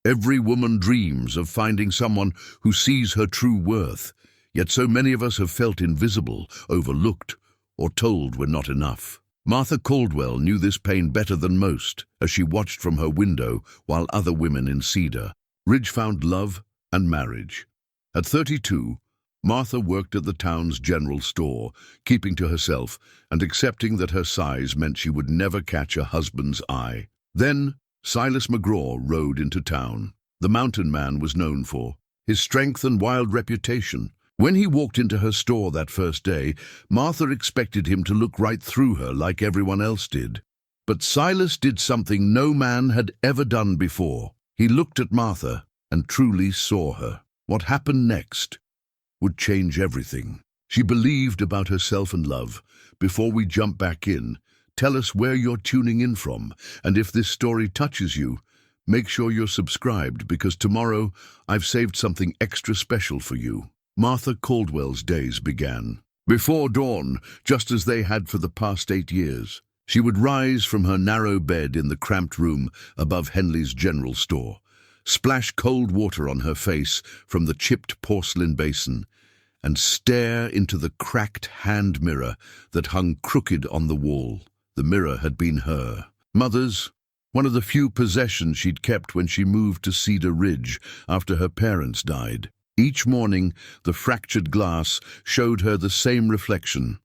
Every woman dreams of finding someone who sees her true worth, yet so many of us have felt invisible, overlooked, or told we're not enough. Martha Caldwell knew this pain better than most as she watched from her window while other women in Cedar Ridge found love and marriage. At 32, Martha worked at the town's general store, keeping to herself and accepting that her size meant she would never catch a husband's eye. Then, Silas McGraw rode into town. The mountain man was known for his strength and wild reputation. When he walked into her store that first day, Martha expected him to look right through her like everyone else did. But Silas did something no man had ever done before. He looked at Martha and truly saw her. What happened next would change everything. She believed about herself and love. Before we jump back in, tell us where you're tuning in from, and if this story touches you, make sure you're subscribed because tomorrow I've saved something extra special for you. Martha Caldwell's days began. Before dawn, just as they had for the past 8 years, she would rise from her narrow bed in the cramped room above Henley's general store, splash cold water on her face from the chipped porcelain basin, and stare into the cracked hand mirror that hung crooked on the wall. The mirror had been her mother's, one of the few possessions she'd kept when she moved to Cedar Ridge after her parents died. Each morning, the fractured glass showed her the same reflection,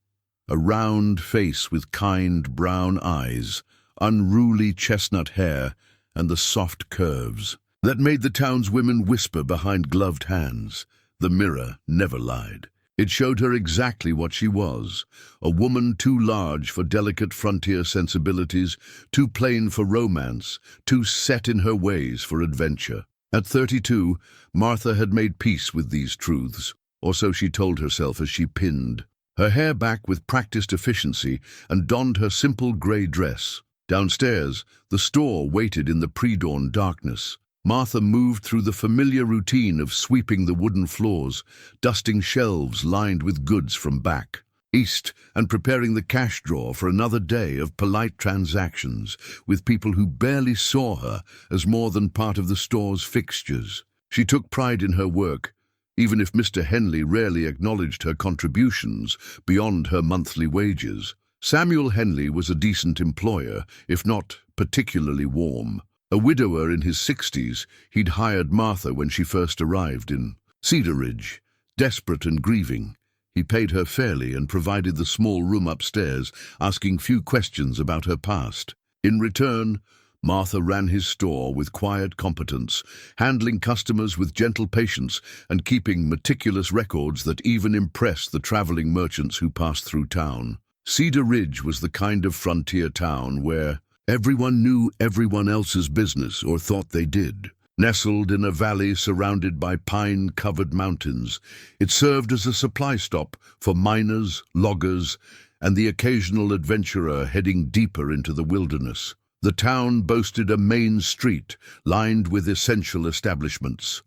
a round face with kind brown eyes, unruly chestnut hair, and the soft curves that made the town's women whisper behind gloved hands. The mirror never lied. It showed her exactly what she was, a woman too large for delicate frontier sensibilities, too plain for romance, too set in her ways for adventure. At 32, Martha had made peace with these truths, or so she told herself as she pinned her hair back with practiced efficiency and donned her simple grey dress. Downstairs, the store waited in the pre-dawn darkness. Martha moved through the familiar routine of sweeping the wooden floors, dusting shelves lined with goods from back east, and preparing the cash drawer for another day of polite transactions with people who barely saw her as more than part of the store's fixtures. She took pride in her work, even if Mr. Henley rarely acknowledged her contributions beyond her monthly wages. Samuel Henley was a decent employer, if not particularly warm. A widower in his 60s, he'd hired Martha when she first arrived in Cedar Ridge. Desperate and grieving, he paid her fairly and provided the small room upstairs, asking few questions about her past. In return, Martha ran his store with quiet competence, handling customers with gentle patience and keeping meticulous records that even impressed the traveling merchants who passed through town. Cedar Ridge was the kind of frontier town where everyone knew everyone else's business, or thought they did. Nestled in a valley surrounded by pine-covered mountains, it served as a supply stop for miners, loggers, and the occasional adventurer heading deeper into the wilderness. The town boasted a main street lined with essential establishments.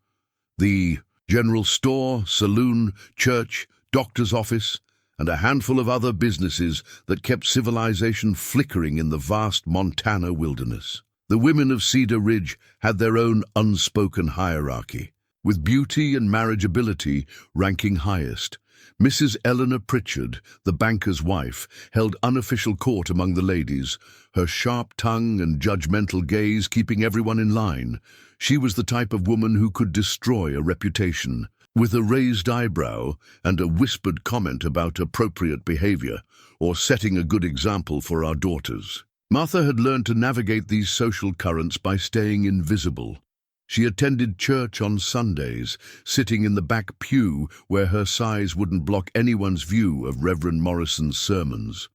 The general store, saloon, church, doctor's office, and a handful of other businesses that kept civilization flickering in the vast Montana wilderness. The women of Cedar Ridge had their own unspoken hierarchy, with beauty and marriageability ranking highest. Mrs. Eleanor Pritchard, the banker's wife, held unofficial court among the ladies, her sharp tongue and judgmental gaze keeping everyone in line. She was the type of woman who could destroy a reputation. With a raised eyebrow and a whispered comment about appropriate behavior, or setting a good example for our daughters. Martha had learned to navigate these social currents by staying invisible. She attended church on Sundays, sitting in the back pew where her size wouldn't block anyone's view of Reverend Morrison's sermons.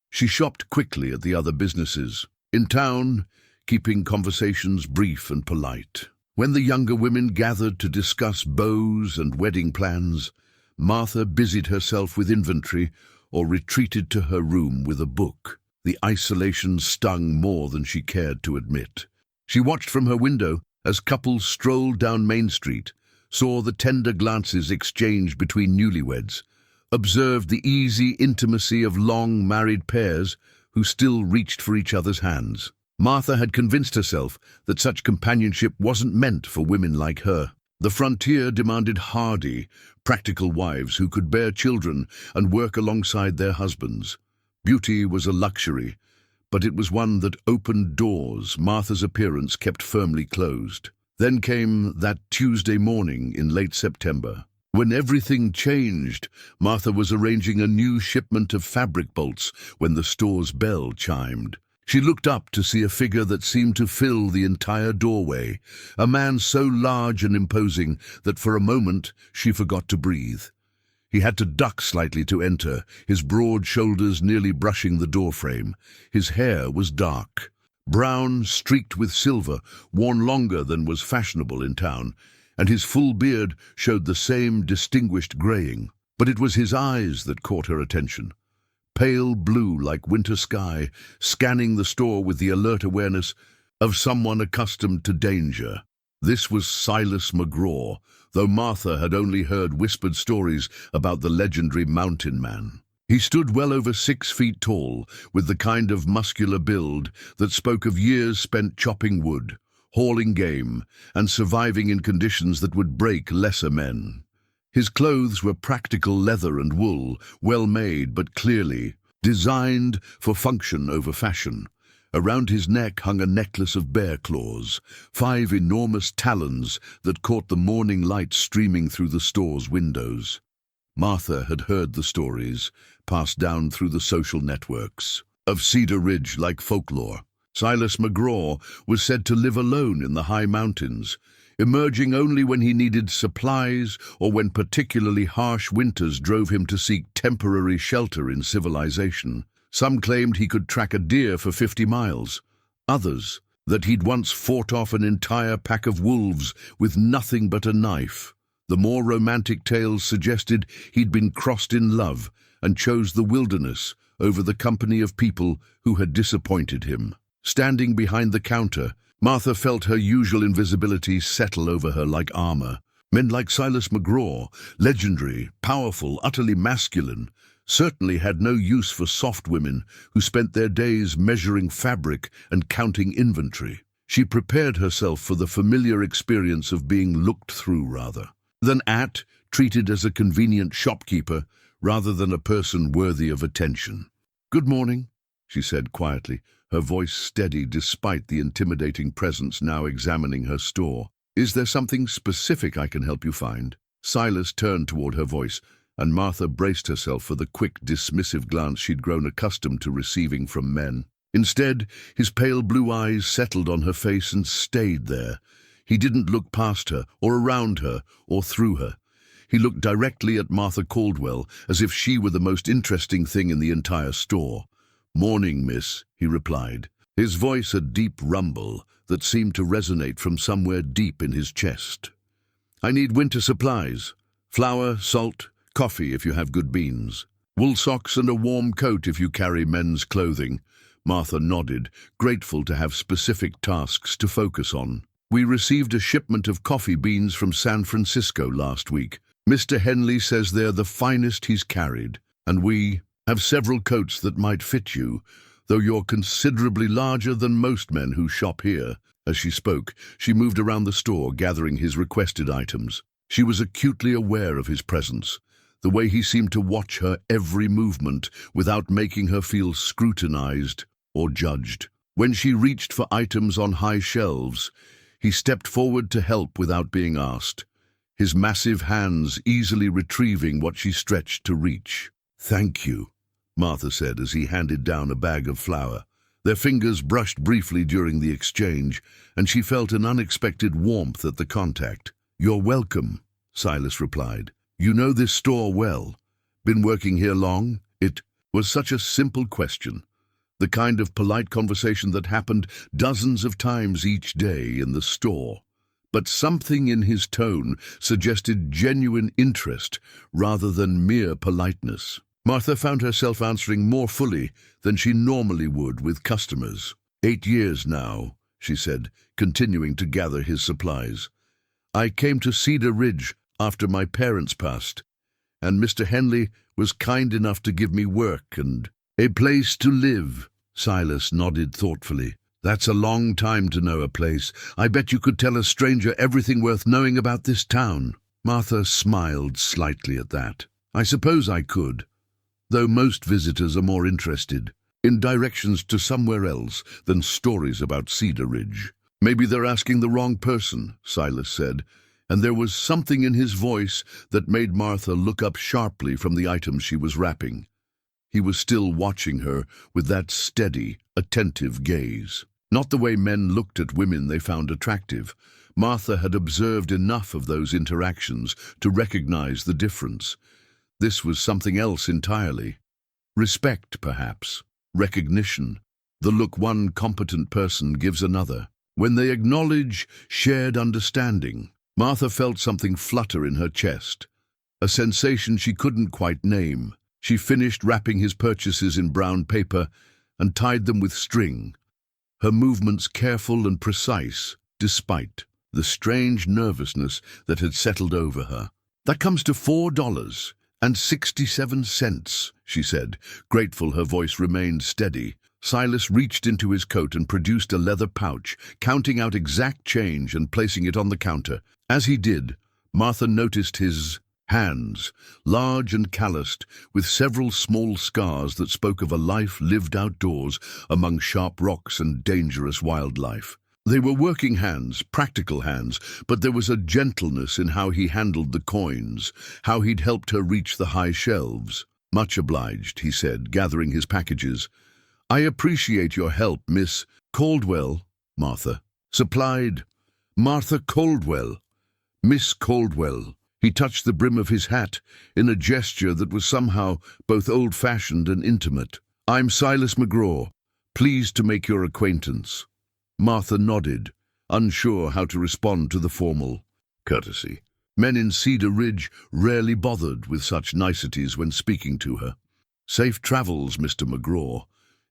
She shopped quickly at the other businesses in town, keeping conversations brief and polite. When the younger women gathered to discuss bows and wedding plans, Martha busied herself with inventory or retreated to her room with a book. The isolation stung more than she cared to admit. She watched from her window as couples strolled down Main Street, saw the tender glances exchanged between newlyweds, observed the easy intimacy of long married pairs who still reached for each other's hands. Martha had convinced herself that such companionship wasn't meant for women like her. The frontier demanded hardy, practical wives who could bear children and work alongside their husbands. Beauty was a luxury, but it was one that opened doors Martha's appearance kept firmly closed. Then came that Tuesday morning in late September. When everything changed, Martha was arranging a new shipment of fabric bolts when the store's bell chimed. She looked up to see a figure that seemed to fill the entire doorway, a man so large and imposing that for a moment she forgot to breathe. He had to duck slightly to enter, his broad shoulders nearly brushing the doorframe. His hair was dark, brown, streaked with silver, worn longer than was fashionable in town, and his full beard showed the same distinguished graying. But it was his eyes that caught her attention. Pale blue like winter sky, scanning the store with the alert awareness of someone accustomed to danger. This was Silas McGraw, though Martha had only heard whispered stories about the legendary mountain man. He stood well over 6 feet tall, with the kind of muscular build that spoke of years spent chopping wood, hauling game, and surviving in conditions that would break lesser men. His clothes were practical leather and wool, well made but clearly designed for function over fashion. Around his neck hung a necklace of bear claws, 5 enormous talons that caught the morning light streaming through the store's windows. Martha had heard the stories, passed down through the social networks, of Cedar Ridge like folklore. Silas McGraw was said to live alone in the high mountains, emerging only when he needed supplies or when particularly harsh winters drove him to seek temporary shelter in civilization. Some claimed he could track a deer for 50 miles. Others, that he'd once fought off an entire pack of wolves with nothing but a knife. The more romantic tales suggested he'd been crossed in love and chose the wilderness over the company of people who had disappointed him. Standing behind the counter, Martha felt her usual invisibility settle over her like armor. Men like Silas McGraw, legendary, powerful, utterly masculine, certainly had no use for soft women who spent their days measuring fabric and counting inventory. She prepared herself for the familiar experience of being looked through treated as a convenient shopkeeper rather than a person worthy of attention. "Good morning," she said quietly, her voice steady despite the intimidating presence now examining her store. "Is there something specific I can help you find?" Silas turned toward her voice, and Martha braced herself for the quick, dismissive glance she'd grown accustomed to receiving from men. Instead, his pale blue eyes settled on her face and stayed there. He didn't look past her, or around her, or through her. He looked directly at Martha Caldwell, as if she were the most interesting thing in the entire store. "Morning, miss," he replied, his voice a deep rumble that seemed to resonate from somewhere deep in his chest. "I need winter supplies. Flour, salt, coffee if you have good beans. Wool socks and a warm coat if you carry men's clothing." Martha nodded, grateful to have specific tasks to focus on. "We received a shipment of coffee beans from San Francisco last week. Mr. Henley says they're the finest he's carried, and we have several coats that might fit you, though you're considerably larger than most men who shop here." As she spoke, she moved around the store, gathering his requested items. She was acutely aware of his presence, the way he seemed to watch her every movement without making her feel scrutinized or judged. When she reached for items on high shelves, he stepped forward to help without being asked, his massive hands easily retrieving what she stretched to reach. "Thank you," Martha said as he handed down a bag of flour. Their fingers brushed briefly during the exchange, and she felt an unexpected warmth at the contact. "You're welcome," Silas replied. "You know this store well. Been working here long?" It was such a simple question, the kind of polite conversation that happened dozens of times each day in the store. But something in his tone suggested genuine interest rather than mere politeness. Martha found herself answering more fully than she normally would with customers. 8 years now," she said, continuing to gather his supplies. "I came to Cedar Ridge after my parents passed, and Mr. Henley was kind enough to give me work and a place to live." Silas nodded thoughtfully. That's a long time to know a place. I bet you could tell a stranger everything worth knowing about this town." Martha smiled slightly at that. "I suppose I could, though most visitors are more interested in directions to somewhere else than stories about Cedar Ridge." "Maybe they're asking the wrong person," Silas said, and there was something in his voice that made Martha look up sharply from the items she was wrapping. He was still watching her with that steady, attentive gaze. Not the way men looked at women they found attractive. Martha had observed enough of those interactions to recognize the difference. This was something else entirely. Respect, perhaps. Recognition. The look one competent person gives another. When they acknowledge shared understanding. Martha felt something flutter in her chest, a sensation she couldn't quite name. She finished wrapping his purchases in brown paper and tied them with string, her movements careful and precise, despite the strange nervousness that had settled over her. "That comes to $4.67, she said, grateful her voice remained steady. Silas reached into his coat and produced a leather pouch, counting out exact change and placing it on the counter. As he did, Martha noticed his hands, large and calloused, with several small scars that spoke of a life lived outdoors among sharp rocks and dangerous wildlife. They were working hands, practical hands, but there was a gentleness in how he handled the coins, how he'd helped her reach the high shelves. "Much obliged," he said, gathering his packages. "I appreciate your help, Miss Caldwell," Martha supplied. "Martha Caldwell. Miss Caldwell." He touched the brim of his hat in a gesture that was somehow both old-fashioned and intimate. "I'm Silas McGraw. Pleased to make your acquaintance." Martha nodded, unsure how to respond to the formal courtesy. Men in Cedar Ridge rarely bothered with such niceties when speaking to her. "Safe travels, Mr. McGraw."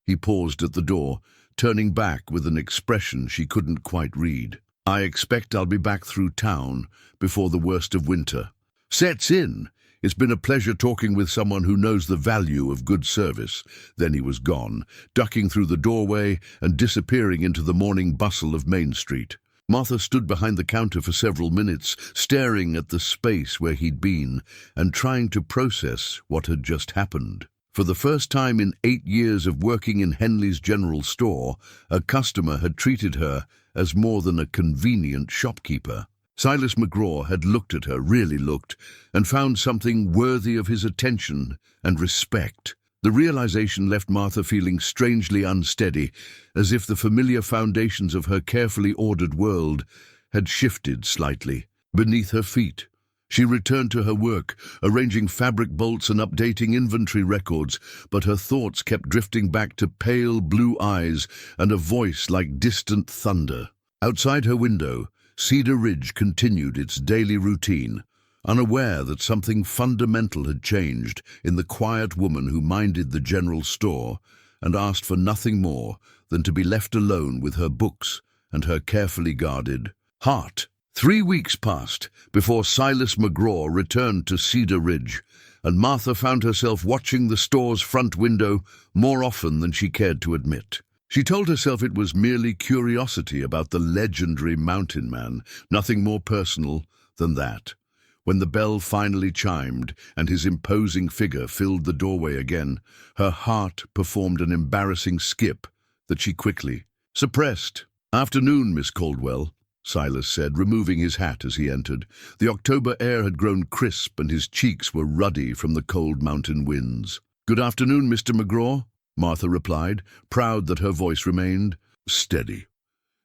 He paused at the door, turning back with an expression she couldn't quite read. "I expect I'll be back through town before the worst of winter sets in. It's been a pleasure talking with someone who knows the value of good service." Then he was gone, ducking through the doorway and disappearing into the morning bustle of Main Street. Martha stood behind the counter for several minutes, staring at the space where he'd been and trying to process what had just happened. For the first time in 8 years of working in Henley's general store, a customer had treated her as more than a convenient shopkeeper. Silas McGraw had looked at her, really looked, and found something worthy of his attention and respect. The realization left Martha feeling strangely unsteady, as if the familiar foundations of her carefully ordered world had shifted slightly beneath her feet. She returned to her work, arranging fabric bolts and updating inventory records, but her thoughts kept drifting back to pale blue eyes and a voice like distant thunder. Outside her window, Cedar Ridge continued its daily routine, unaware that something fundamental had changed in the quiet woman who minded the general store and asked for nothing more than to be left alone with her books and her carefully guarded heart. 3 weeks passed before Silas McGraw returned to Cedar Ridge, and Martha found herself watching the store's front window more often than she cared to admit. She told herself it was merely curiosity about the legendary mountain man, nothing more personal than that. When the bell finally chimed and his imposing figure filled the doorway again, her heart performed an embarrassing skip that she quickly suppressed. "Afternoon, Miss Caldwell," Silas said, removing his hat as he entered. The October air had grown crisp and his cheeks were ruddy from the cold mountain winds. "Good afternoon, Mr. McGraw," Martha replied, proud that her voice remained steady.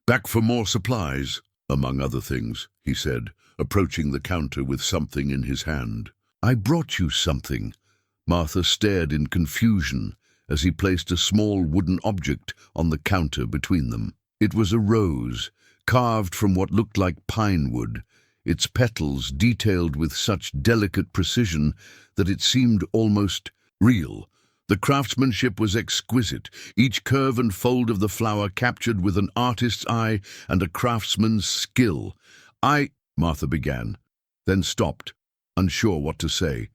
"Back for more supplies, among other things," he said, approaching the counter with something in his hand. "I brought you something." Martha stared in confusion as he placed a small wooden object on the counter between them. It was a rose, carved from what looked like pine wood, its petals detailed with such delicate precision that it seemed almost real. The craftsmanship was exquisite, each curve and fold of the flower captured with an artist's eye and a craftsman's skill. Martha began, then stopped, unsure what to say.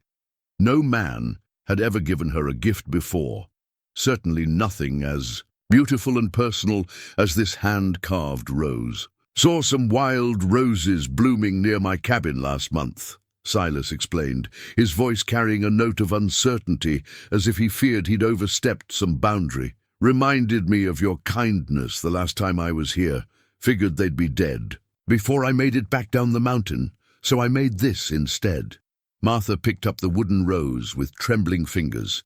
No man had ever given her a gift before, certainly nothing as beautiful and personal as this hand-carved rose. "Saw some wild roses blooming near my cabin last month," Silas explained, his voice carrying a note of uncertainty, as if he feared he'd overstepped some boundary. "Reminded me of your kindness the last time I was here. Figured they'd be dead before I made it back down the mountain, so I made this instead." Martha picked up the wooden rose with trembling fingers,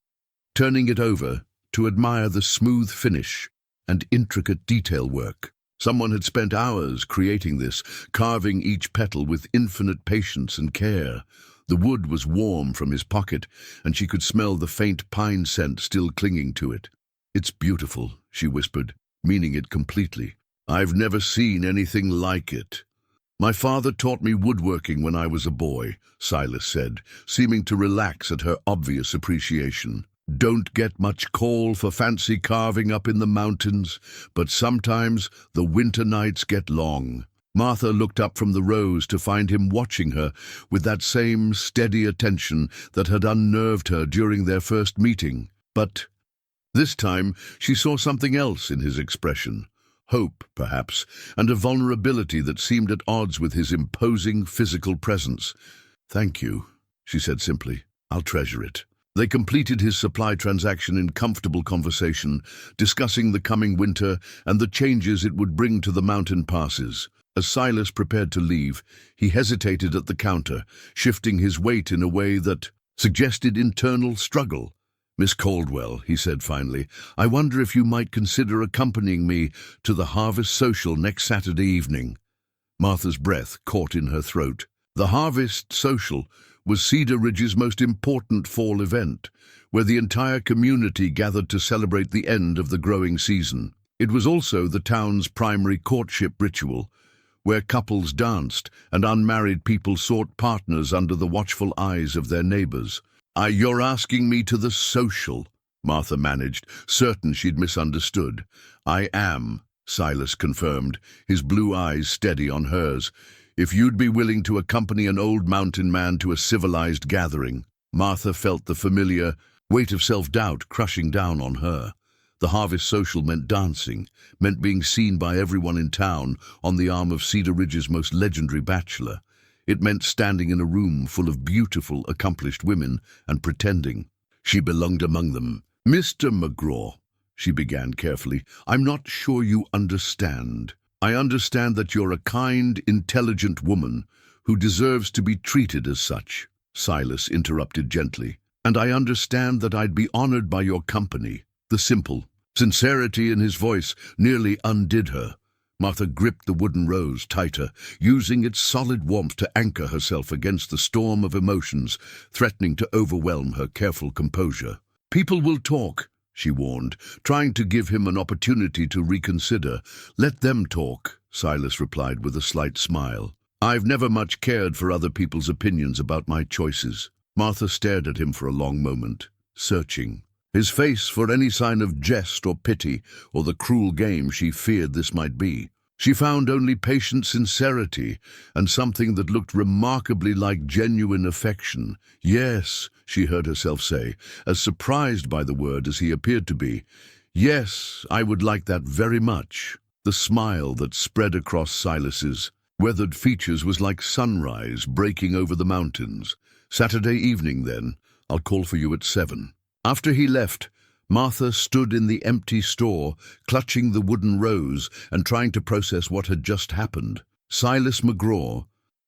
turning it over to admire the smooth finish and intricate detail work. Someone had spent hours creating this, carving each petal with infinite patience and care. The wood was warm from his pocket, and she could smell the faint pine scent still clinging to it. "It's beautiful," she whispered, meaning it completely. "I've never seen anything like it." "My father taught me woodworking when I was a boy," Silas said, seeming to relax at her obvious appreciation. "Don't get much call for fancy carving up in the mountains, but sometimes the winter nights get long." Martha looked up from the rose to find him watching her with that same steady attention that had unnerved her during their first meeting. But this time she saw something else in his expression. Hope, perhaps, and a vulnerability that seemed at odds with his imposing physical presence. "Thank you," she said simply. "I'll treasure it." They completed his supply transaction in comfortable conversation, discussing the coming winter and the changes it would bring to the mountain passes. As Silas prepared to leave, he hesitated at the counter, shifting his weight in a way that suggested internal struggle. "Miss Caldwell," he said finally, "I wonder if you might consider accompanying me to the Harvest Social next Saturday evening." Martha's breath caught in her throat. The Harvest Social was Cedar Ridge's most important fall event, where the entire community gathered to celebrate the end of the growing season. It was also the town's primary courtship ritual, where couples danced and unmarried people sought partners under the watchful eyes of their neighbors. "You're asking me to the social," Martha managed, certain she'd misunderstood. "I am," Silas confirmed, his blue eyes steady on hers. "If you'd be willing to accompany an old mountain man to a civilized gathering." Martha felt the familiar weight of self-doubt crushing down on her. The Harvest Social meant dancing, meant being seen by everyone in town on the arm of Cedar Ridge's most legendary bachelor. It meant standing in a room full of beautiful, accomplished women and pretending she belonged among them. "Mr. McGraw," she began carefully, "I'm not sure you understand. I understand that you're a kind, intelligent woman who deserves to be treated as such," Silas interrupted gently. "And I understand that I'd be honored by your company." The simple sincerity in his voice nearly undid her. Martha gripped the wooden rose tighter, using its solid warmth to anchor herself against the storm of emotions threatening to overwhelm her careful composure. "People will talk," she warned, trying to give him an opportunity to reconsider. "Let them talk," Silas replied with a slight smile. "I've never much cared for other people's opinions about my choices." Martha stared at him for a long moment, searching his face for any sign of jest or pity or the cruel game she feared this might be. She found only patient sincerity and something that looked remarkably like genuine affection. "Yes," she heard herself say, as surprised by the word as he appeared to be. "Yes, I would like that very much." The smile that spread across Silas's weathered features was like sunrise breaking over the mountains. "Saturday evening, then. I'll call for you at 7. After he left, Martha stood in the empty store, clutching the wooden rose and trying to process what had just happened. Silas McGraw,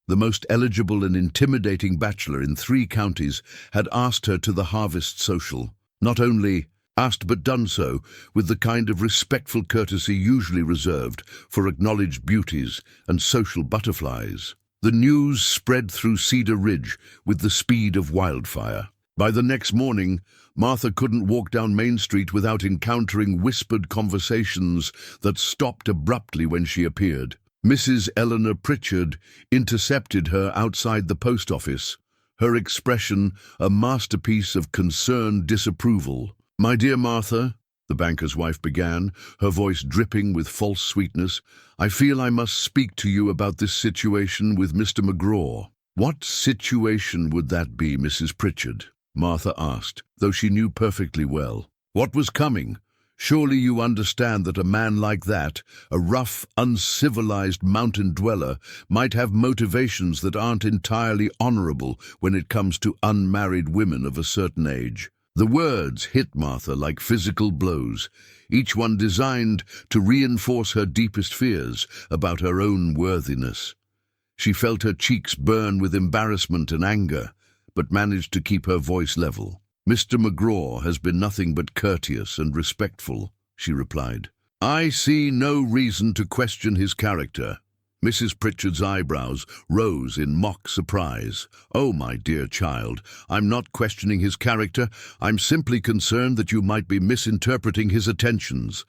the most eligible and intimidating bachelor in 3 counties, had asked her to the Harvest Social. Not only asked but done so with the kind of respectful courtesy usually reserved for acknowledged beauties and social butterflies. The news spread through Cedar Ridge with the speed of wildfire. By the next morning, Martha couldn't walk down Main Street without encountering whispered conversations that stopped abruptly when she appeared. Mrs. Eleanor Pritchard intercepted her outside the post office, her expression a masterpiece of concerned disapproval. "My dear Martha," the banker's wife began, her voice dripping with false sweetness, "I feel I must speak to you about this situation with Mr. McGraw." "What situation would that be, Mrs. Pritchard?" Martha asked, though she knew perfectly well what was coming. Surely you understand that a man like that, a rough, uncivilized mountain dweller, might have motivations that aren't entirely honorable when it comes to unmarried women of a certain age. The words hit Martha like physical blows, each one designed to reinforce her deepest fears about her own worthiness. She felt her cheeks burn with embarrassment and anger, but managed to keep her voice level. "Mr. McGraw has been nothing but courteous and respectful," she replied. "I see no reason to question his character." Mrs. Pritchard's eyebrows rose in mock surprise. "Oh, my dear child, I'm not questioning his character. I'm simply concerned that you might be misinterpreting his attentions.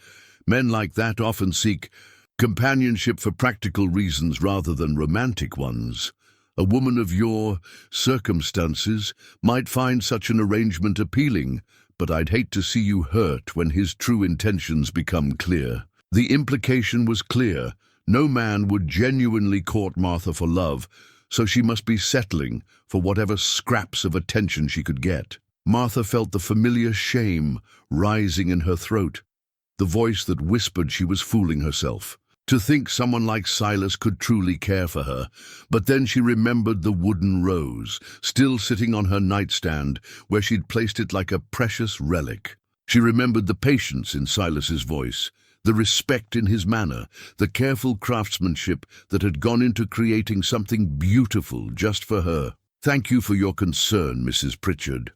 Men like that often seek companionship for practical reasons rather than romantic ones. A woman of your circumstances might find such an arrangement appealing, but I'd hate to see you hurt when his true intentions become clear." The implication was clear. No man would genuinely court Martha for love, so she must be settling for whatever scraps of attention she could get. Martha felt the familiar shame rising in her throat, the voice that whispered she was fooling herself. To think someone like Silas could truly care for her, but then she remembered the wooden rose, still sitting on her nightstand, where she'd placed it like a precious relic. She remembered the patience in Silas's voice, the respect in his manner, the careful craftsmanship that had gone into creating something beautiful just for her. "Thank you for your concern, Mrs. Pritchard,"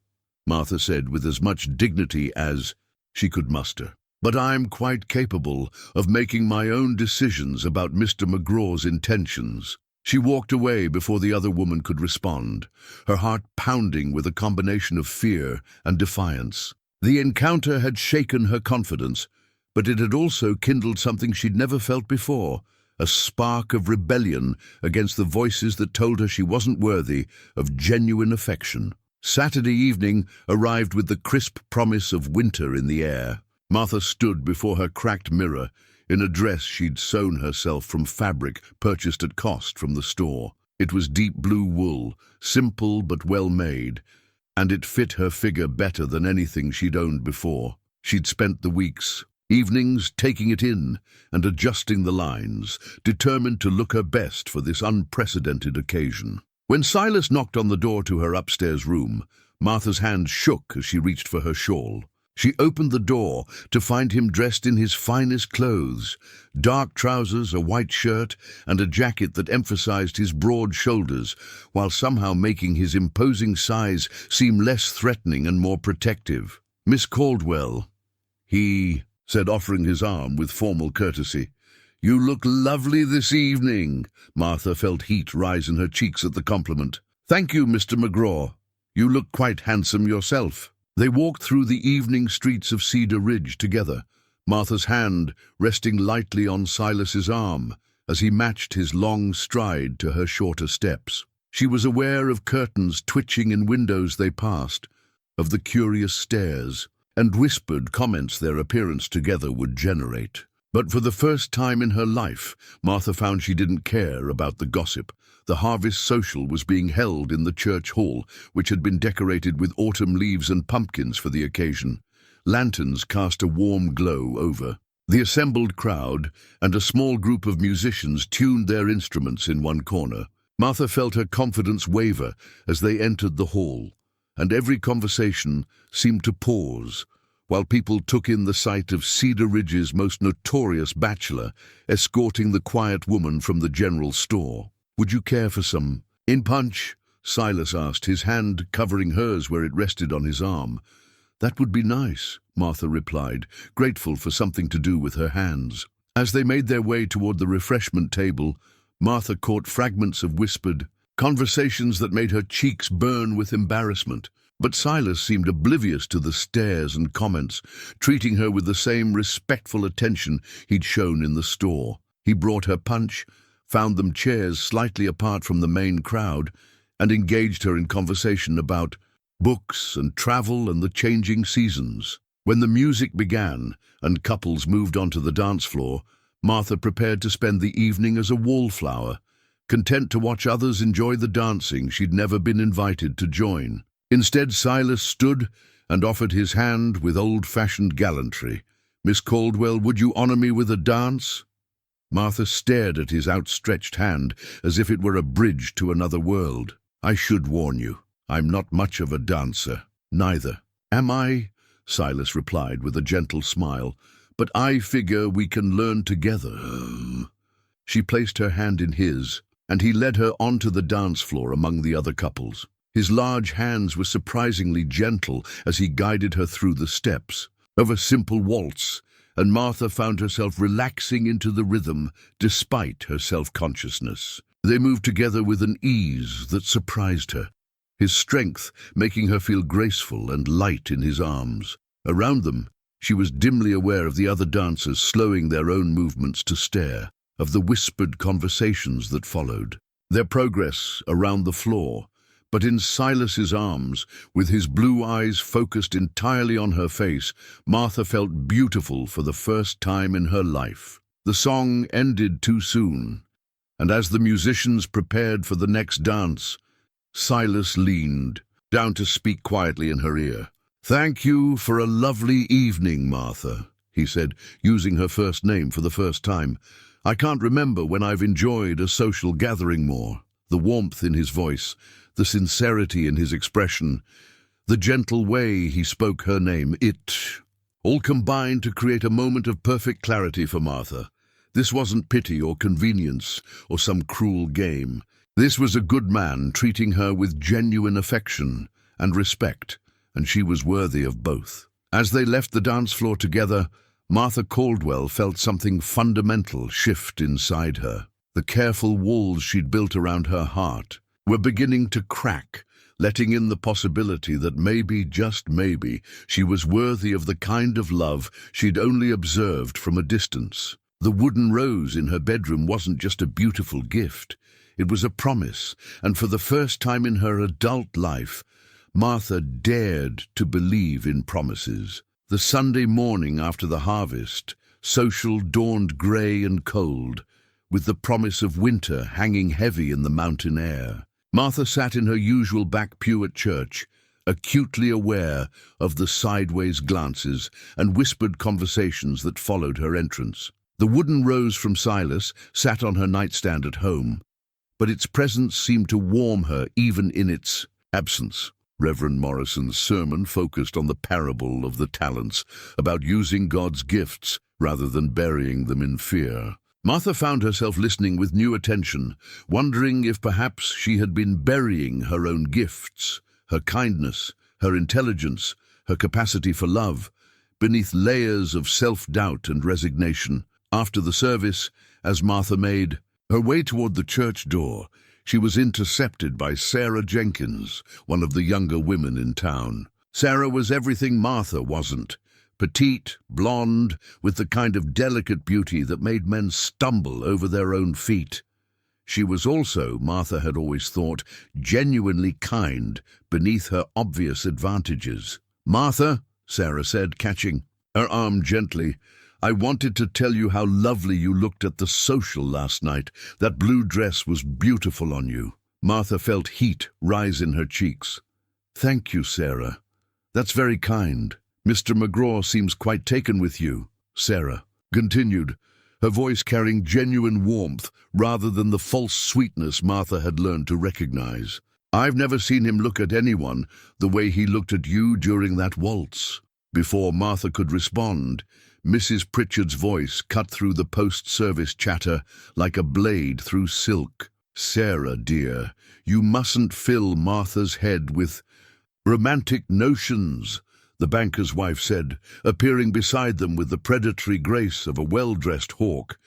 Martha said with as much dignity as she could muster. "But I'm quite capable of making my own decisions about Mr. McGraw's intentions." She walked away before the other woman could respond, her heart pounding with a combination of fear and defiance. The encounter had shaken her confidence, but it had also kindled something she'd never felt before, a spark of rebellion against the voices that told her she wasn't worthy of genuine affection. Saturday evening arrived with the crisp promise of winter in the air. Martha stood before her cracked mirror in a dress she'd sewn herself from fabric purchased at cost from the store. It was deep blue wool, simple but well made, and it fit her figure better than anything she'd owned before. She'd spent the weeks, evenings, taking it in and adjusting the lines, determined to look her best for this unprecedented occasion. When Silas knocked on the door to her upstairs room, Martha's hand shook as she reached for her shawl. She opened the door to find him dressed in his finest clothes, dark trousers, a white shirt, and a jacket that emphasized his broad shoulders, while somehow making his imposing size seem less threatening and more protective. "Miss Caldwell," he said, offering his arm with formal courtesy. "You look lovely this evening." Martha felt heat rise in her cheeks at the compliment. "Thank you, Mr. McGraw. You look quite handsome yourself." They walked through the evening streets of Cedar Ridge together, Martha's hand resting lightly on Silas's arm as he matched his long stride to her shorter steps. She was aware of curtains twitching in windows they passed, of the curious stares, and whispered comments their appearance together would generate. But for the first time in her life, Martha found she didn't care about the gossip. The harvest social was being held in the church hall, which had been decorated with autumn leaves and pumpkins for the occasion. Lanterns cast a warm glow over. The assembled crowd and a small group of musicians tuned their instruments in one corner. Martha felt her confidence waver as they entered the hall, and every conversation seemed to pause, while people took in the sight of Cedar Ridge's most notorious bachelor escorting the quiet woman from the general store. "Would you care for some in punch?" Silas asked, his hand covering hers where it rested on his arm. "That would be nice," Martha replied, grateful for something to do with her hands. As they made their way toward the refreshment table, Martha caught fragments of whispered conversations that made her cheeks burn with embarrassment. But Silas seemed oblivious to the stares and comments, treating her with the same respectful attention he'd shown in the store. He brought her punch, found them chairs slightly apart from the main crowd, and engaged her in conversation about books and travel and the changing seasons. When the music began and couples moved onto the dance floor, Martha prepared to spend the evening as a wallflower, content to watch others enjoy the dancing she'd never been invited to join. Instead, Silas stood and offered his hand with old-fashioned gallantry, "Miss Caldwell, would you honor me with a dance?" Martha stared at his outstretched hand as if it were a bridge to another world. "I should warn you, I'm not much of a dancer." "Neither am I," Silas replied with a gentle smile, "but I figure we can learn together." She placed her hand in his, and he led her onto the dance floor among the other couples. His large hands were surprisingly gentle as he guided her through the steps of a simple waltz, and Martha found herself relaxing into the rhythm despite her self-consciousness. They moved together with an ease that surprised her, his strength making her feel graceful and light in his arms. Around them, she was dimly aware of the other dancers slowing their own movements to stare, of the whispered conversations that followed, their progress around the floor. But in Silas's arms, with his blue eyes focused entirely on her face, Martha felt beautiful for the first time in her life. The song ended too soon, and as the musicians prepared for the next dance, Silas leaned down to speak quietly in her ear. "Thank you for a lovely evening, Martha," he said, using her first name for the first time. "I can't remember when I've enjoyed a social gathering more." The warmth in his voice, the sincerity in his expression, the gentle way he spoke her name, it all combined to create a moment of perfect clarity for Martha. This wasn't pity or convenience or some cruel game. This was a good man treating her with genuine affection and respect, and she was worthy of both. As they left the dance floor together, Martha Caldwell felt something fundamental shift inside her. The careful walls she'd built around her heart were beginning to crack, letting in the possibility that maybe, just maybe, she was worthy of the kind of love she'd only observed from a distance. The wooden rose in her bedroom wasn't just a beautiful gift. It was a promise, and for the first time in her adult life, Martha dared to believe in promises. The Sunday morning after the harvest, social dawned grey and cold, with the promise of winter hanging heavy in the mountain air. Martha sat in her usual back pew at church, acutely aware of the sideways glances and whispered conversations that followed her entrance. The wooden rose from Silas sat on her nightstand at home, but its presence seemed to warm her even in its absence. Reverend Morrison's sermon focused on the parable of the talents, about using God's gifts rather than burying them in fear. Martha found herself listening with new attention, wondering if perhaps she had been burying her own gifts, her kindness, her intelligence, her capacity for love, beneath layers of self-doubt and resignation. After the service, as Martha made her way toward the church door, she was intercepted by Sarah Jenkins, one of the younger women in town. Sarah was everything Martha wasn't. Petite, blonde, with the kind of delicate beauty that made men stumble over their own feet. She was also, Martha had always thought, genuinely kind beneath her obvious advantages. "Martha," Sarah said, catching her arm gently, "I wanted to tell you how lovely you looked at the social last night. That blue dress was beautiful on you." Martha felt heat rise in her cheeks. "Thank you, Sarah. That's very kind. Mr. McGraw seems quite taken with you," Sarah continued, her voice carrying genuine warmth rather than the false sweetness Martha had learned to recognize. "I've never seen him look at anyone the way he looked at you during that waltz." Before Martha could respond, Mrs. Pritchard's voice cut through the post-service chatter like a blade through silk. "Sarah, dear, you mustn't fill Martha's head with romantic notions," the banker's wife said, appearing beside them with the predatory grace of a well-dressed hawk.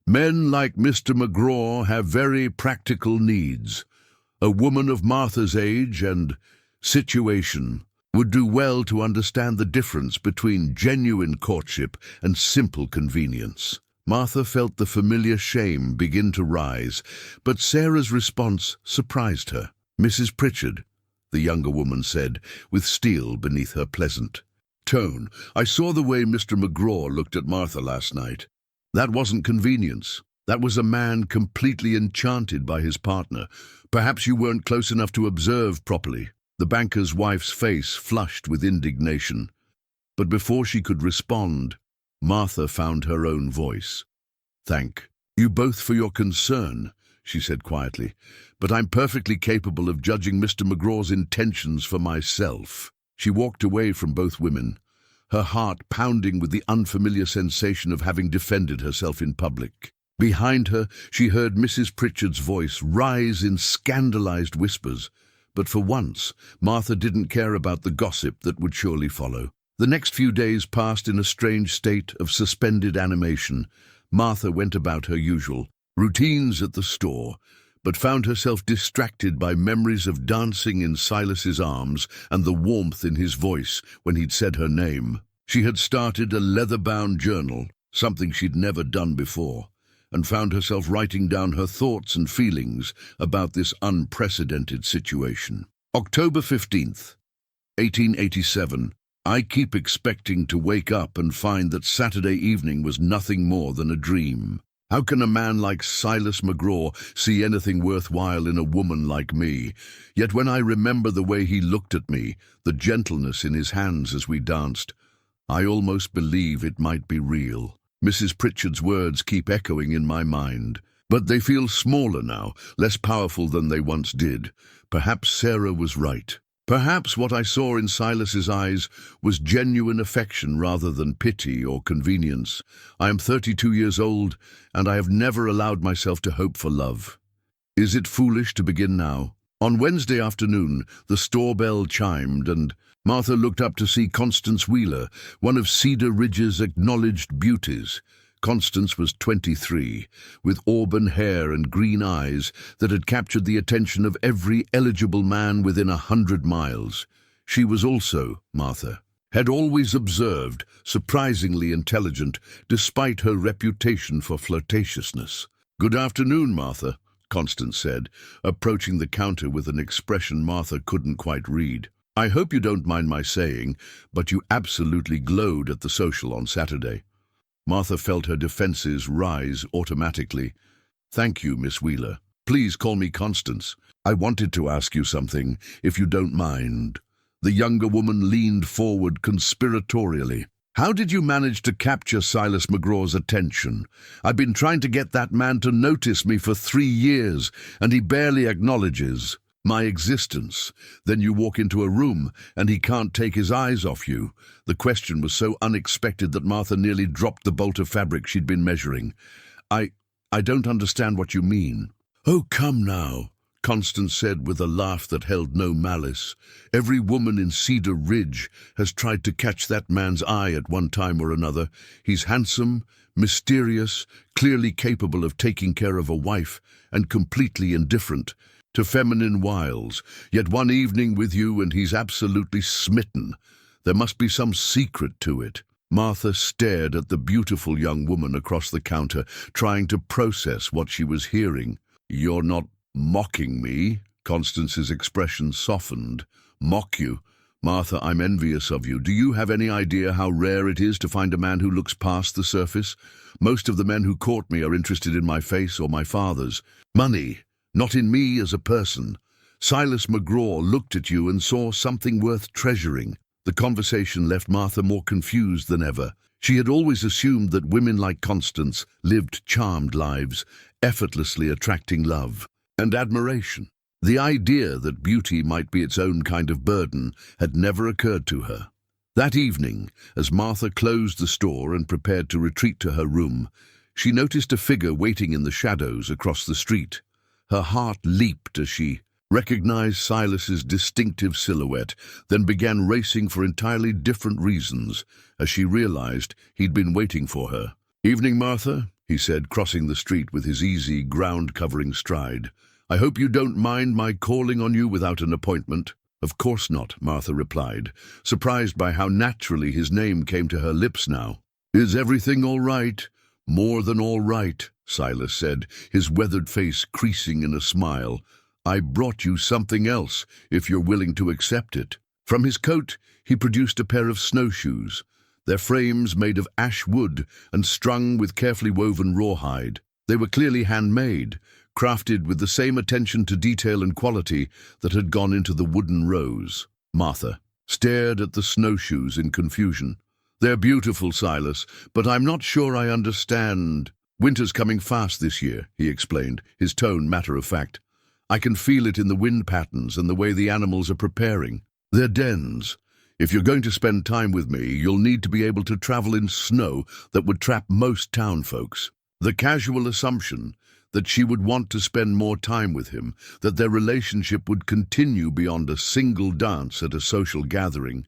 "Men like Mr. McGraw have very practical needs. A woman of Martha's age and situation would do well to understand the difference between genuine courtship and simple convenience." Martha felt the familiar shame begin to rise, but Sarah's response surprised her. "Mrs. Pritchard," the younger woman said, with steel beneath her pleasant tone, "I saw the way Mr. McGraw looked at Martha last night. That wasn't convenience. That was a man completely enchanted by his partner. Perhaps you weren't close enough to observe properly." The banker's wife's face flushed with indignation, but before she could respond, Martha found her own voice. "Thank you both for your concern," she said quietly, "but I'm perfectly capable of judging Mr. McGraw's intentions for myself." She walked away from both women, her heart pounding with the unfamiliar sensation of having defended herself in public. Behind her, she heard Mrs. Pritchard's voice rise in scandalized whispers, but for once, Martha didn't care about the gossip that would surely follow. The next few days passed in a strange state of suspended animation. Martha went about her usual routines at the store, but found herself distracted by memories of dancing in Silas's arms and the warmth in his voice when he'd said her name. She had started a leather-bound journal, something she'd never done before, and found herself writing down her thoughts and feelings about this unprecedented situation. October 15th, 1887. I keep expecting to wake up and find that Saturday evening was nothing more than a dream. How can a man like Silas McGraw see anything worthwhile in a woman like me? Yet when I remember the way he looked at me, the gentleness in his hands as we danced, I almost believe it might be real. Mrs. Pritchard's words keep echoing in my mind, but they feel smaller now, less powerful than they once did. Perhaps Sarah was right. Perhaps what I saw in Silas's eyes was genuine affection rather than pity or convenience. I am 32 years old, and I have never allowed myself to hope for love. Is it foolish to begin now? On Wednesday afternoon, the store bell chimed, and Martha looked up to see Constance Wheeler, one of Cedar Ridge's acknowledged beauties. Constance was 23, with auburn hair and green eyes that had captured the attention of every eligible man within 100 miles. She was also, Martha had always observed, surprisingly intelligent, despite her reputation for flirtatiousness. "Good afternoon, Martha," Constance said, approaching the counter with an expression Martha couldn't quite read. "I hope you don't mind my saying, but you absolutely glowed at the social on Saturday." Martha felt her defenses rise automatically. "Thank you, Miss Wheeler. Please call me Constance. I wanted to ask you something, if you don't mind." The younger woman leaned forward conspiratorially. "How did you manage to capture Silas McGraw's attention? I've been trying to get that man to notice me for 3 years, and he barely acknowledges my existence. Then you walk into a room, and he can't take his eyes off you." The question was so unexpected that Martha nearly dropped the bolt of fabric she'd been measuring. I don't understand what you mean." "Oh, come now," Constance said with a laugh that held no malice. "Every woman in Cedar Ridge has tried to catch that man's eye at one time or another. He's handsome, mysterious, clearly capable of taking care of a wife, and completely indifferent to feminine wiles. Yet one evening with you and he's absolutely smitten. There must be some secret to it." Martha stared at the beautiful young woman across the counter, trying to process what she was hearing. "You're not mocking me?" Constance's expression softened. "Mock you? Martha, I'm envious of you. Do you have any idea how rare it is to find a man who looks past the surface? Most of the men who court me are interested in my face or my father's. Money, not in me as a person. Silas McGraw looked at you and saw something worth treasuring." The conversation left Martha more confused than ever. She had always assumed that women like Constance lived charmed lives, effortlessly attracting love and admiration. The idea that beauty might be its own kind of burden had never occurred to her. That evening, as Martha closed the store and prepared to retreat to her room, she noticed a figure waiting in the shadows across the street. Her heart leaped as she recognized Silas's distinctive silhouette, then began racing for entirely different reasons as she realized he'd been waiting for her. "Evening, Martha," he said, crossing the street with his easy, ground-covering stride. "I hope you don't mind my calling on you without an appointment." "Of course not," Martha replied, surprised by how naturally his name came to her lips now. "Is everything all right?" "More than all right," Silas said, his weathered face creasing in a smile. "I brought you something else, if you're willing to accept it." From his coat, he produced a pair of snowshoes, their frames made of ash wood and strung with carefully woven rawhide. They were clearly handmade, crafted with the same attention to detail and quality that had gone into the wooden rose. Martha stared at the snowshoes in confusion. They're beautiful, Silas, but I'm not sure I understand. Winter's coming fast this year, he explained, his tone matter-of-fact. I can feel it in the wind patterns and the way the animals are preparing. They're dens. If you're going to spend time with me, you'll need to be able to travel in snow that would trap most town folks. The casual assumption that she would want to spend more time with him, that their relationship would continue beyond a single dance at a social gathering,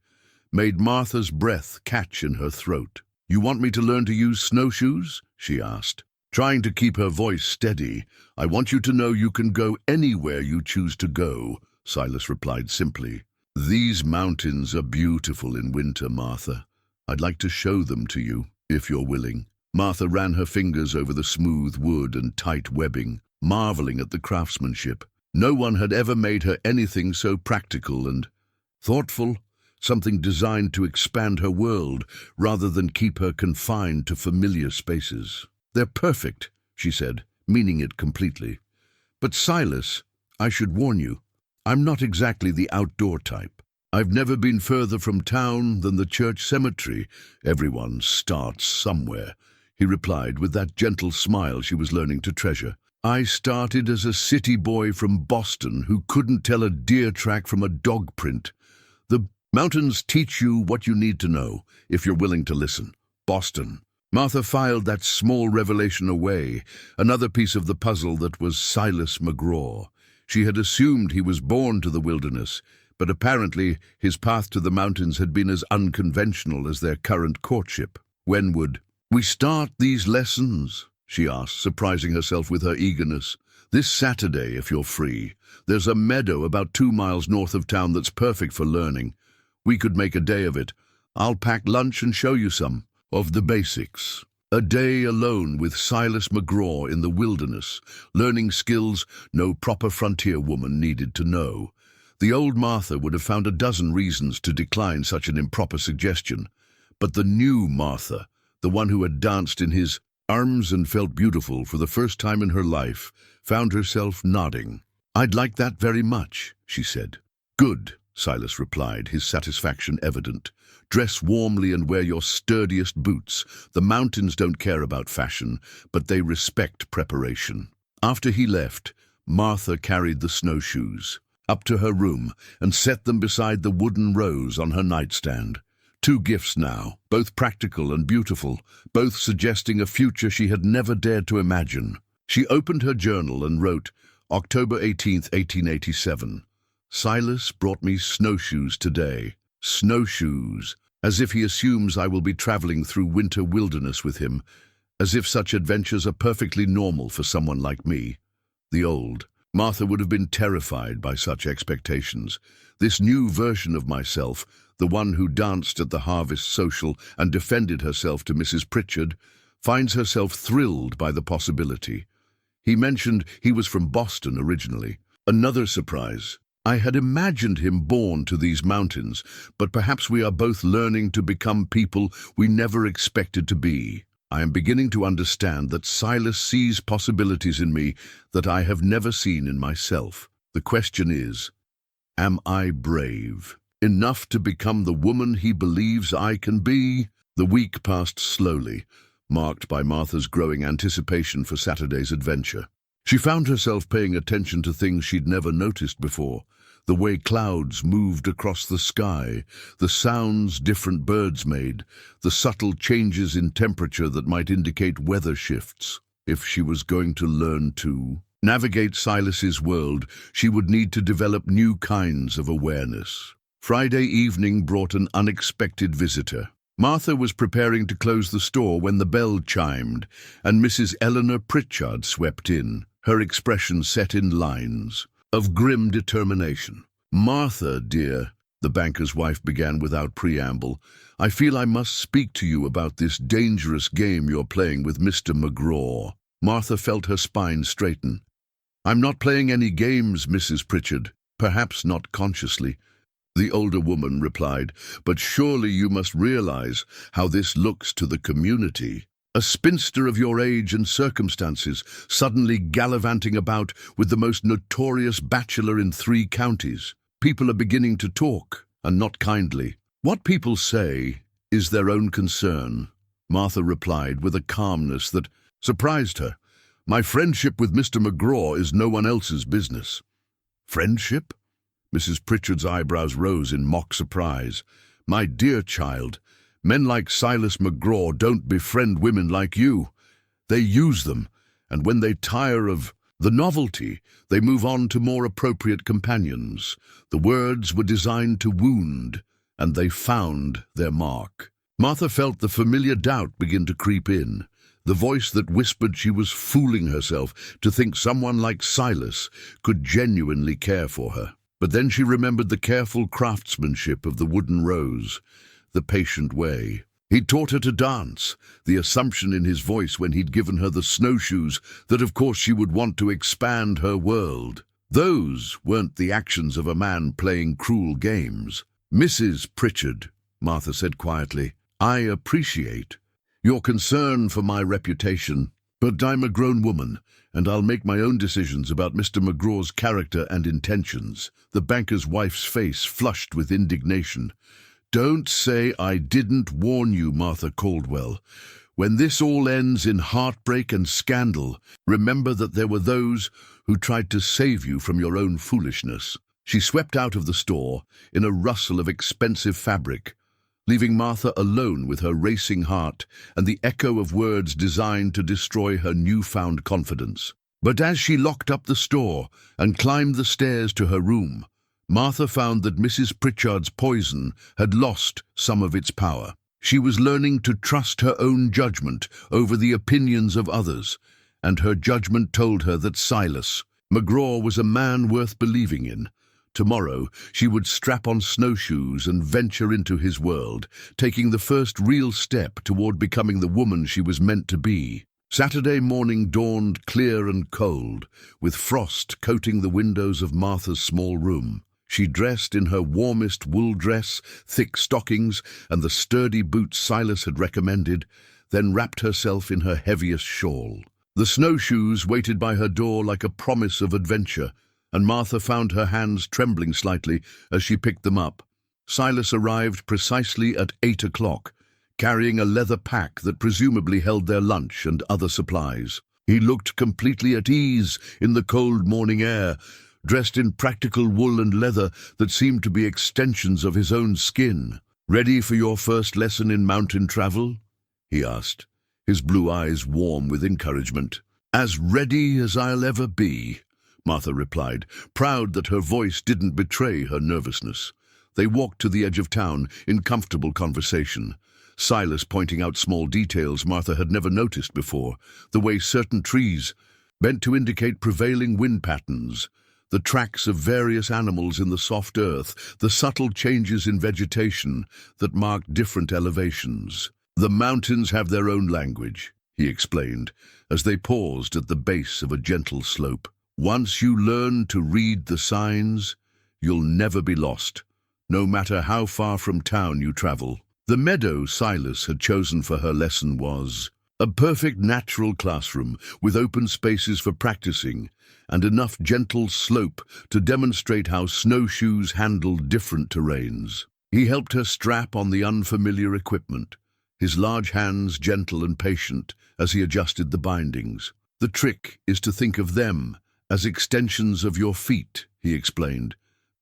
made Martha's breath catch in her throat. "You want me to learn to use snowshoes?" she asked. Trying to keep her voice steady. "I want you to know you can go anywhere you choose to go," Silas replied simply. "These mountains are beautiful in winter, Martha. I'd like to show them to you, if you're willing." Martha ran her fingers over the smooth wood and tight webbing, marveling at the craftsmanship. No one had ever made her anything so practical and thoughtful, something designed to expand her world rather than keep her confined to familiar spaces. "They're perfect," she said, meaning it completely. "But Silas, I should warn you, I'm not exactly the outdoor type. I've never been further from town than the church cemetery. Everyone starts somewhere," he replied with that gentle smile she was learning to treasure. "I started as a city boy from Boston who couldn't tell a deer track from a dog print. The mountains teach you what you need to know, if you're willing to listen. Boston." Martha filed that small revelation away, another piece of the puzzle that was Silas McGraw. She had assumed he was born to the wilderness, but apparently his path to the mountains had been as unconventional as their current courtship. "When would we start these lessons?" she asked, surprising herself with her eagerness. "This Saturday, if you're free. There's a meadow about 2 miles north of town that's perfect for learning. We could make a day of it. I'll pack lunch and show you some of the basics. A day alone with Silas McGraw in the wilderness, learning skills no proper frontier woman needed to know." The old Martha would have found a dozen reasons to decline such an improper suggestion. But the new Martha, the one who had danced in his arms and felt beautiful for the first time in her life, found herself nodding. "I'd like that very much," she said. "Good," Silas replied, his satisfaction evident. "Dress warmly and wear your sturdiest boots. The mountains don't care about fashion, but they respect preparation." After he left, Martha carried the snowshoes up to her room and set them beside the wooden rose on her nightstand. 2 gifts now, both practical and beautiful, both suggesting a future she had never dared to imagine. She opened her journal and wrote, October 18th, 1887. "Silas brought me snowshoes today." Snowshoes, as if he assumes I will be traveling through winter wilderness with him, as if such adventures are perfectly normal for someone like me. The old Martha would have been terrified by such expectations. This new version of myself, the one who danced at the harvest social and defended herself to Mrs. Pritchard, finds herself thrilled by the possibility. He mentioned he was from Boston originally. Another surprise. I had imagined him born to these mountains, but perhaps we are both learning to become people we never expected to be. I am beginning to understand that Silas sees possibilities in me that I have never seen in myself. The question is, am I brave enough to become the woman he believes I can be? The week passed slowly, marked by Martha's growing anticipation for Saturday's adventure. She found herself paying attention to things she'd never noticed before. The way clouds moved across the sky, the sounds different birds made, the subtle changes in temperature that might indicate weather shifts. If she was going to learn to navigate Silas's world, she would need to develop new kinds of awareness. Friday evening brought an unexpected visitor. Martha was preparing to close the store when the bell chimed, and Mrs. Eleanor Pritchard swept in, her expression set in lines of grim determination. "Martha, dear," the banker's wife began without preamble, "I feel I must speak to you about this dangerous game you're playing with Mr. McGraw." Martha felt her spine straighten. "I'm not playing any games, Mrs. Pritchard, perhaps not consciously," the older woman replied, "but surely you must realize how this looks to the community. A spinster of your age and circumstances, suddenly gallivanting about with the most notorious bachelor in 3 counties. People are beginning to talk, and not kindly. What people say is their own concern, Martha replied with a calmness that surprised her. My friendship with Mr. McGraw is no one else's business. Friendship? Mrs. Pritchard's eyebrows rose in mock surprise. My dear child, men like Silas McGraw don't befriend women like you. They use them, and when they tire of the novelty, they move on to more appropriate companions. The words were designed to wound, and they found their mark. Martha felt the familiar doubt begin to creep in, the voice that whispered she was fooling herself to think someone like Silas could genuinely care for her. But then she remembered the careful craftsmanship of the wooden rose, the patient way. He'd taught her to dance, the assumption in his voice when he'd given her the snowshoes that of course she would want to expand her world. Those weren't the actions of a man playing cruel games. Mrs. Pritchard, Martha said quietly, I appreciate your concern for my reputation, but I'm a grown woman, and I'll make my own decisions about Mr. McGraw's character and intentions. The banker's wife's face flushed with indignation. Don't say I didn't warn you, Martha Caldwell. When this all ends in heartbreak and scandal, remember that there were those who tried to save you from your own foolishness. She swept out of the store in a rustle of expensive fabric, leaving Martha alone with her racing heart and the echo of words designed to destroy her newfound confidence. But as she locked up the store and climbed the stairs to her room, Martha found that Mrs. Pritchard's poison had lost some of its power. She was learning to trust her own judgment over the opinions of others, and her judgment told her that Silas McGraw was a man worth believing in. Tomorrow, she would strap on snowshoes and venture into his world, taking the first real step toward becoming the woman she was meant to be. Saturday morning dawned clear and cold, with frost coating the windows of Martha's small room. She dressed in her warmest wool dress, thick stockings, and the sturdy boots Silas had recommended, then wrapped herself in her heaviest shawl. The snowshoes waited by her door like a promise of adventure, and Martha found her hands trembling slightly as she picked them up. Silas arrived precisely at 8 o'clock, carrying a leather pack that presumably held their lunch and other supplies. He looked completely at ease in the cold morning air, dressed in practical wool and leather that seemed to be extensions of his own skin. Ready for your first lesson in mountain travel? He asked, his blue eyes warm with encouragement. As ready as I'll ever be, Martha replied, proud that her voice didn't betray her nervousness. They walked to the edge of town in comfortable conversation, Silas pointing out small details Martha had never noticed before, the way certain trees bent to indicate prevailing wind patterns, the tracks of various animals in the soft earth, the subtle changes in vegetation that marked different elevations. The mountains have their own language, he explained, as they paused at the base of a gentle slope. Once you learn to read the signs, you'll never be lost, no matter how far from town you travel. The meadow Silas had chosen for her lesson was a perfect natural classroom with open spaces for practicing and enough gentle slope to demonstrate how snowshoes handled different terrains. He helped her strap on the unfamiliar equipment, his large hands gentle and patient as he adjusted the bindings. The trick is to think of them as extensions of your feet, he explained,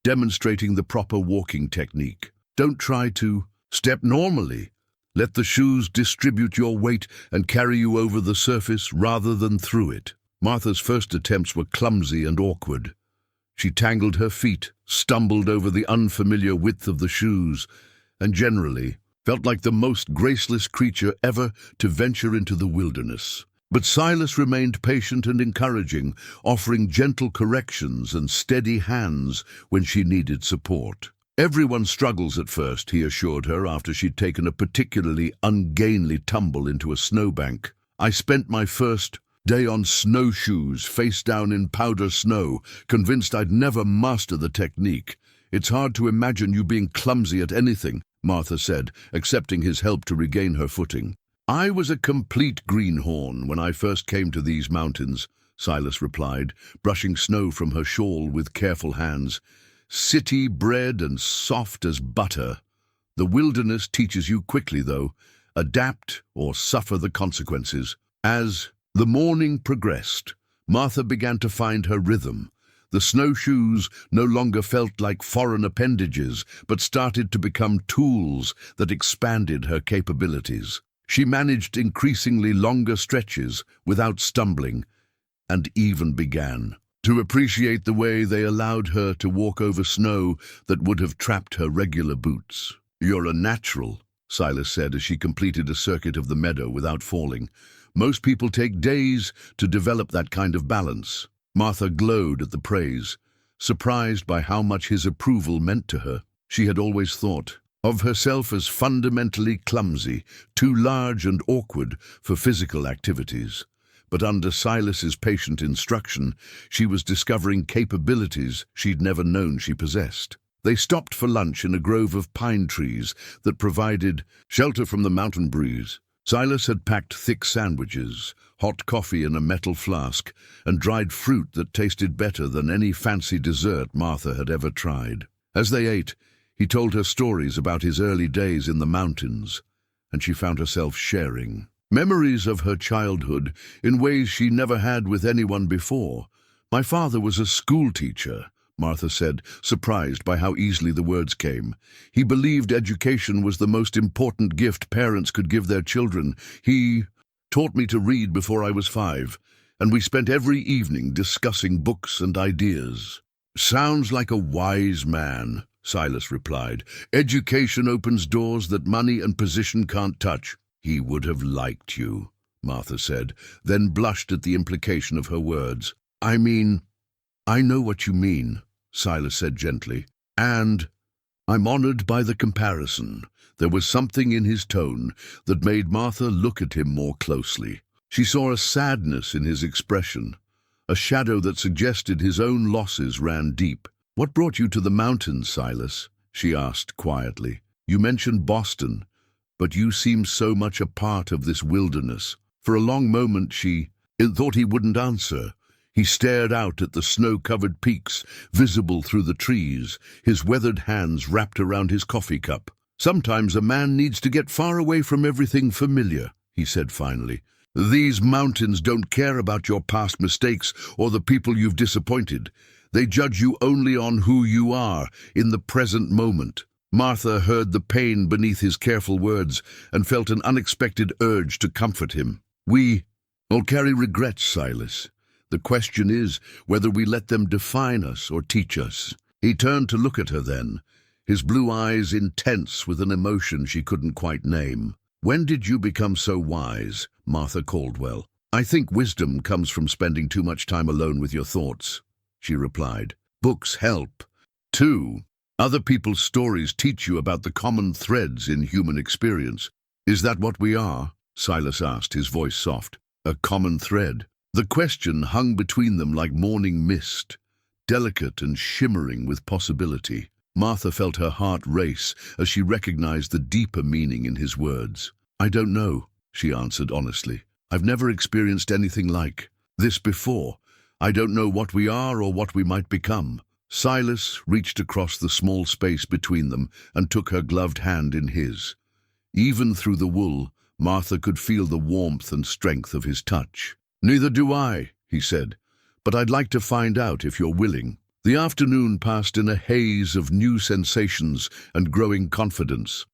demonstrating the proper walking technique. Don't try to step normally. Let the shoes distribute your weight and carry you over the surface rather than through it. Martha's first attempts were clumsy and awkward. She tangled her feet, stumbled over the unfamiliar width of the shoes, and generally felt like the most graceless creature ever to venture into the wilderness. But Silas remained patient and encouraging, offering gentle corrections and steady hands when she needed support. Everyone struggles at first, he assured her after she'd taken a particularly ungainly tumble into a snowbank. I spent my first day on snowshoes, face down in powder snow, convinced I'd never master the technique. It's hard to imagine you being clumsy at anything, Martha said, accepting his help to regain her footing. I was a complete greenhorn when I first came to these mountains, Silas replied, brushing snow from her shawl with careful hands. City bred and soft as butter. The wilderness teaches you quickly, though. Adapt or suffer the consequences. As the morning progressed, Martha began to find her rhythm. The snowshoes no longer felt like foreign appendages, but started to become tools that expanded her capabilities. She managed increasingly longer stretches without stumbling, and even began to appreciate the way they allowed her to walk over snow that would have trapped her regular boots. "You're a natural," Silas said as she completed a circuit of the meadow without falling. "Most people take days to develop that kind of balance." Martha glowed at the praise, surprised by how much his approval meant to her. She had always thought of herself as fundamentally clumsy, too large and awkward for physical activities. But under Silas's patient instruction, she was discovering capabilities she'd never known she possessed. They stopped for lunch in a grove of pine trees that provided shelter from the mountain breeze. Silas had packed thick sandwiches, hot coffee in a metal flask, and dried fruit that tasted better than any fancy dessert Martha had ever tried. As they ate, he told her stories about his early days in the mountains, and she found herself sharing memories of her childhood in ways she never had with anyone before. "My father was a school teacher," Martha said, surprised by how easily the words came. "He believed education was the most important gift parents could give their children. He taught me to read before I was 5, and we spent every evening discussing books and ideas." "Sounds like a wise man," Silas replied. "Education opens doors that money and position can't touch." "He would have liked you," Martha said, then blushed at the implication of her words. I know what you mean," Silas said gently, "and I'm honored by the comparison." There was something in his tone that made Martha look at him more closely. She saw a sadness in his expression, a shadow that suggested his own losses ran deep. "What brought you to the mountains, Silas?" she asked quietly. "You mentioned Boston, but you seem so much a part of this wilderness." For a long moment she thought he wouldn't answer. He stared out at the snow-covered peaks, visible through the trees, his weathered hands wrapped around his coffee cup. "Sometimes a man needs to get far away from everything familiar," he said finally. "These mountains don't care about your past mistakes or the people you've disappointed. They judge you only on who you are in the present moment." Martha heard the pain beneath his careful words and felt an unexpected urge to comfort him. "We all carry regrets, Silas. The question is whether we let them define us or teach us." He turned to look at her then, his blue eyes intense with an emotion she couldn't quite name. "When did you become so wise, Martha Caldwell?" "I think wisdom comes from spending too much time alone with your thoughts," she replied. "Books help, too. Other people's stories teach you about the common threads in human experience." "Is that what we are?" Silas asked, his voice soft. "A common thread?" The question hung between them like morning mist, delicate and shimmering with possibility. Martha felt her heart race as she recognized the deeper meaning in his words. "I don't know," she answered honestly. "I've never experienced anything like this before. I don't know what we are or what we might become." Silas reached across the small space between them and took her gloved hand in his. Even through the wool, Martha could feel the warmth and strength of his touch. "Neither do I," he said, "but I'd like to find out if you're willing." The afternoon passed in a haze of new sensations and growing confidence.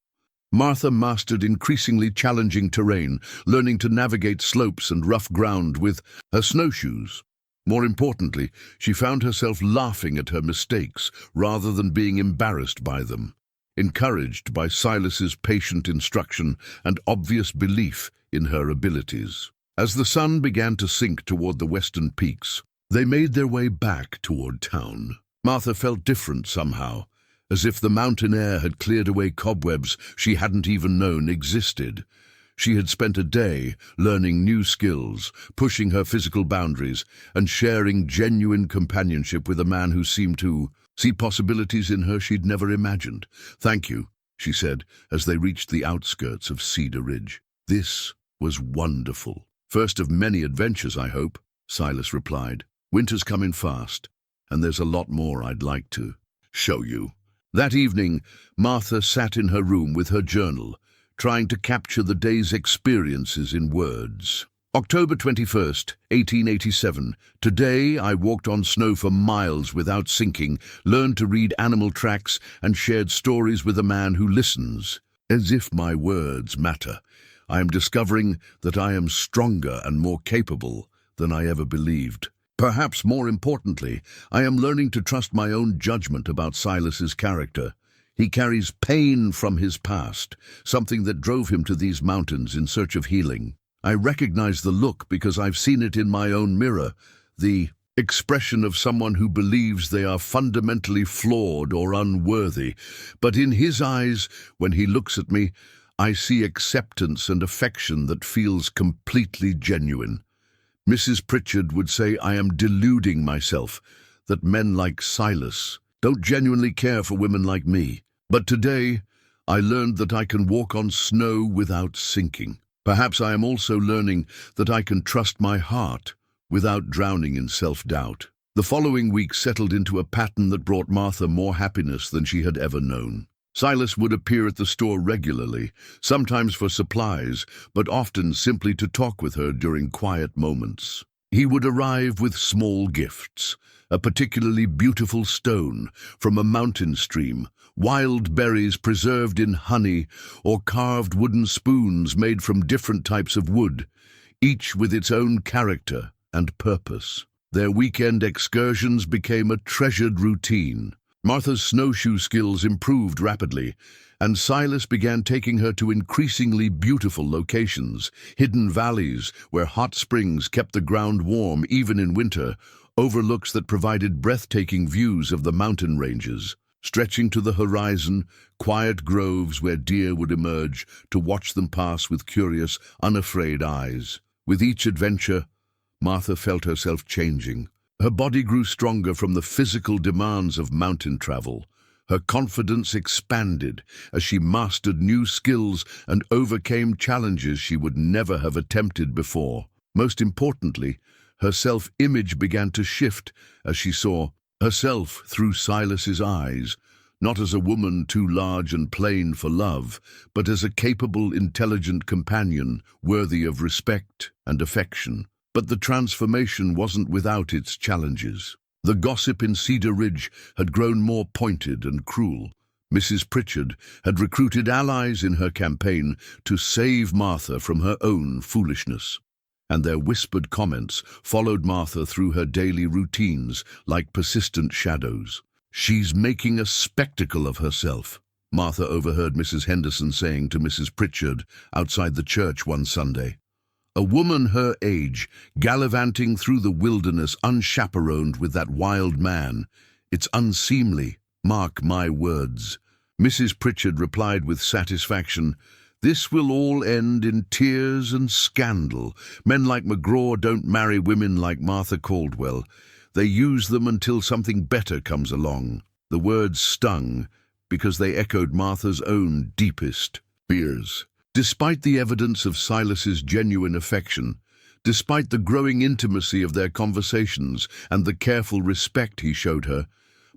Martha mastered increasingly challenging terrain, learning to navigate slopes and rough ground with her snowshoes. More importantly, she found herself laughing at her mistakes rather than being embarrassed by them, encouraged by Silas's patient instruction and obvious belief in her abilities. As the sun began to sink toward the western peaks, they made their way back toward town. Martha felt different somehow, as if the mountain air had cleared away cobwebs she hadn't even known existed. She had spent a day learning new skills, pushing her physical boundaries, and sharing genuine companionship with a man who seemed to see possibilities in her she'd never imagined. "Thank you," she said, as they reached the outskirts of Cedar Ridge. "This was wonderful." "First of many adventures, I hope," Silas replied. "Winter's coming fast, and there's a lot more I'd like to show you." That evening, Martha sat in her room with her journal, trying to capture the day's experiences in words. October 21st, 1887. Today I walked on snow for miles without sinking, learned to read animal tracks, and shared stories with a man who listens. As if my words matter. I am discovering that I am stronger and more capable than I ever believed. Perhaps more importantly, I am learning to trust my own judgment about Silas's character. He carries pain from his past, something that drove him to these mountains in search of healing. I recognize the look because I've seen it in my own mirror, the expression of someone who believes they are fundamentally flawed or unworthy. But in his eyes, when he looks at me, I see acceptance and affection that feels completely genuine. Mrs. Pritchard would say I am deluding myself, that men like Silas don't genuinely care for women like me. But today, I learned that I can walk on snow without sinking. Perhaps I am also learning that I can trust my heart without drowning in self-doubt. The following week settled into a pattern that brought Martha more happiness than she had ever known. Silas would appear at the store regularly, sometimes for supplies, but often simply to talk with her during quiet moments. He would arrive with small gifts, a particularly beautiful stone from a mountain stream, wild berries preserved in honey, or carved wooden spoons made from different types of wood, each with its own character and purpose. Their weekend excursions became a treasured routine. Martha's snowshoe skills improved rapidly, and Silas began taking her to increasingly beautiful locations, hidden valleys where hot springs kept the ground warm even in winter, overlooks that provided breathtaking views of the mountain ranges. Stretching to the horizon, quiet groves where deer would emerge to watch them pass with curious, unafraid eyes. With each adventure, Martha felt herself changing. Her body grew stronger from the physical demands of mountain travel. Her confidence expanded as she mastered new skills and overcame challenges she would never have attempted before. Most importantly, her self-image began to shift as she saw herself through Silas's eyes, not as a woman too large and plain for love, but as a capable, intelligent companion worthy of respect and affection. But the transformation wasn't without its challenges. The gossip in Cedar Ridge had grown more pointed and cruel. Mrs. Pritchard had recruited allies in her campaign to save Martha from her own foolishness, and their whispered comments followed Martha through her daily routines like persistent shadows. "She's making a spectacle of herself," Martha overheard Mrs. Henderson saying to Mrs. Pritchard outside the church one Sunday. "A woman her age, gallivanting through the wilderness unchaperoned with that wild man. It's unseemly, mark my words." Mrs. Pritchard replied with satisfaction, "This will all end in tears and scandal. Men like McGraw don't marry women like Martha Caldwell. They use them until something better comes along." The words stung because they echoed Martha's own deepest fears. Despite the evidence of Silas's genuine affection, despite the growing intimacy of their conversations and the careful respect he showed her,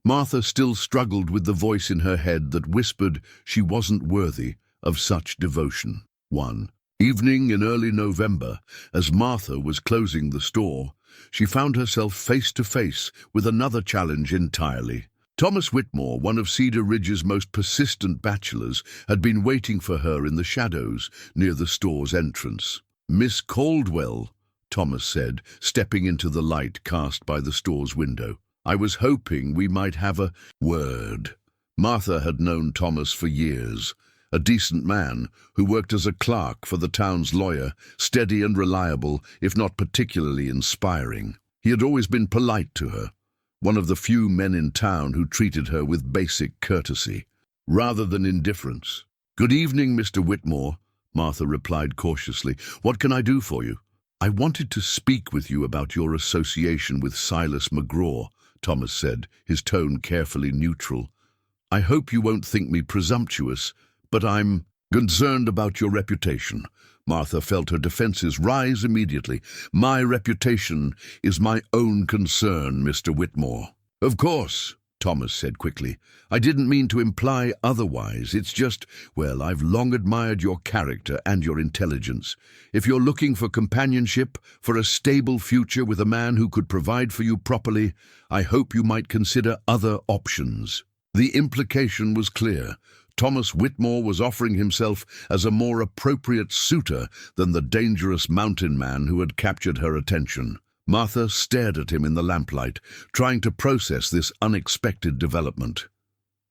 Martha still struggled with the voice in her head that whispered she wasn't worthy of such devotion. One evening in early November, as Martha was closing the store, she found herself face to face with another challenge entirely. Thomas Whitmore, one of Cedar Ridge's most persistent bachelors, had been waiting for her in the shadows near the store's entrance. "Miss Caldwell," Thomas said, stepping into the light cast by the store's window. "I was hoping we might have a word." Martha had known Thomas for years, a decent man who worked as a clerk for the town's lawyer, steady and reliable, if not particularly inspiring. He had always been polite to her, one of the few men in town who treated her with basic courtesy, rather than indifference. "Good evening, Mr. Whitmore," Martha replied cautiously. "What can I do for you?" "I wanted to speak with you about your association with Silas McGraw," Thomas said, his tone carefully neutral. "I hope you won't think me presumptuous, but I'm concerned about your reputation." Martha felt her defenses rise immediately. "My reputation is my own concern, Mr. Whitmore." "Of course," Thomas said quickly. "I didn't mean to imply otherwise. It's just, well, I've long admired your character and your intelligence. If you're looking for companionship, for a stable future with a man who could provide for you properly, I hope you might consider other options." The implication was clear. Thomas Whitmore was offering himself as a more appropriate suitor than the dangerous mountain man who had captured her attention. Martha stared at him in the lamplight, trying to process this unexpected development.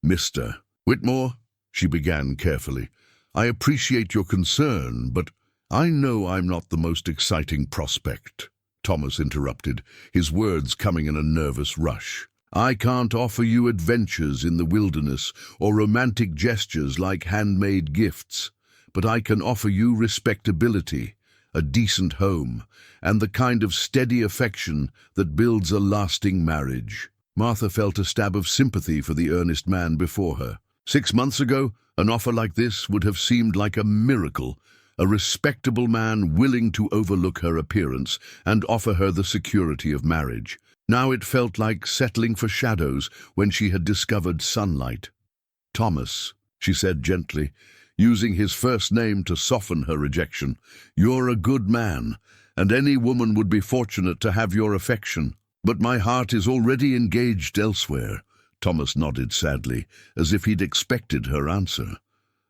"Mr. Whitmore," she began carefully, "I appreciate your concern, but I know I'm not the most exciting prospect." Thomas interrupted, his words coming in a nervous rush. "I can't offer you adventures in the wilderness or romantic gestures like handmade gifts, but I can offer you respectability, a decent home, and the kind of steady affection that builds a lasting marriage." Martha felt a stab of sympathy for the earnest man before her. 6 months ago, an offer like this would have seemed like a miracle, a respectable man willing to overlook her appearance and offer her the security of marriage. Now it felt like settling for shadows when she had discovered sunlight. "Thomas," she said gently, using his first name to soften her rejection, "you're a good man, and any woman would be fortunate to have your affection. But my heart is already engaged elsewhere." Thomas nodded sadly, as if he'd expected her answer.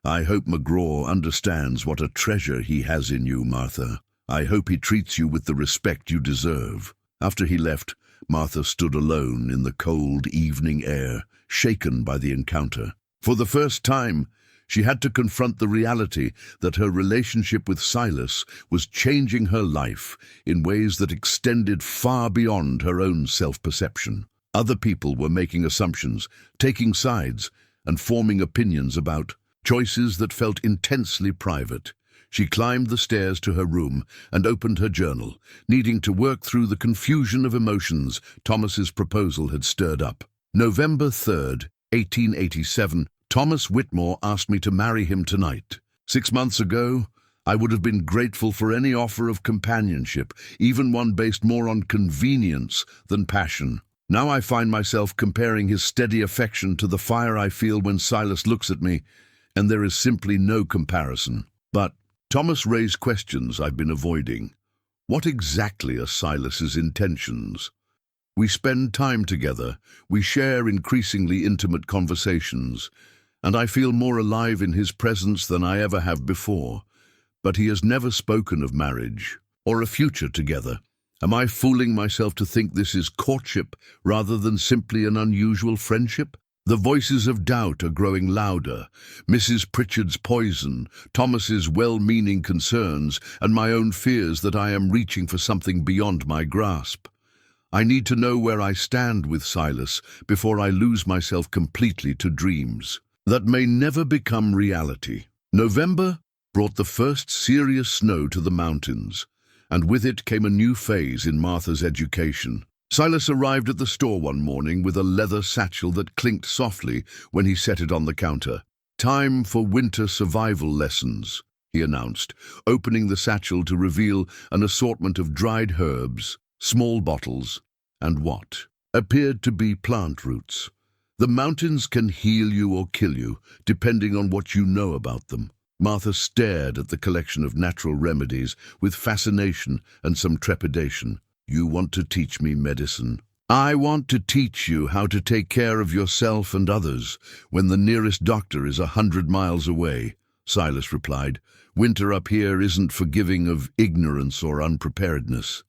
"I hope McGraw understands what a treasure he has in you, Martha. I hope he treats you with the respect you deserve." After he left, Martha stood alone in the cold evening air, shaken by the encounter. For the first time, she had to confront the reality that her relationship with Silas was changing her life in ways that extended far beyond her own self-perception. Other people were making assumptions, taking sides, and forming opinions about choices that felt intensely private. She climbed the stairs to her room and opened her journal, needing to work through the confusion of emotions Thomas's proposal had stirred up. November 3rd, 1887, Thomas Whitmore asked me to marry him tonight. 6 months ago, I would have been grateful for any offer of companionship, even one based more on convenience than passion. Now I find myself comparing his steady affection to the fire I feel when Silas looks at me, and there is simply no comparison. But Thomas raised questions I've been avoiding. What exactly are Silas's intentions? We spend time together, we share increasingly intimate conversations, and I feel more alive in his presence than I ever have before. But he has never spoken of marriage or a future together. Am I fooling myself to think this is courtship rather than simply an unusual friendship? The voices of doubt are growing louder. Mrs. Pritchard's poison, Thomas's well-meaning concerns, and my own fears that I am reaching for something beyond my grasp. I need to know where I stand with Silas before I lose myself completely to dreams that may never become reality. November brought the first serious snow to the mountains, and with it came a new phase in Martha's education. Silas arrived at the store one morning with a leather satchel that clinked softly when he set it on the counter. "Time for winter survival lessons," he announced, opening the satchel to reveal an assortment of dried herbs, small bottles, and what appeared to be plant roots. "The mountains can heal you or kill you, depending on what you know about them." Martha stared at the collection of natural remedies with fascination and some trepidation. "You want to teach me medicine?" "I want to teach you how to take care of yourself and others when the nearest doctor is 100 miles away," Silas replied. "Winter up here isn't forgiving of ignorance or unpreparedness."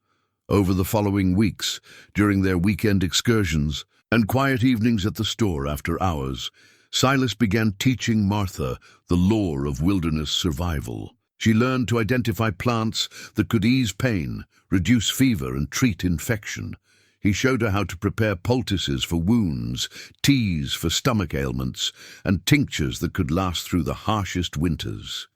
Over the following weeks, during their weekend excursions and quiet evenings at the store after hours, Silas began teaching Martha the lore of wilderness survival. She learned to identify plants that could ease pain, reduce fever, and treat infection. He showed her how to prepare poultices for wounds, teas for stomach ailments, and tinctures that could last through the harshest winters.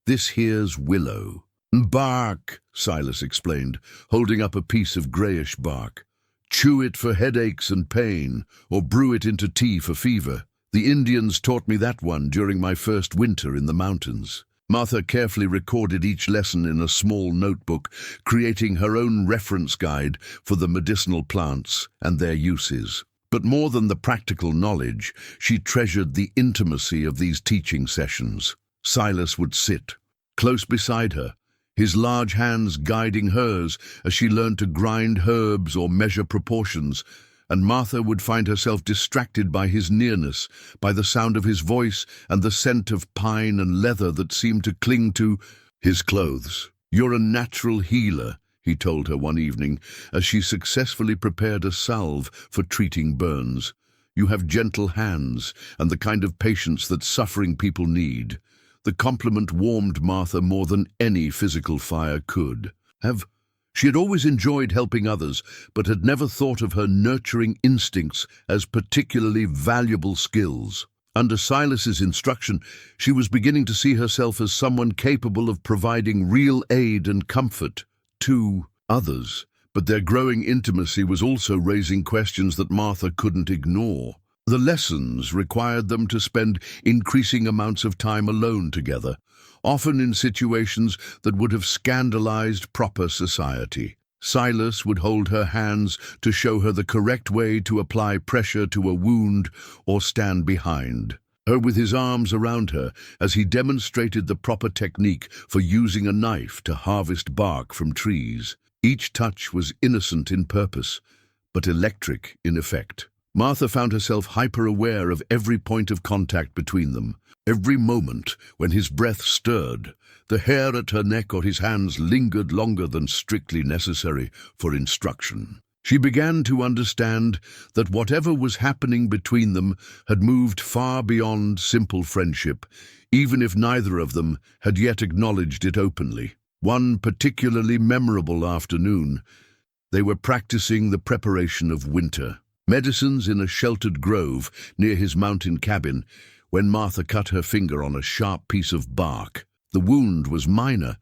"This here's willow." "Bark," Silas explained, holding up a piece of grayish bark. "Chew it for headaches and pain, or brew it into tea for fever. The Indians taught me that one during my first winter in the mountains." Martha carefully recorded each lesson in a small notebook, creating her own reference guide for the medicinal plants and their uses. But more than the practical knowledge, she treasured the intimacy of these teaching sessions. Silas would sit close beside her, his large hands guiding hers as she learned to grind herbs or measure proportions, and Martha would find herself distracted by his nearness, by the sound of his voice and the scent of pine and leather that seemed to cling to his clothes. "You're a natural healer," he told her one evening, as she successfully prepared a salve for treating burns. "You have gentle hands and the kind of patience that suffering people need." The compliment warmed Martha more than any physical fire could have. She had always enjoyed helping others, but had never thought of her nurturing instincts as particularly valuable skills. Under Silas's instruction, she was beginning to see herself as someone capable of providing real aid and comfort to others. But their growing intimacy was also raising questions that Martha couldn't ignore. The lessons required them to spend increasing amounts of time alone together, often in situations that would have scandalized proper society. Silas would hold her hands to show her the correct way to apply pressure to a wound or stand behind her with his arms around her as he demonstrated the proper technique for using a knife to harvest bark from trees. Each touch was innocent in purpose, but electric in effect. Martha found herself hyper-aware of every point of contact between them. Every moment when his breath stirred, the hair at her neck or his hands lingered longer than strictly necessary for instruction. She began to understand that whatever was happening between them had moved far beyond simple friendship, even if neither of them had yet acknowledged it openly. One particularly memorable afternoon, they were practicing the preparation of winter medicines in a sheltered grove near his mountain cabin, when Martha cut her finger on a sharp piece of bark. The wound was minor,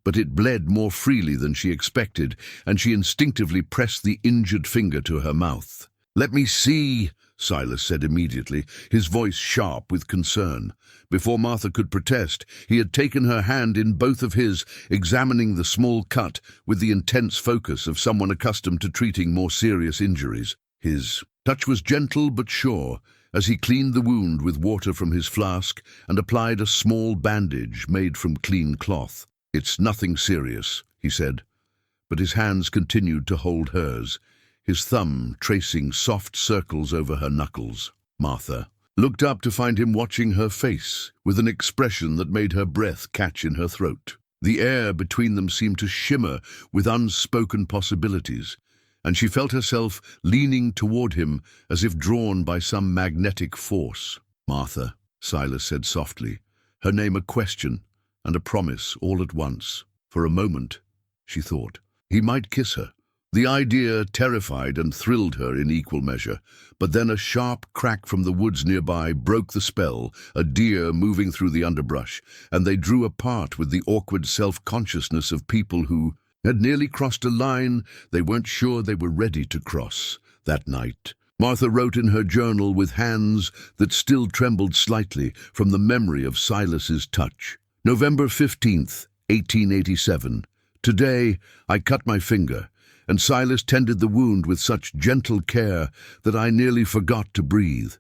but it bled more freely than she expected, and she instinctively pressed the injured finger to her mouth. "Let me see," Silas said immediately, his voice sharp with concern. Before Martha could protest, he had taken her hand in both of his, examining the small cut with the intense focus of someone accustomed to treating more serious injuries. His touch was gentle but sure, as he cleaned the wound with water from his flask and applied a small bandage made from clean cloth. "It's nothing serious," he said, but his hands continued to hold hers, his thumb tracing soft circles over her knuckles. Martha looked up to find him watching her face with an expression that made her breath catch in her throat. The air between them seemed to shimmer with unspoken possibilities, and she felt herself leaning toward him as if drawn by some magnetic force. "Martha," Silas said softly, her name a question and a promise all at once. For a moment, she thought, he might kiss her. The idea terrified and thrilled her in equal measure, but then a sharp crack from the woods nearby broke the spell, a deer moving through the underbrush, and they drew apart with the awkward self-consciousness of people who had nearly crossed a line they weren't sure they were ready to cross. That night, Martha wrote in her journal with hands that still trembled slightly from the memory of Silas's touch. November 15th, 1887. "Today, I cut my finger, and Silas tended the wound with such gentle care that I nearly forgot to breathe.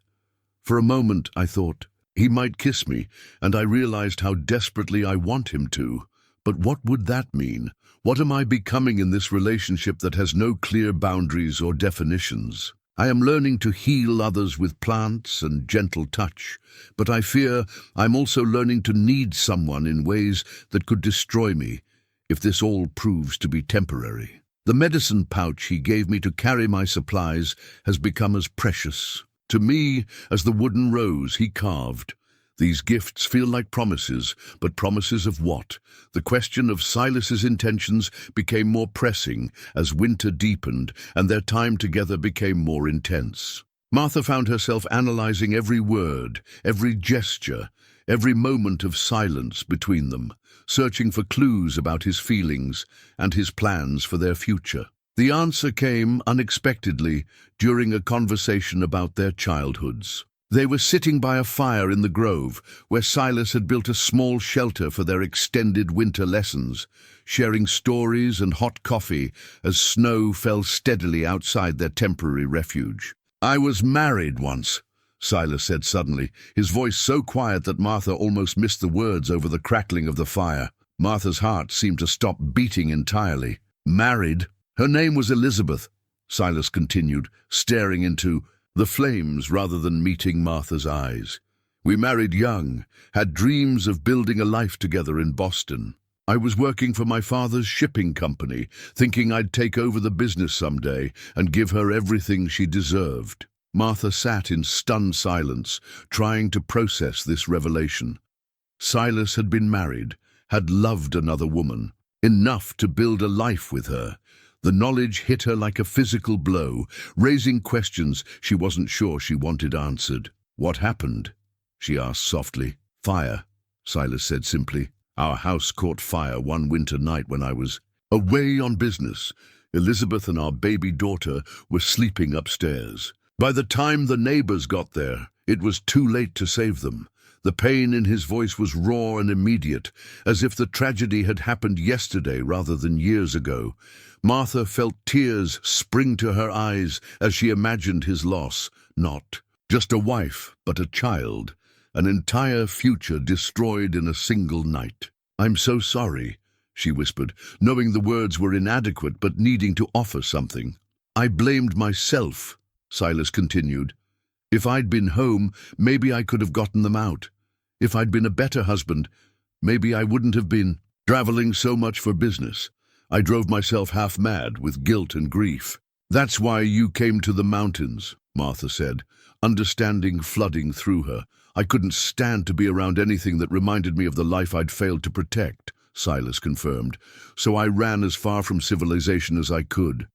For a moment, I thought, he might kiss me, and I realized how desperately I want him to. But what would that mean? What am I becoming in this relationship that has no clear boundaries or definitions? I am learning to heal others with plants and gentle touch, but I fear I'm also learning to need someone in ways that could destroy me if this all proves to be temporary. The medicine pouch he gave me to carry my supplies has become as precious to me as the wooden rose he carved. These gifts feel like promises, but promises of what? The question of Silas's intentions became more pressing as winter deepened and their time together became more intense. Martha found herself analyzing every word, every gesture, every moment of silence between them, searching for clues about his feelings and his plans for their future. The answer came unexpectedly during a conversation about their childhoods. They were sitting by a fire in the grove, where Silas had built a small shelter for their extended winter lessons, sharing stories and hot coffee as snow fell steadily outside their temporary refuge. "I was married once," Silas said suddenly, his voice so quiet that Martha almost missed the words over the crackling of the fire. Martha's heart seemed to stop beating entirely. "Married? Her name was Elizabeth," Silas continued, staring into the flames rather than meeting Martha's eyes. "We married young, had dreams of building a life together in Boston. I was working for my father's shipping company, thinking I'd take over the business someday and give her everything she deserved." Martha sat in stunned silence, trying to process this revelation. Silas had been married, had loved another woman, enough to build a life with her. The knowledge hit her like a physical blow, raising questions she wasn't sure she wanted answered. "What happened?" she asked softly. "Fire," Silas said simply. "Our house caught fire one winter night when I was away on business. Elizabeth and our baby daughter were sleeping upstairs. By the time the neighbors got there, it was too late to save them." The pain in his voice was raw and immediate, as if the tragedy had happened yesterday rather than years ago. Martha felt tears spring to her eyes as she imagined his loss. Not just a wife, but a child. An entire future destroyed in a single night. "I'm so sorry," she whispered, knowing the words were inadequate but needing to offer something. "I blamed myself," Silas continued. "If I'd been home, maybe I could have gotten them out. If I'd been a better husband, maybe I wouldn't have been traveling so much for business. I drove myself half mad with guilt and grief." "That's why you came to the mountains," Martha said, understanding flooding through her. "I couldn't stand to be around anything that reminded me of the life I'd failed to protect," Silas confirmed. "So I ran as far from civilization as I could.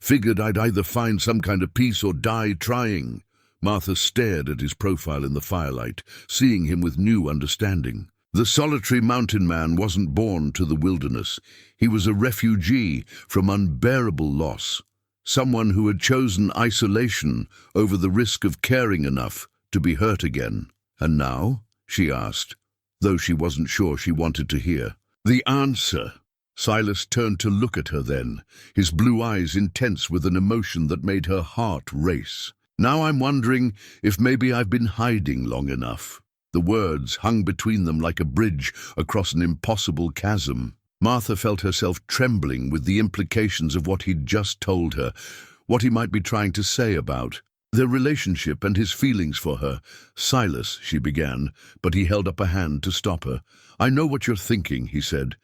Figured I'd either find some kind of peace or die trying." Martha stared at his profile in the firelight, seeing him with new understanding. The solitary mountain man wasn't born to the wilderness. He was a refugee from unbearable loss, someone who had chosen isolation over the risk of caring enough to be hurt again. "And now?" she asked, though she wasn't sure she wanted to hear. "The answer." Silas turned to look at her then, his blue eyes intense with an emotion that made her heart race. "Now I'm wondering if maybe I've been hiding long enough." The words hung between them like a bridge across an impossible chasm. Martha felt herself trembling with the implications of what he'd just told her, what he might be trying to say about their relationship and his feelings for her. "Silas," she began, but he held up a hand to stop her. "I know what you're thinking," he said.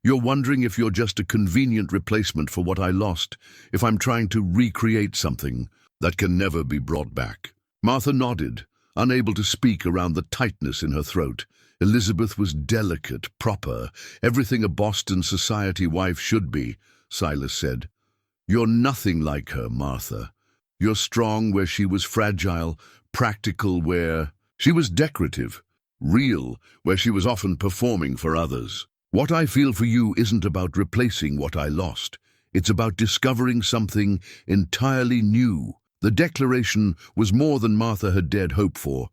"You're wondering if you're just a convenient replacement for what I lost, if I'm trying to recreate something that can never be brought back." Martha nodded, unable to speak around the tightness in her throat. Elizabeth was delicate, proper, everything a Boston society wife should be, Silas said. "You're nothing like her, Martha. You're strong where she was fragile, practical where she was decorative, real where she was often performing for others. What I feel for you isn't about replacing what I lost. It's about discovering something entirely new." The declaration was more than Martha had dared hope for,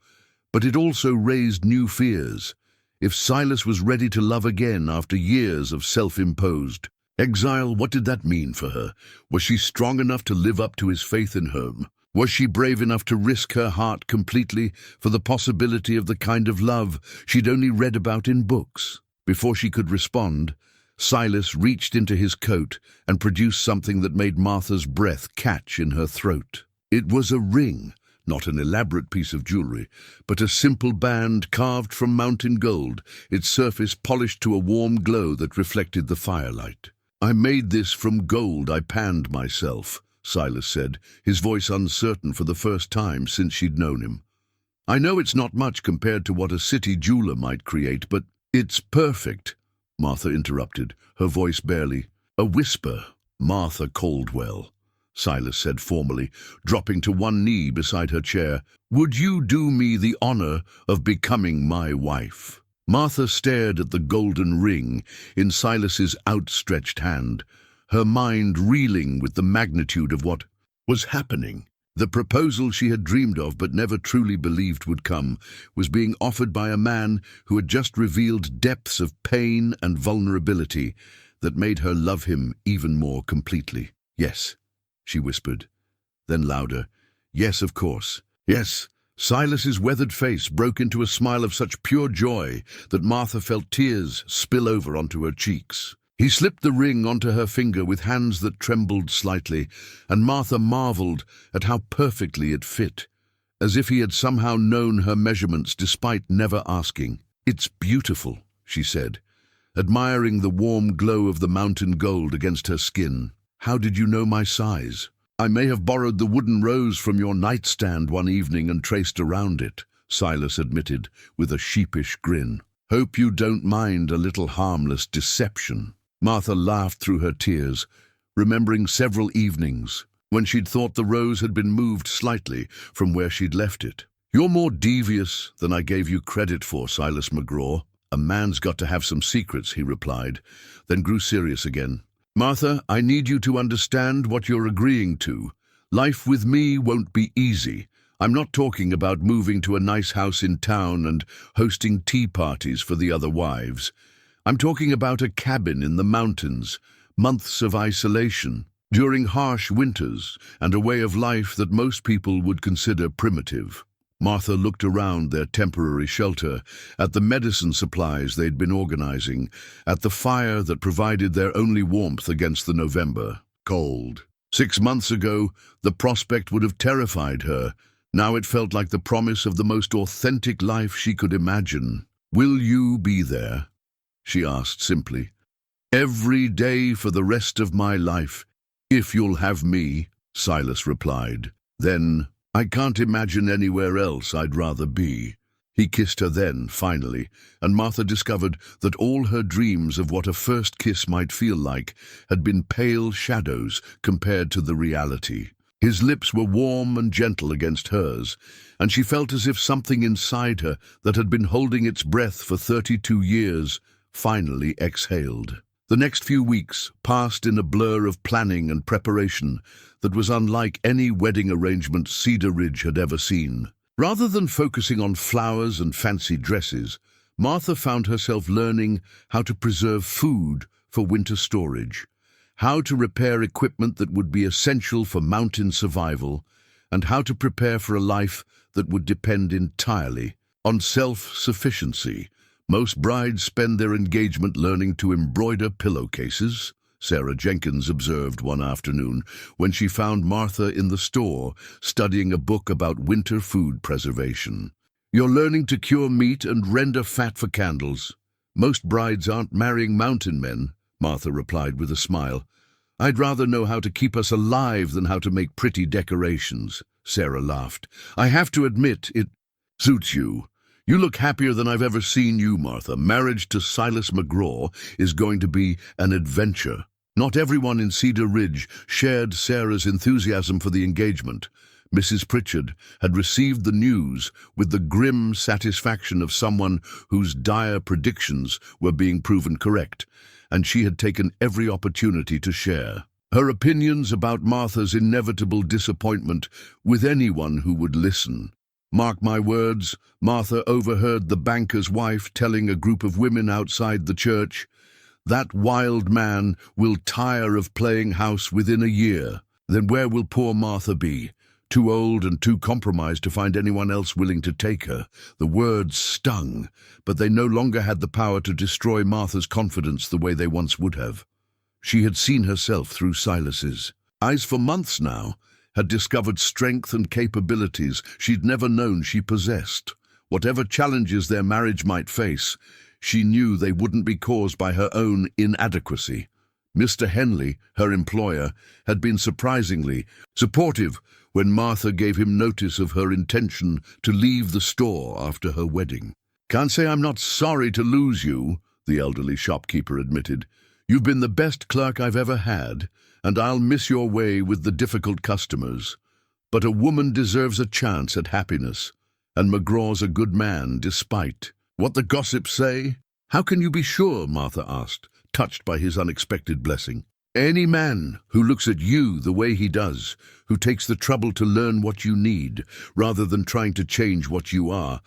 but it also raised new fears. If Silas was ready to love again after years of self-imposed exile, what did that mean for her? Was she strong enough to live up to his faith in her? Was she brave enough to risk her heart completely for the possibility of the kind of love she'd only read about in books? Before she could respond, Silas reached into his coat and produced something that made Martha's breath catch in her throat. It was a ring, not an elaborate piece of jewelry, but a simple band carved from mountain gold, its surface polished to a warm glow that reflected the firelight. "I made this from gold I panned myself," Silas said, his voice uncertain for the first time since she'd known him. "I know it's not much compared to what a city jeweler might create, but it's perfect," Martha interrupted, her voice barely a whisper. "Martha Caldwell," Silas said formally, dropping to one knee beside her chair. "Would you do me the honor of becoming my wife?" Martha stared at the golden ring in Silas's outstretched hand, her mind reeling with the magnitude of what was happening. The proposal she had dreamed of but never truly believed would come was being offered by a man who had just revealed depths of pain and vulnerability that made her love him even more completely. "Yes," she whispered, then louder, Yes, of course. Yes. Silas's weathered face broke into a smile of such pure joy that Martha felt tears spill over onto her cheeks. He slipped the ring onto her finger with hands that trembled slightly, and Martha marveled at how perfectly it fit, as if he had somehow known her measurements despite never asking. "It's beautiful," she said, admiring the warm glow of the mountain gold against her skin. "How did you know my size?" "I may have borrowed the wooden rose from your nightstand one evening and traced around it," Silas admitted with a sheepish grin. "Hope you don't mind a little harmless deception." Martha laughed through her tears, remembering several evenings when she'd thought the rose had been moved slightly from where she'd left it. "You're more devious than I gave you credit for, Silas McGraw." "A man's got to have some secrets," he replied, then grew serious again. "Martha, I need you to understand what you're agreeing to. Life with me won't be easy. I'm not talking about moving to a nice house in town and hosting tea parties for the other wives. I'm talking about a cabin in the mountains, months of isolation, during harsh winters, and a way of life that most people would consider primitive." Martha looked around their temporary shelter, at the medicine supplies they'd been organizing, at the fire that provided their only warmth against the November cold. 6 months ago, the prospect would have terrified her. Now it felt like the promise of the most authentic life she could imagine. "Will you be there?" she asked simply. "Every day for the rest of my life, if you'll have me," Silas replied. Then, "I can't imagine anywhere else I'd rather be." He kissed her then, finally, and Martha discovered that all her dreams of what a first kiss might feel like had been pale shadows compared to the reality. His lips were warm and gentle against hers, and she felt as if something inside her that had been holding its breath for 32 years finally exhaled. The next few weeks passed in a blur of planning and preparation that was unlike any wedding arrangement Cedar Ridge had ever seen. Rather than focusing on flowers and fancy dresses, Martha found herself learning how to preserve food for winter storage, how to repair equipment that would be essential for mountain survival, and how to prepare for a life that would depend entirely on self-sufficiency. "Most brides spend their engagement learning to embroider pillowcases," Sarah Jenkins observed one afternoon when she found Martha in the store studying a book about winter food preservation. "You're learning to cure meat and render fat for candles." "Most brides aren't marrying mountain men," Martha replied with a smile. "I'd rather know how to keep us alive than how to make pretty decorations," Sarah laughed. "I have to admit, it suits you. You look happier than I've ever seen you, Martha. Marriage to Silas McGraw is going to be an adventure." Not everyone in Cedar Ridge shared Sarah's enthusiasm for the engagement. Mrs. Pritchard had received the news with the grim satisfaction of someone whose dire predictions were being proven correct, and she had taken every opportunity to share her opinions about Martha's inevitable disappointment with anyone who would listen. "Mark my words," Martha overheard the banker's wife telling a group of women outside the church, "that wild man will tire of playing house within a year. Then where will poor Martha be? Too old and too compromised to find anyone else willing to take her." The words stung, but they no longer had the power to destroy Martha's confidence the way they once would have. She had seen herself through Silas's eyes for months now, had discovered strength and capabilities she'd never known she possessed. Whatever challenges their marriage might face, she knew they wouldn't be caused by her own inadequacy. Mr. Henley, her employer, had been surprisingly supportive when Martha gave him notice of her intention to leave the store after her wedding. "Can't say I'm not sorry to lose you," the elderly shopkeeper admitted. "You've been the best clerk I've ever had, and I'll miss your way with the difficult customers. But a woman deserves a chance at happiness, and McGraw's a good man despite what the gossips say." "How can you be sure?" Martha asked, touched by his unexpected blessing. "Any man who looks at you the way he does, who takes the trouble to learn what you need, rather than trying to change what you are,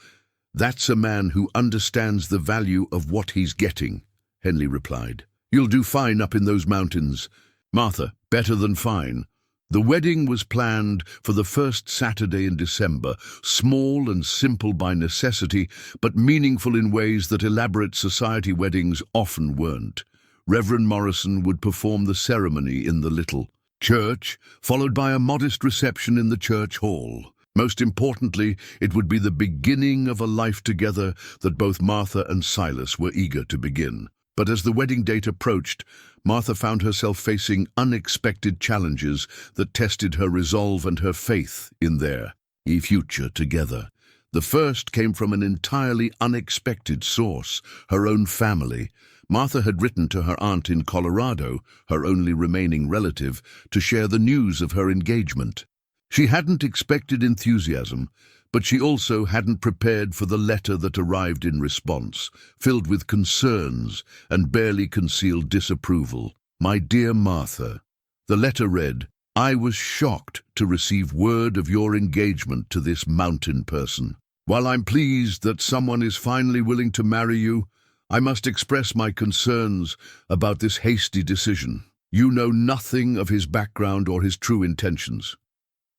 that's a man who understands the value of what he's getting," Henley replied. "You'll do fine up in those mountains." "Martha, better than fine. The wedding was planned for the first Saturday in December, small and simple by necessity, but meaningful in ways that elaborate society weddings often weren't. Reverend Morrison would perform the ceremony in the little church, followed by a modest reception in the church hall. Most importantly, it would be the beginning of a life together that both Martha and Silas were eager to begin. But as the wedding date approached, Martha found herself facing unexpected challenges that tested her resolve and her faith in their future together. The first came from an entirely unexpected source, her own family. Martha had written to her aunt in Colorado, her only remaining relative, to share the news of her engagement. She hadn't expected enthusiasm, but she also hadn't prepared for the letter that arrived in response, filled with concerns and barely concealed disapproval. "My dear Martha," the letter read, "I was shocked to receive word of your engagement to this mountain person. While I'm pleased that someone is finally willing to marry you, I must express my concerns about this hasty decision. You know nothing of his background or his true intentions.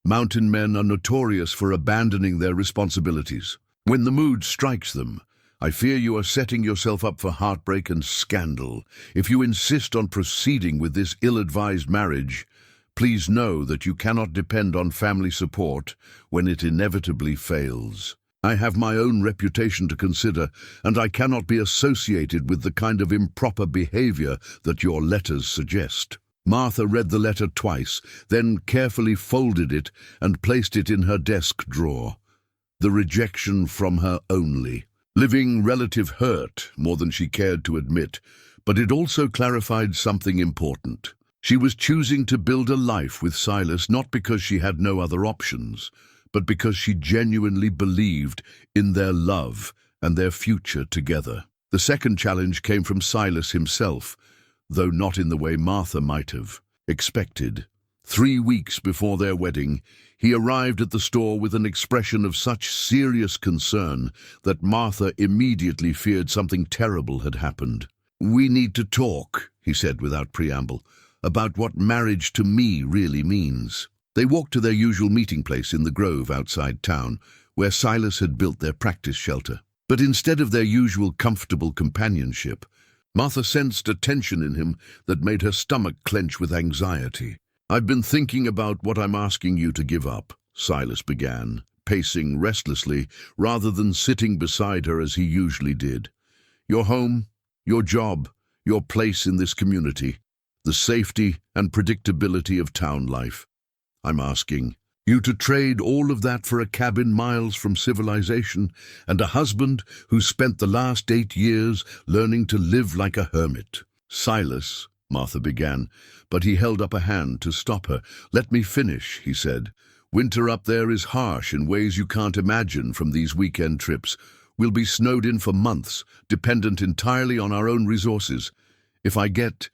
Mountain men are notorious for abandoning their responsibilities. When the mood strikes them, I fear you are setting yourself up for heartbreak and scandal. If you insist on proceeding with this ill-advised marriage, please know that you cannot depend on family support when it inevitably fails. I have my own reputation to consider, and I cannot be associated with the kind of improper behavior that your letters suggest." Martha read the letter twice, then carefully folded it and placed it in her desk drawer. The rejection from her only. Living relative hurt more than she cared to admit, but it also clarified something important. She was choosing to build a life with Silas not because she had no other options, but because she genuinely believed in their love and their future together. The second challenge came from Silas himself, though not in the way Martha might have expected. 3 weeks before their wedding, he arrived at the store with an expression of such serious concern that Martha immediately feared something terrible had happened. "We need to talk," he said without preamble, "about what marriage to me really means." They walked to their usual meeting place in the grove outside town, where Silas had built their practice shelter. But instead of their usual comfortable companionship, Martha sensed a tension in him that made her stomach clench with anxiety. "I've been thinking about what I'm asking you to give up," Silas began, pacing restlessly rather than sitting beside her as he usually did. "Your home, your job, your place in this community, the safety and predictability of town life. I'm asking you to trade all of that for a cabin miles from civilization and a husband who's spent the last 8 years learning to live like a hermit." "Silas," Martha began, but he held up a hand to stop her. "Let me finish," he said. "Winter up there is harsh in ways you can't imagine from these weekend trips. We'll be snowed in for months, dependent entirely on our own resources. If I get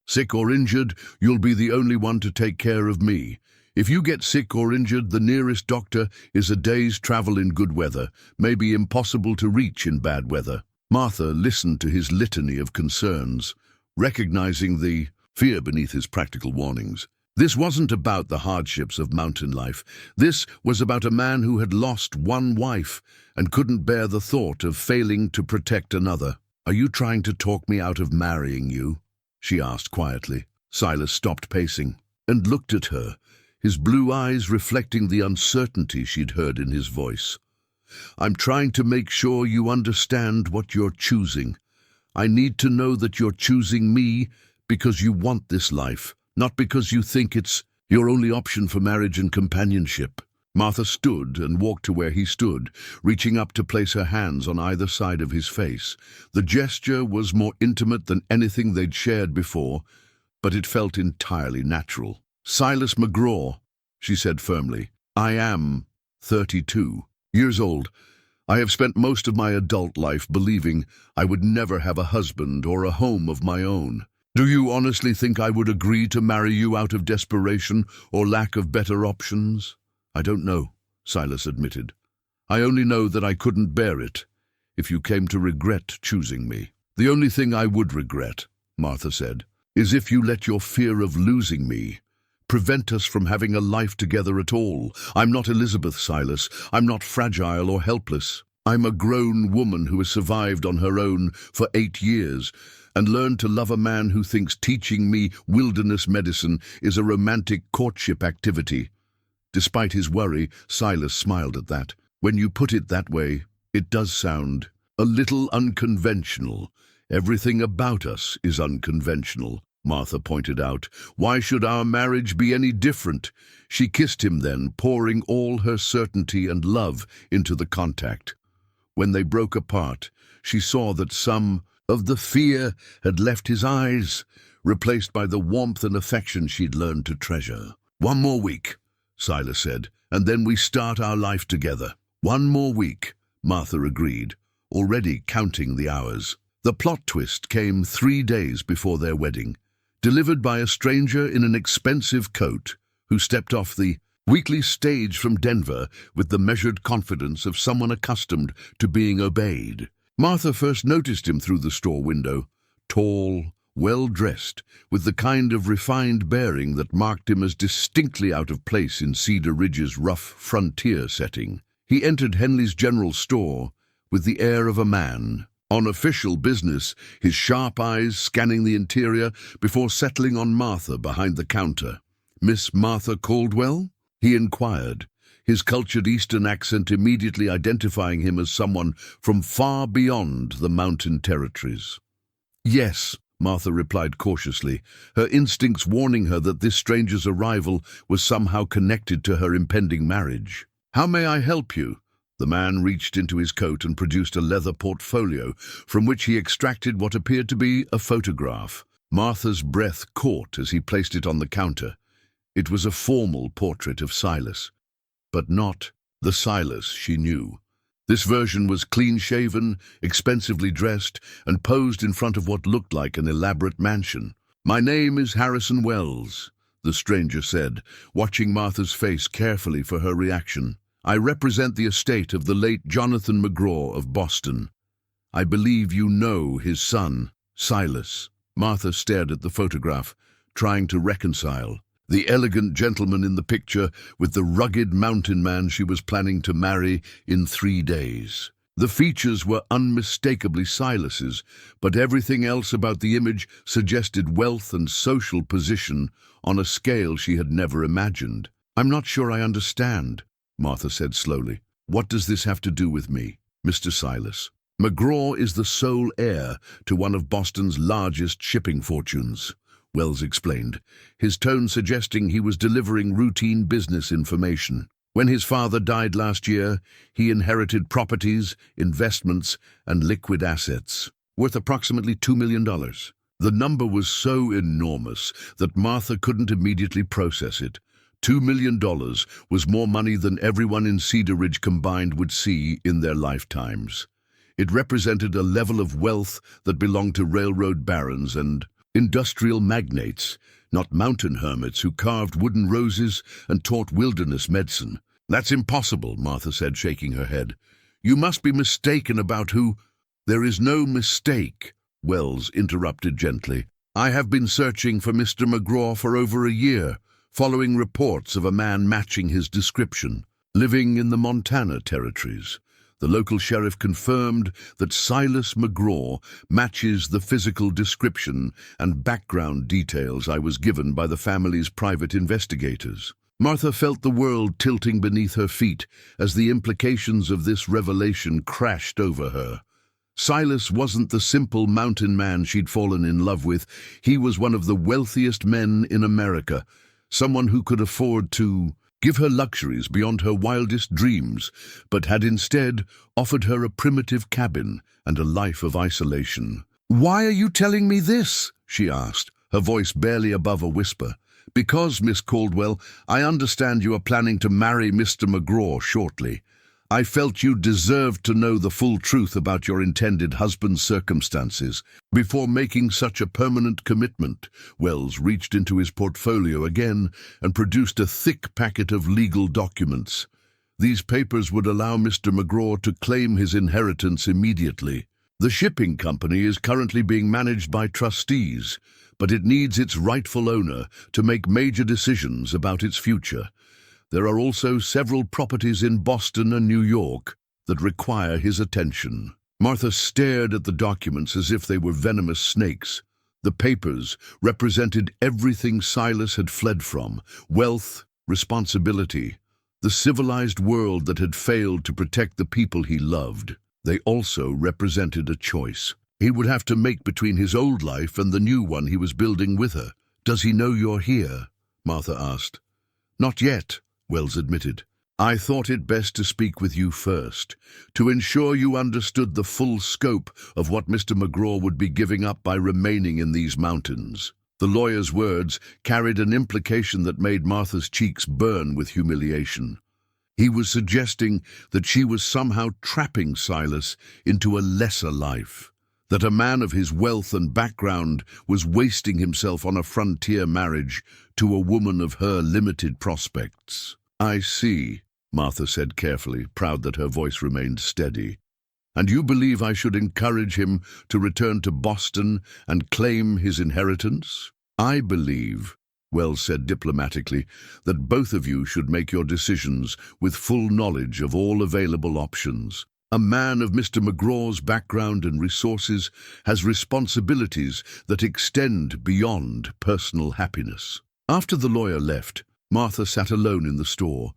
sick or injured, you'll be the only one to take care of me. If you get sick or injured, the nearest doctor is a day's travel in good weather, maybe impossible to reach in bad weather." Martha listened to his litany of concerns, recognizing the fear beneath his practical warnings. This wasn't about the hardships of mountain life. This was about a man who had lost one wife and couldn't bear the thought of failing to protect another. "Are you trying to talk me out of marrying you?" she asked quietly. Silas stopped pacing and looked at her, his blue eyes reflecting the uncertainty she'd heard in his voice. "I'm trying to make sure you understand what you're choosing. I need to know that you're choosing me because you want this life, not because you think it's your only option for marriage and companionship." Martha stood and walked to where he stood, reaching up to place her hands on either side of his face. The gesture was more intimate than anything they'd shared before, but it felt entirely natural. "Silas McGraw," she said firmly. "I am 32 years old. I have spent most of my adult life believing I would never have a husband or a home of my own. Do you honestly think I would agree to marry you out of desperation or lack of better options?" "I don't know," Silas admitted. "I only know that I couldn't bear it if you came to regret choosing me." "The only thing I would regret," Martha said, "is if you let your fear of losing me prevent us from having a life together at all. I'm not Elizabeth, Silas. I'm not fragile or helpless. I'm a grown woman who has survived on her own for 8 years and learned to love a man who thinks teaching me wilderness medicine is a romantic courtship activity. Despite his worry, Silas smiled at that. When you put it that way, it does sound a little unconventional. Everything about us is unconventional, Martha pointed out. Why should our marriage be any different? She kissed him then, pouring all her certainty and love into the contact. When they broke apart, she saw that some of the fear had left his eyes, replaced by the warmth and affection she'd learned to treasure. "One more week," Silas said, "and then we start our life together." "One more week," Martha agreed, already counting the hours. The plot twist came 3 days before their wedding, delivered by a stranger in an expensive coat who stepped off the weekly stage from Denver with the measured confidence of someone accustomed to being obeyed. Martha first noticed him through the store window, tall, well-dressed, with the kind of refined bearing that marked him as distinctly out of place in Cedar Ridge's rough frontier setting. He entered Henley's general store with the air of a man on official business, his sharp eyes scanning the interior before settling on Martha behind the counter. "Miss Martha Caldwell?" he inquired, his cultured Eastern accent immediately identifying him as someone from far beyond the mountain territories. "Yes," Martha replied cautiously, her instincts warning her that this stranger's arrival was somehow connected to her impending marriage. "How may I help you?" The man reached into his coat and produced a leather portfolio, from which he extracted what appeared to be a photograph. Martha's breath caught as he placed it on the counter. It was a formal portrait of Silas, but not the Silas she knew. This version was clean-shaven, expensively dressed, and posed in front of what looked like an elaborate mansion. "My name is Harrison Wells," the stranger said, watching Martha's face carefully for her reaction. "I represent the estate of the late Jonathan McGraw of Boston. I believe you know his son, Silas." Martha stared at the photograph, trying to reconcile the elegant gentleman in the picture with the rugged mountain man she was planning to marry in 3 days. The features were unmistakably Silas's, but everything else about the image suggested wealth and social position on a scale she had never imagined. "I'm not sure I understand," Martha said slowly. "What does this have to do with me?" "Mr. Silas McGraw is the sole heir to one of Boston's largest shipping fortunes," Wells explained, his tone suggesting he was delivering routine business information. "When his father died last year, he inherited properties, investments, and liquid assets, worth approximately $2 million. The number was so enormous that Martha couldn't immediately process it. $2 million was more money than everyone in Cedar Ridge combined would see in their lifetimes. It represented a level of wealth that belonged to railroad barons and industrial magnates, not mountain hermits who carved wooden roses and taught wilderness medicine. "That's impossible," Martha said, shaking her head. "You must be mistaken about who—" "There is no mistake," Wells interrupted gently. "I have been searching for Mr. McGraw for over a year, following reports of a man matching his description, living in the Montana territories. The local sheriff confirmed that Silas McGraw matches the physical description and background details I was given by the family's private investigators." Martha felt the world tilting beneath her feet as the implications of this revelation crashed over her. Silas wasn't the simple mountain man she'd fallen in love with. He was one of the wealthiest men in America, someone who could afford to give her luxuries beyond her wildest dreams, but had instead offered her a primitive cabin and a life of isolation. "Why are you telling me this?" she asked, her voice barely above a whisper. "Because, Miss Caldwell, I understand you are planning to marry Mr. McGraw shortly. I felt you deserved to know the full truth about your intended husband's circumstances before making such a permanent commitment." Wells reached into his portfolio again and produced a thick packet of legal documents. These papers would allow Mr. McGraw to claim his inheritance immediately. "The shipping company is currently being managed by trustees, but it needs its rightful owner to make major decisions about its future. There are also several properties in Boston and New York that require his attention. Martha stared at the documents as if they were venomous snakes. The papers represented everything Silas had fled from: wealth, responsibility, the civilized world that had failed to protect the people he loved. They also represented a choice he would have to make between his old life and the new one he was building with her. "Does he know you're here?" Martha asked. "Not yet," Wells admitted. "I thought it best to speak with you first, to ensure you understood the full scope of what Mr. McGraw would be giving up by remaining in these mountains." The lawyer's words carried an implication that made Martha's cheeks burn with humiliation. He was suggesting that she was somehow trapping Silas into a lesser life, that a man of his wealth and background was wasting himself on a frontier marriage to a woman of her limited prospects. "I see," Martha said carefully, proud that her voice remained steady. "And you believe I should encourage him to return to Boston and claim his inheritance?" "I believe," Wells said diplomatically, "that both of you should make your decisions with full knowledge of all available options. A man of Mr. McGraw's background and resources has responsibilities that extend beyond personal happiness." After the lawyer left, Martha sat alone in the store,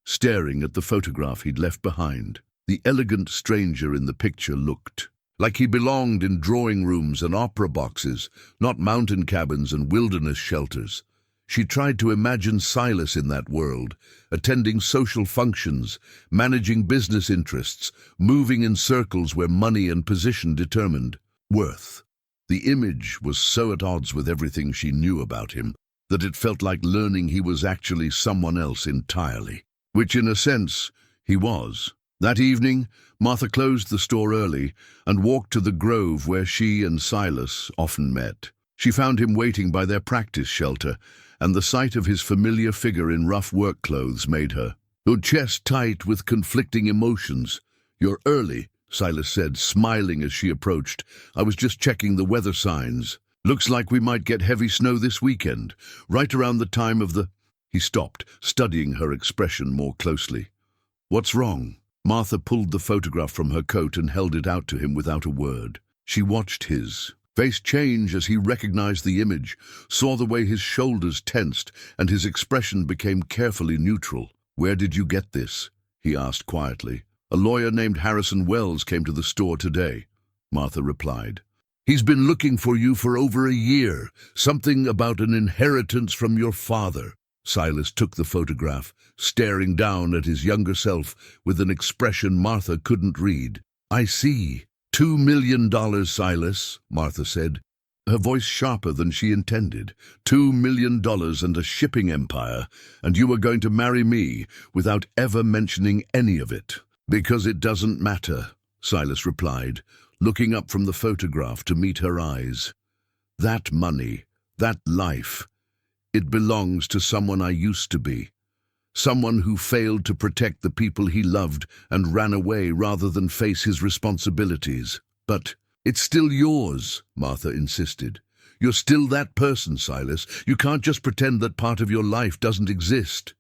staring at the photograph he'd left behind. The elegant stranger in the picture looked like he belonged in drawing rooms and opera boxes, not mountain cabins and wilderness shelters. She tried to imagine Silas in that world, attending social functions, managing business interests, moving in circles where money and position determined worth. The image was so at odds with everything she knew about him that it felt like learning he was actually someone else entirely, which in a sense he was. That evening, Martha closed the store early and walked to the grove where she and Silas often met. She found him waiting by their practice shelter, and the sight of his familiar figure in rough work clothes made her chest tight with conflicting emotions. "You're early," Silas said, smiling as she approached. "I was just checking the weather signs. Looks like we might get heavy snow this weekend, right around the time of the—" He stopped, studying her expression more closely. "What's wrong?" Martha pulled the photograph from her coat and held it out to him without a word. She watched his face change as he recognized the image, saw the way his shoulders tensed, and his expression became carefully neutral. "Where did you get this?" he asked quietly. "A lawyer named Harrison Wells came to the store today," Martha replied. "He's been looking for you for over a year. Something about an inheritance from your father." Silas took the photograph, staring down at his younger self with an expression Martha couldn't read. "I see. $2 million, Silas," Martha said, her voice sharper than she intended. $2 million and a shipping empire, and you are going to marry me without ever mentioning any of it." "Because it doesn't matter," Silas replied, looking up from the photograph to meet her eyes. "That money, that life, it belongs to someone I used to be. Someone who failed to protect the people he loved and ran away rather than face his responsibilities." "But it's still yours," Martha insisted. "You're still that person, Silas. You can't just pretend that part of your life doesn't exist."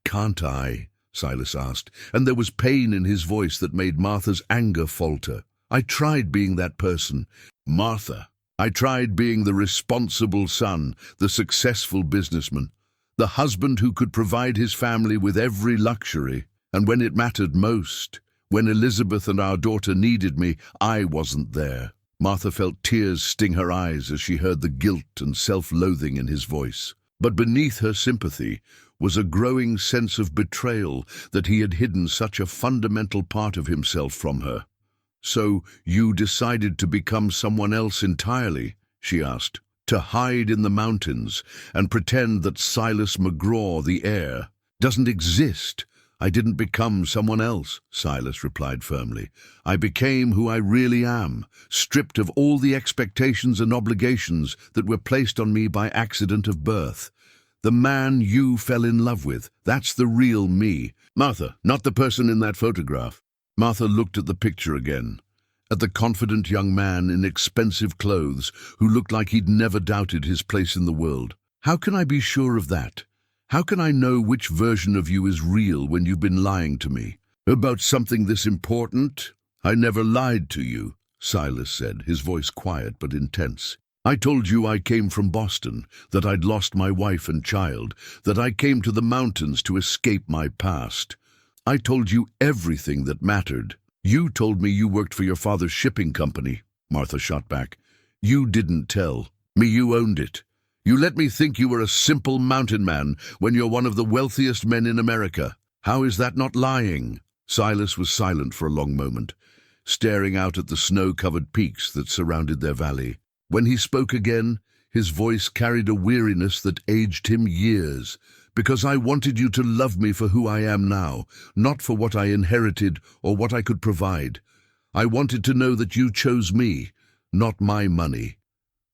"Can't I?" Silas asked, and there was pain in his voice that made Martha's anger falter. "I tried being that person, Martha. I tried being the responsible son, the successful businessman, the husband who could provide his family with every luxury. And when it mattered most, when Elizabeth and our daughter needed me, I wasn't there." Martha felt tears sting her eyes as she heard the guilt and self-loathing in his voice. But beneath her sympathy was a growing sense of betrayal that he had hidden such a fundamental part of himself from her. "So you decided to become someone else entirely?" she asked. "To hide in the mountains and pretend that Silas McGraw, the heir, doesn't exist?" "I didn't become someone else," Silas replied firmly. "I became who I really am, stripped of all the expectations and obligations that were placed on me by accident of birth. The man you fell in love with, that's the real me. Martha, not the person in that photograph." Martha looked at the picture again, at the confident young man in expensive clothes who looked like he'd never doubted his place in the world. "How can I be sure of that? How can I know which version of you is real when you've been lying to me? About something this important? I never lied to you," Silas said, his voice quiet but intense. "I told you I came from Boston, that I'd lost my wife and child, that I came to the mountains to escape my past. I told you everything that mattered. You told me you worked for your father's shipping company," Martha shot back. "You didn't tell me you owned it. You let me think you were a simple mountain man when you're one of the wealthiest men in America. How is that not lying?" Silas was silent for a long moment, staring out at the snow-covered peaks that surrounded their valley. When he spoke again, his voice carried a weariness that aged him years. "Because I wanted you to love me for who I am now, not for what I inherited or what I could provide. I wanted to know that you chose me, not my money."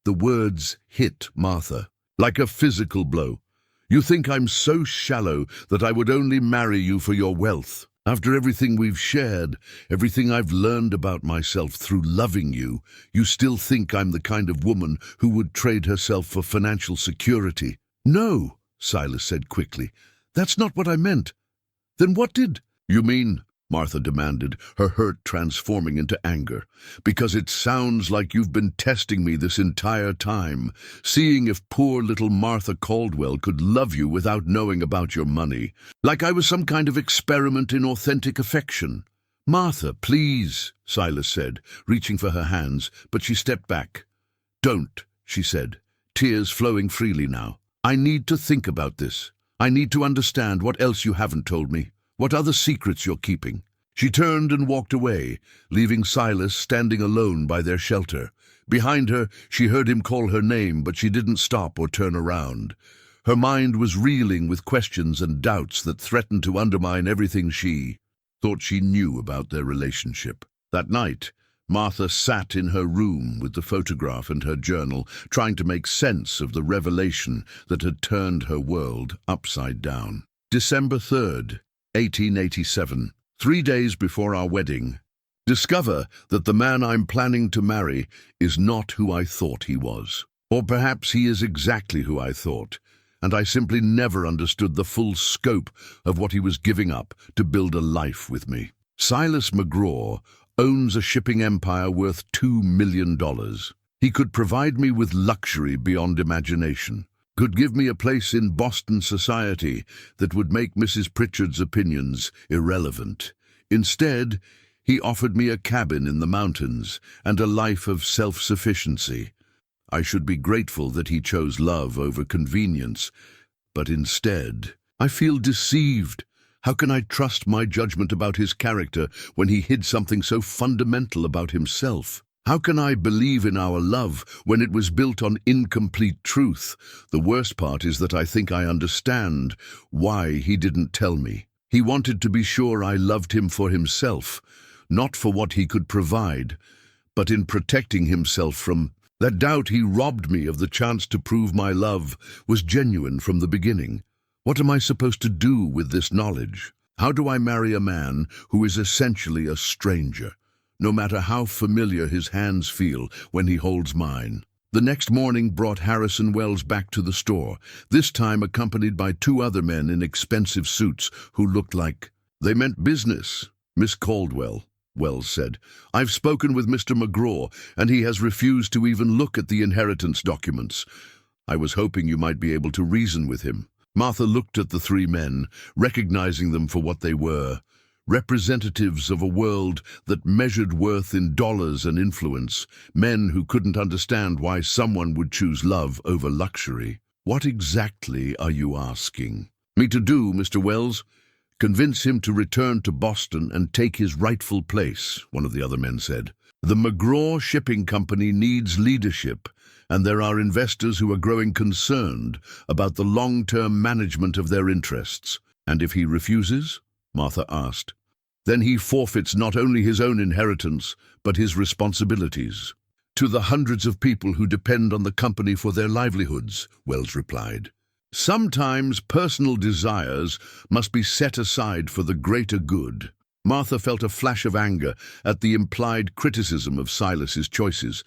The words hit Martha like a physical blow. "You think I'm so shallow that I would only marry you for your wealth? After everything we've shared, everything I've learned about myself through loving you, you still think I'm the kind of woman who would trade herself for financial security?" "No," Silas said quickly. "That's not what I meant." "Then what did—" "You mean?" Martha demanded, her hurt transforming into anger. "Because it sounds like you've been testing me this entire time, seeing if poor little Martha Caldwell could love you without knowing about your money. Like I was some kind of experiment in authentic affection." "Martha, please," Silas said, reaching for her hands, but she stepped back. "Don't," she said, tears flowing freely now. "I need to think about this. I need to understand what else you haven't told me. What other secrets you're keeping." She turned and walked away, leaving Silas standing alone by their shelter. Behind her, she heard him call her name, but she didn't stop or turn around. Her mind was reeling with questions and doubts that threatened to undermine everything she thought she knew about their relationship. That night, Martha sat in her room with the photograph and her journal, trying to make sense of the revelation that had turned her world upside down. December 3rd, 1887. 3 days before our wedding. Discover that the man I'm planning to marry is not who I thought he was. Or perhaps he is exactly who I thought, and I simply never understood the full scope of what he was giving up to build a life with me. Silas McGraw owns a shipping empire worth $2 million. He could provide me with luxury beyond imagination, could give me a place in Boston society that would make Mrs. Pritchard's opinions irrelevant. Instead, he offered me a cabin in the mountains and a life of self-sufficiency. I should be grateful that he chose love over convenience, but instead, I feel deceived. How can I trust my judgment about his character when he hid something so fundamental about himself? How can I believe in our love when it was built on incomplete truth? The worst part is that I think I understand why he didn't tell me. He wanted to be sure I loved him for himself, not for what he could provide, but in protecting himself from that doubt. He robbed me of the chance to prove my love was genuine from the beginning. What am I supposed to do with this knowledge? How do I marry a man who is essentially a stranger, no matter how familiar his hands feel when he holds mine? The next morning brought Harrison Wells back to the store, this time accompanied by 2 other men in expensive suits who looked like they meant business. "Miss Caldwell," Wells said, "I've spoken with Mr. McGraw, and he has refused to even look at the inheritance documents. I was hoping you might be able to reason with him." Martha looked at the 3 men, recognizing them for what they were, representatives of a world that measured worth in dollars and influence, men who couldn't understand why someone would choose love over luxury. "What exactly are you asking me to do, Mr. Wells?" "Convince him to return to Boston and take his rightful place," one of the other men said. "The McGraw Shipping Company needs leadership, and there are investors who are growing concerned about the long-term management of their interests." "And if he refuses?" Martha asked. "Then he forfeits not only his own inheritance, but his responsibilities to the hundreds of people who depend on the company for their livelihoods," Wells replied. "Sometimes personal desires must be set aside for the greater good." Martha felt a flash of anger at the implied criticism of Silas's choices,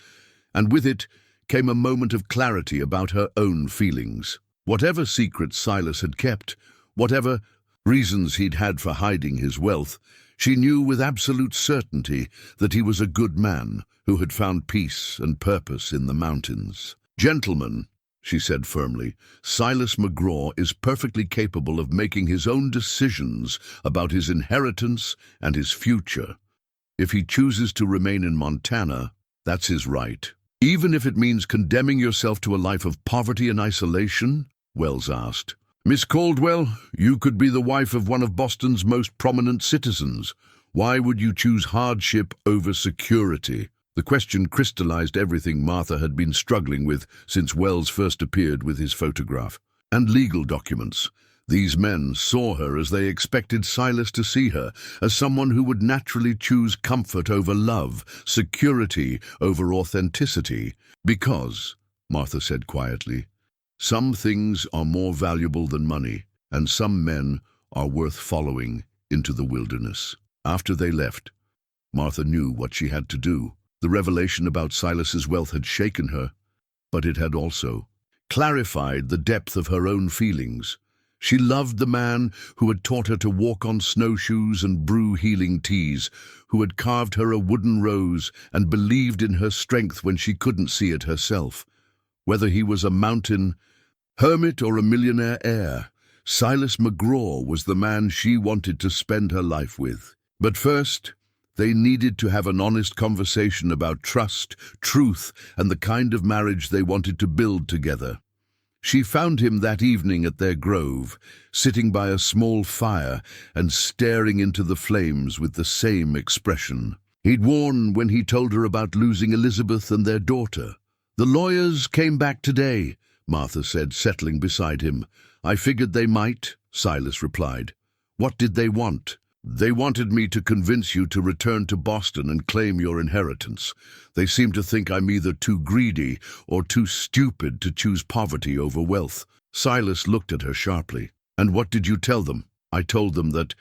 and with it came a moment of clarity about her own feelings. Whatever secrets Silas had kept, whatever reasons he'd had for hiding his wealth, she knew with absolute certainty that he was a good man who had found peace and purpose in the mountains. "Gentlemen," she said firmly, "Silas McGraw is perfectly capable of making his own decisions about his inheritance and his future. If he chooses to remain in Montana, that's his right." "Even if it means condemning yourself to a life of poverty and isolation?" Wells asked. "Miss Caldwell, you could be the wife of one of Boston's most prominent citizens. Why would you choose hardship over security?" The question crystallized everything Martha had been struggling with since Wells first appeared with his photograph. And legal documents. These men saw her as they expected Silas to see her, as someone who would naturally choose comfort over love, security over authenticity. "Because," Martha said quietly, "some things are more valuable than money, and some men are worth following into the wilderness." After they left, Martha knew what she had to do. The revelation about Silas's wealth had shaken her, but it had also clarified the depth of her own feelings. She loved the man who had taught her to walk on snowshoes and brew healing teas, who had carved her a wooden rose and believed in her strength when she couldn't see it herself. Whether he was a mountain hermit or a millionaire heir, Silas McGraw was the man she wanted to spend her life with. But first, they needed to have an honest conversation about trust, truth, and the kind of marriage they wanted to build together. She found him that evening at their grove, sitting by a small fire and staring into the flames with the same expression he'd worn when he told her about losing Elizabeth and their daughter. "The lawyers came back today," Martha said, settling beside him. "I figured they might," Silas replied. "What did they want?" "They wanted me to convince you to return to Boston and claim your inheritance. They seem to think I'm either too greedy or too stupid to choose poverty over wealth." Silas looked at her sharply. "And what did you tell them?" "I told them that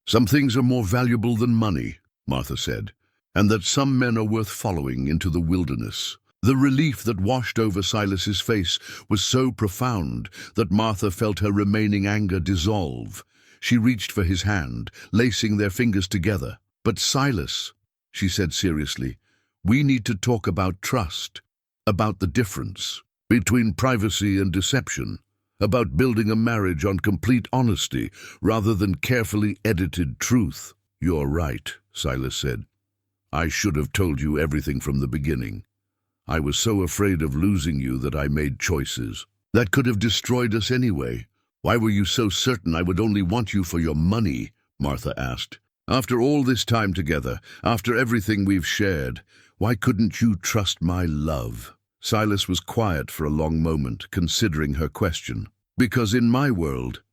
some things are more valuable than money," Martha said, "and that some men are worth following into the wilderness." The relief that washed over Silas's face was so profound that Martha felt her remaining anger dissolve. She reached for his hand, lacing their fingers together. "But Silas," she said seriously, "we need to talk about trust, about the difference between privacy and deception, about building a marriage on complete honesty rather than carefully edited truth." "You're right," Silas said. "I should have told you everything from the beginning. I was so afraid of losing you that I made choices that could have destroyed us anyway." "Why were you so certain I would only want you for your money?" Martha asked. "After all this time together, after everything we've shared, why couldn't you trust my love?" Silas was quiet for a long moment, considering her question. "Because in my world,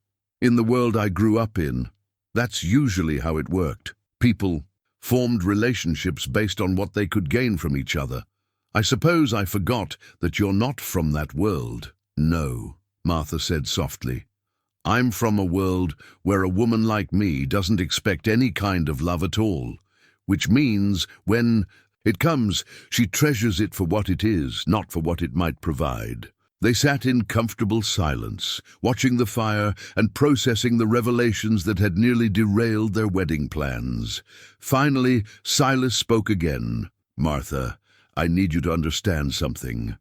in the world I grew up in, that's usually how it worked. People formed relationships based on what they could gain from each other. I suppose I forgot that you're not from that world." "No," Martha said softly. "I'm from a world where a woman like me doesn't expect any kind of love at all, which means when it comes, she treasures it for what it is, not for what it might provide." They sat in comfortable silence, watching the fire and processing the revelations that had nearly derailed their wedding plans. Finally, Silas spoke again. "Martha, I need you to understand something.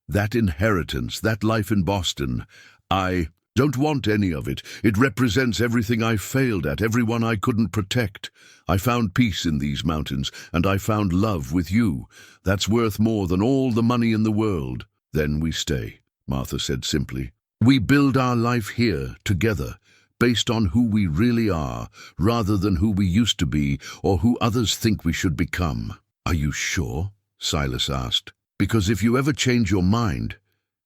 That inheritance, that life in Boston, I don't want any of it. It represents everything I failed at, everyone I couldn't protect. I found peace in these mountains, and I found love with you. That's worth more than all the money in the world." "Then we stay," Martha said simply. "We build our life here, together, based on who we really are, rather than who we used to be or who others think we should become." "Are you sure?" Silas asked. "Because if you ever change your mind,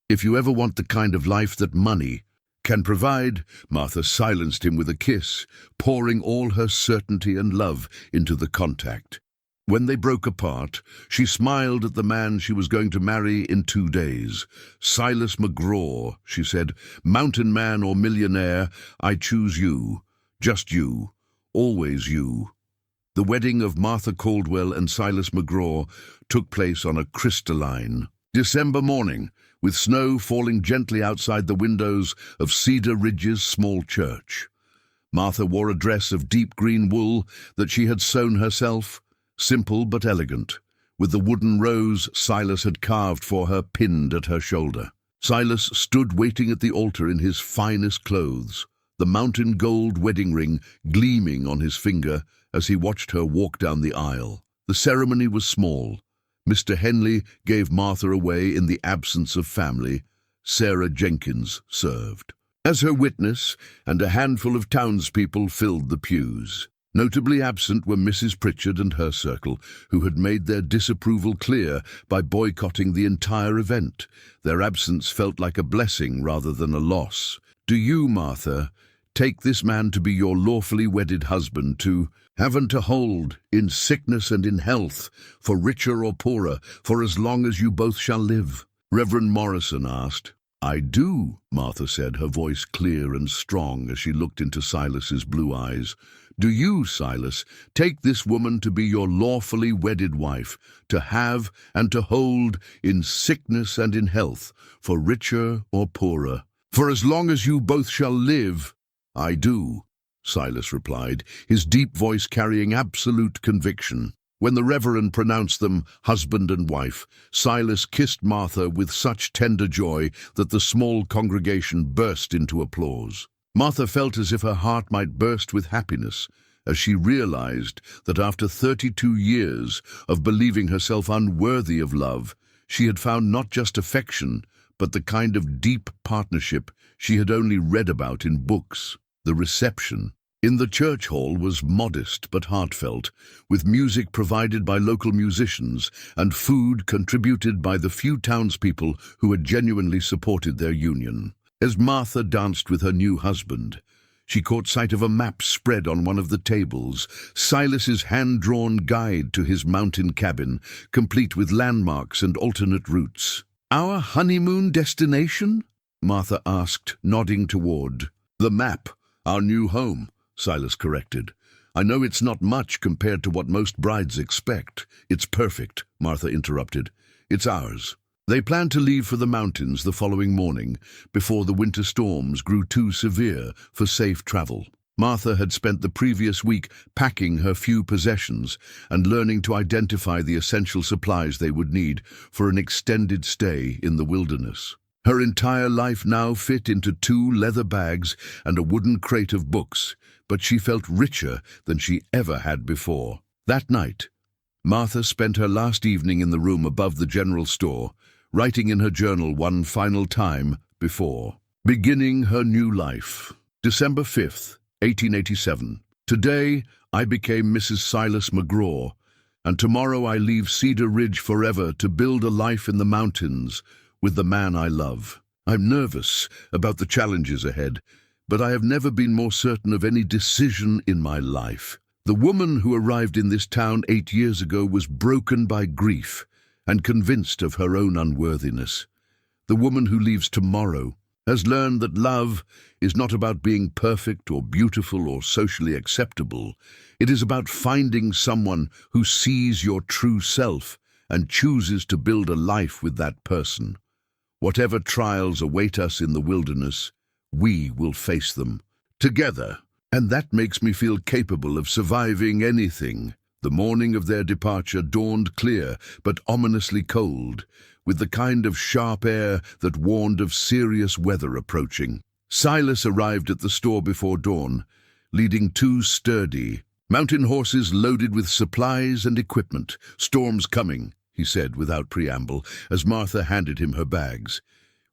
if you ever want the kind of life that money can provide," Martha silenced him with a kiss, pouring all her certainty and love into the contact. When they broke apart, she smiled at the man she was going to marry in 2 days. "Silas McGraw," she said, "mountain man or millionaire, I choose you. Just you. Always you. The wedding of Martha Caldwell and Silas McGraw took place on a crystalline December morning, with snow falling gently outside the windows of Cedar Ridge's small church. Martha wore a dress of deep green wool that she had sewn herself, simple but elegant, with the wooden rose Silas had carved for her pinned at her shoulder. Silas stood waiting at the altar in his finest clothes, the mountain gold wedding ring gleaming on his finger as he watched her walk down the aisle. The ceremony was small. Mr. Henley gave Martha away in the absence of family. Sarah Jenkins served as her witness, and a handful of townspeople filled the pews. Notably absent were Mrs. Pritchard and her circle, who had made their disapproval clear by boycotting the entire event. Their absence felt like a blessing rather than a loss. Do you, Martha, take this man to be your lawfully wedded husband, to have and to hold, in sickness and in health, for richer or poorer, for as long as you both shall live? Reverend Morrison asked. I do, Martha said, her voice clear and strong as she looked into Silas's blue eyes. Do you, Silas, take this woman to be your lawfully wedded wife, to have and to hold, in sickness and in health, for richer or poorer, for as long as you both shall live? I do, Silas replied, his deep voice carrying absolute conviction. When the Reverend pronounced them husband and wife, Silas kissed Martha with such tender joy that the small congregation burst into applause. Martha felt as if her heart might burst with happiness as she realized that after 32 years of believing herself unworthy of love, she had found not just affection, but the kind of deep partnership she had only read about in books. The reception in the church hall was modest but heartfelt, with music provided by local musicians and food contributed by the few townspeople who had genuinely supported their union. As Martha danced with her new husband, she caught sight of a map spread on one of the tables, Silas's hand-drawn guide to his mountain cabin, complete with landmarks and alternate routes. Our honeymoon destination? Martha asked, nodding toward the map. Our new home, Silas corrected. I know it's not much compared to what most brides expect. It's perfect, Martha interrupted. It's ours. They planned to leave for the mountains the following morning, before the winter storms grew too severe for safe travel. Martha had spent the previous week packing her few possessions and learning to identify the essential supplies they would need for an extended stay in the wilderness. Her entire life now fit into 2 leather bags and a wooden crate of books, but she felt richer than she ever had before. That night, Martha spent her last evening in the room above the general store, writing in her journal one final time before beginning her new life. December 5th, 1887. Today, I became Mrs. Silas McGraw, and tomorrow I leave Cedar Ridge forever to build a life in the mountains with the man I love. I'm nervous about the challenges ahead, but I have never been more certain of any decision in my life. The woman who arrived in this town 8 years ago was broken by grief and convinced of her own unworthiness. The woman who leaves tomorrow has learned that love is not about being perfect or beautiful or socially acceptable. It is about finding someone who sees your true self and chooses to build a life with that person. Whatever trials await us in the wilderness, we will face them together, and that makes me feel capable of surviving anything. The morning of their departure dawned clear but ominously cold, with the kind of sharp air that warned of serious weather approaching. Silas arrived at the store before dawn, leading 2 sturdy mountain horses loaded with supplies and equipment. Storm's coming, he said without preamble, as Martha handed him her bags.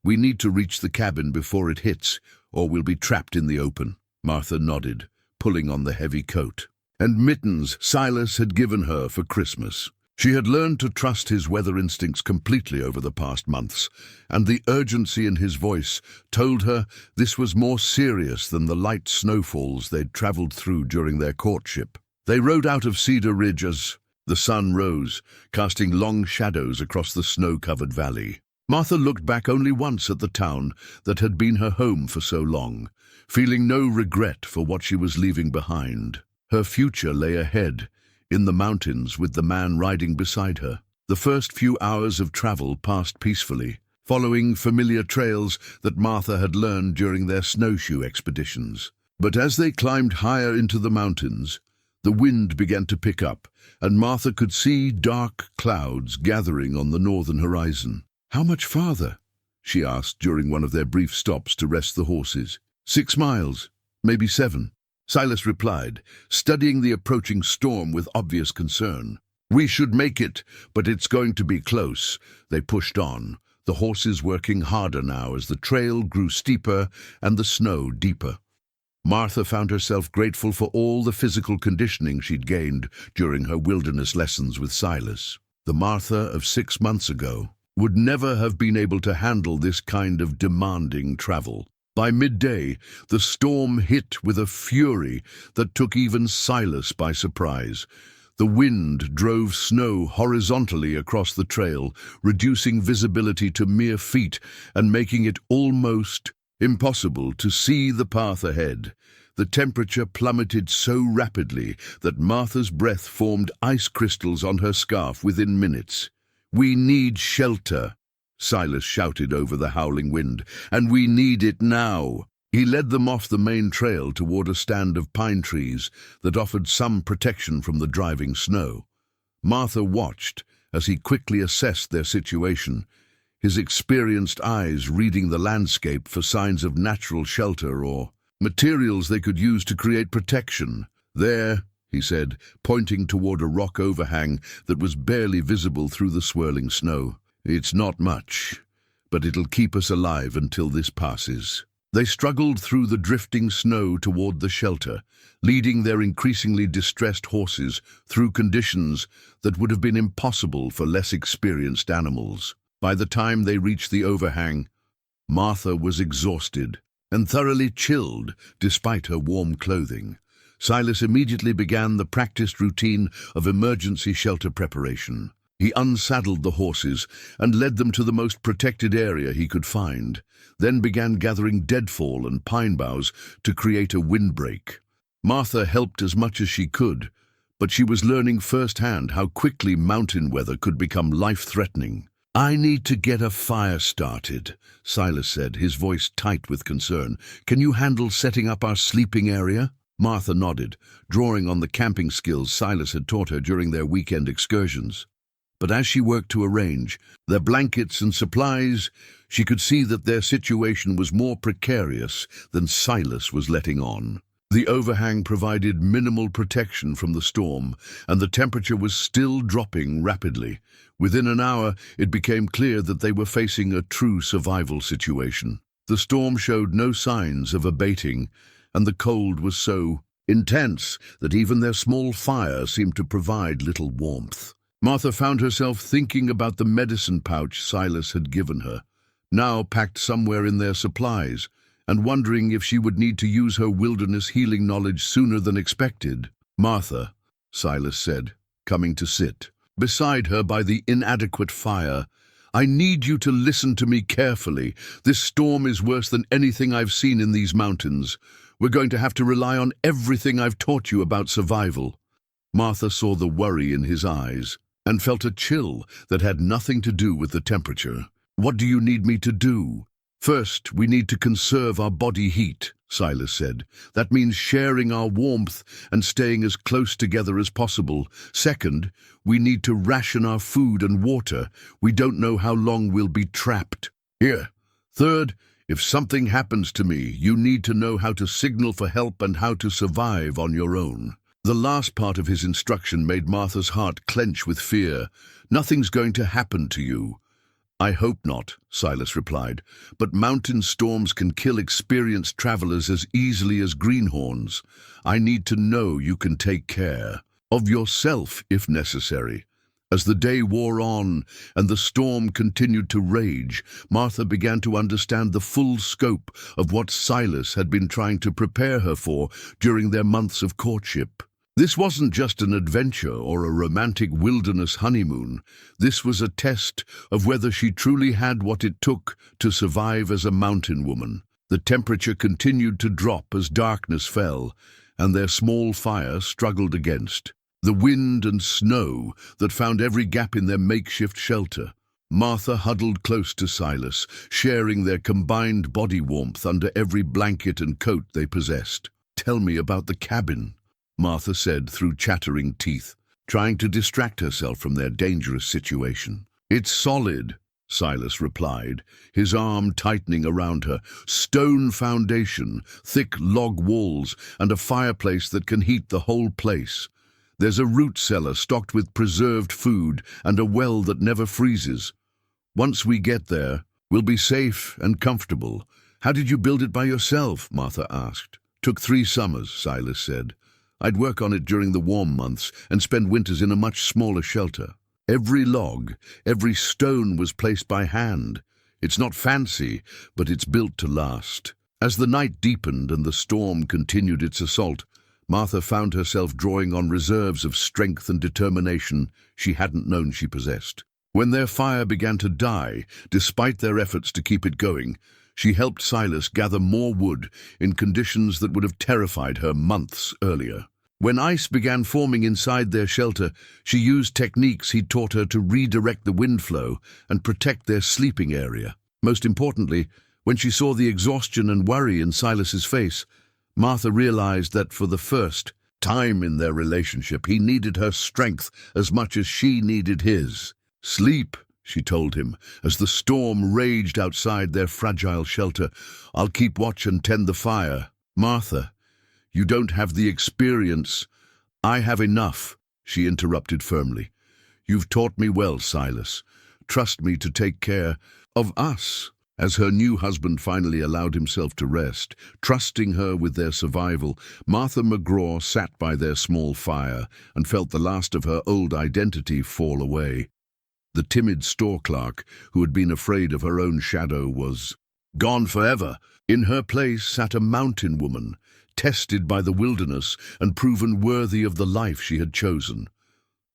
We need to reach the cabin before it hits, or we'll be trapped in the open. Martha nodded, pulling on the heavy coat and mittens Silas had given her for Christmas. She had learned to trust his weather instincts completely over the past months, and the urgency in his voice told her this was more serious than the light snowfalls they'd traveled through during their courtship. They rode out of Cedar Ridge as the sun rose, casting long shadows across the snow-covered valley. Martha looked back only once at the town that had been her home for so long, feeling no regret for what she was leaving behind. Her future lay ahead, in the mountains with the man riding beside her. The first few hours of travel passed peacefully, following familiar trails that Martha had learned during their snowshoe expeditions. But as they climbed higher into the mountains, the wind began to pick up, and Martha could see dark clouds gathering on the northern horizon. "How much farther?" she asked during one of their brief stops to rest the horses. 6 miles, maybe 7, Silas replied, studying the approaching storm with obvious concern. "We should make it, but it's going to be close." They pushed on, the horses working harder now as the trail grew steeper and the snow deeper. Martha found herself grateful for all the physical conditioning she'd gained during her wilderness lessons with Silas. The Martha of 6 months ago would never have been able to handle this kind of demanding travel. By midday, the storm hit with a fury that took even Silas by surprise. The wind drove snow horizontally across the trail, reducing visibility to mere feet and making it almost impossible to see the path ahead. The temperature plummeted so rapidly that Martha's breath formed ice crystals on her scarf within minutes. "We need shelter," Silas shouted over the howling wind, "and we need it now." He led them off the main trail toward a stand of pine trees that offered some protection from the driving snow. Martha watched as he quickly assessed their situation, his experienced eyes reading the landscape for signs of natural shelter or materials they could use to create protection. "There," he said, pointing toward a rock overhang that was barely visible through the swirling snow. "It's not much, but it'll keep us alive until this passes." They struggled through the drifting snow toward the shelter, leading their increasingly distressed horses through conditions that would have been impossible for less experienced animals. By the time they reached the overhang, Martha was exhausted and thoroughly chilled despite her warm clothing. Silas immediately began the practiced routine of emergency shelter preparation. He unsaddled the horses and led them to the most protected area he could find, then began gathering deadfall and pine boughs to create a windbreak. Martha helped as much as she could, but she was learning firsthand how quickly mountain weather could become life-threatening. "I need to get a fire started," Silas said, his voice tight with concern. "Can you handle setting up our sleeping area?" Martha nodded, drawing on the camping skills Silas had taught her during their weekend excursions. But as she worked to arrange their blankets and supplies, she could see that their situation was more precarious than Silas was letting on. The overhang provided minimal protection from the storm, and the temperature was still dropping rapidly. Within an hour, it became clear that they were facing a true survival situation. The storm showed no signs of abating, and the cold was so intense that even their small fire seemed to provide little warmth. Martha found herself thinking about the medicine pouch Silas had given her, now packed somewhere in their supplies, and wondering if she would need to use her wilderness healing knowledge sooner than expected. "Martha," Silas said, coming to sit beside her by the inadequate fire, "I need you to listen to me carefully. This storm is worse than anything I've seen in these mountains. We're going to have to rely on everything I've taught you about survival." Martha saw the worry in his eyes and felt a chill that had nothing to do with the temperature. "What do you need me to do?" "First, we need to conserve our body heat," Silas said. "That means sharing our warmth and staying as close together as possible. Second, we need to ration our food and water. We don't know how long we'll be trapped here. Third, if something happens to me, you need to know how to signal for help and how to survive on your own." The last part of his instruction made Martha's heart clench with fear. "Nothing's going to happen to you." "I hope not," Silas replied, "but mountain storms can kill experienced travelers as easily as greenhorns. I need to know you can take care of yourself if necessary." As the day wore on and the storm continued to rage, Martha began to understand the full scope of what Silas had been trying to prepare her for during their months of courtship. This wasn't just an adventure or a romantic wilderness honeymoon. This was a test of whether she truly had what it took to survive as a mountain woman. The temperature continued to drop as darkness fell, and their small fire struggled against the wind and snow that found every gap in their makeshift shelter. Martha huddled close to Silas, sharing their combined body warmth under every blanket and coat they possessed. "Tell me about the cabin," Martha said through chattering teeth, trying to distract herself from their dangerous situation. "It's solid," Silas replied, his arm tightening around her. "Stone foundation, thick log walls, and a fireplace that can heat the whole place. There's a root cellar stocked with preserved food and a well that never freezes. Once we get there, we'll be safe and comfortable." "How did you build it by yourself?" Martha asked. "Took 3 summers," Silas said. "I'd work on it during the warm months and spend winters in a much smaller shelter. Every log, every stone was placed by hand. It's not fancy, but it's built to last." As the night deepened and the storm continued its assault, Martha found herself drawing on reserves of strength and determination she hadn't known she possessed. When their fire began to die, despite their efforts to keep it going, she helped Silas gather more wood in conditions that would have terrified her months earlier. When ice began forming inside their shelter, she used techniques he'd taught her to redirect the wind flow and protect their sleeping area. Most importantly, when she saw the exhaustion and worry in Silas's face, Martha realized that for the first time in their relationship, he needed her strength as much as she needed his. "Sleep," she told him, as the storm raged outside their fragile shelter. "I'll keep watch and tend the fire." "Martha, you don't have the experience." "I have enough," she interrupted firmly. "You've taught me well, Silas. Trust me to take care of us." As her new husband finally allowed himself to rest, trusting her with their survival, Martha McGraw sat by their small fire and felt the last of her old identity fall away. The timid store clerk, who had been afraid of her own shadow, was gone forever. In her place sat a mountain woman, tested by the wilderness and proven worthy of the life she had chosen.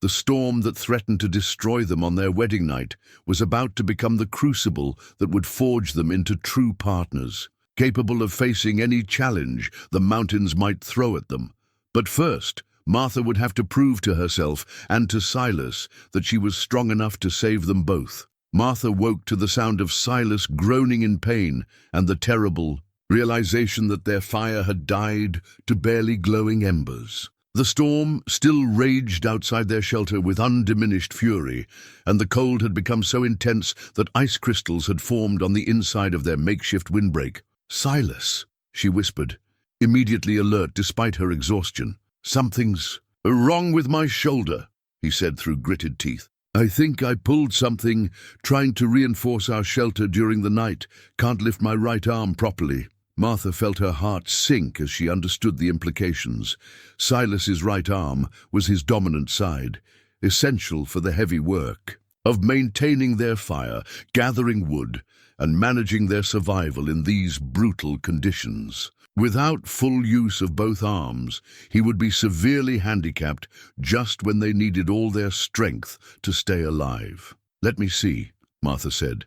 The storm that threatened to destroy them on their wedding night was about to become the crucible that would forge them into true partners, capable of facing any challenge the mountains might throw at them. But first, Martha would have to prove to herself and to Silas that she was strong enough to save them both. Martha woke to the sound of Silas groaning in pain and the terrible realization that their fire had died to barely glowing embers. The storm still raged outside their shelter with undiminished fury, and the cold had become so intense that ice crystals had formed on the inside of their makeshift windbreak. "Silas," she whispered, immediately alert despite her exhaustion. "Something's wrong with my shoulder," he said through gritted teeth. "I think I pulled something trying to reinforce our shelter during the night. Can't lift my right arm properly." Martha felt her heart sink as she understood the implications. Silas's right arm was his dominant side, essential for the heavy work of maintaining their fire, gathering wood, and managing their survival in these brutal conditions. Without full use of both arms, he would be severely handicapped just when they needed all their strength to stay alive. "Let me see," Martha said,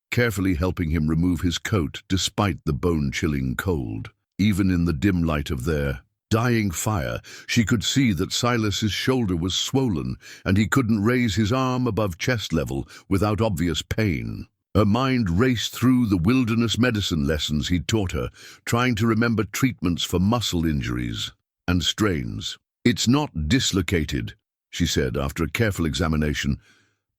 carefully helping him remove his coat despite the bone-chilling cold. Even in the dim light of their dying fire, she could see that Silas's shoulder was swollen and he couldn't raise his arm above chest level without obvious pain. Her mind raced through the wilderness medicine lessons he'd taught her, trying to remember treatments for muscle injuries and strains. "It's not dislocated," she said after a careful examination,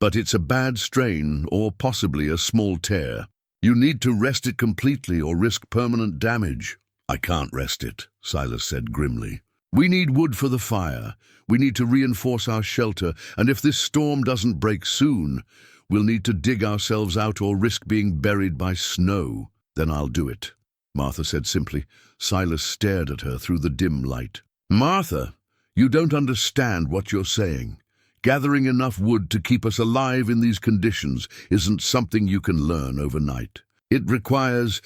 "but it's a bad strain or possibly a small tear. You need to rest it completely or risk permanent damage." "I can't rest it," Silas said grimly. "We need wood for the fire. We need to reinforce our shelter, and if this storm doesn't break soon, we'll need to dig ourselves out or risk being buried by snow." "Then I'll do it," Martha said simply. Silas stared at her through the dim light. "Martha, you don't understand what you're saying. Gathering enough wood to keep us alive in these conditions isn't something you can learn overnight. It requires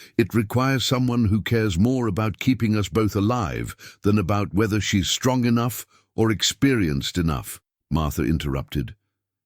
someone who cares more about keeping us both alive than about whether she's strong enough or experienced enough," Martha interrupted.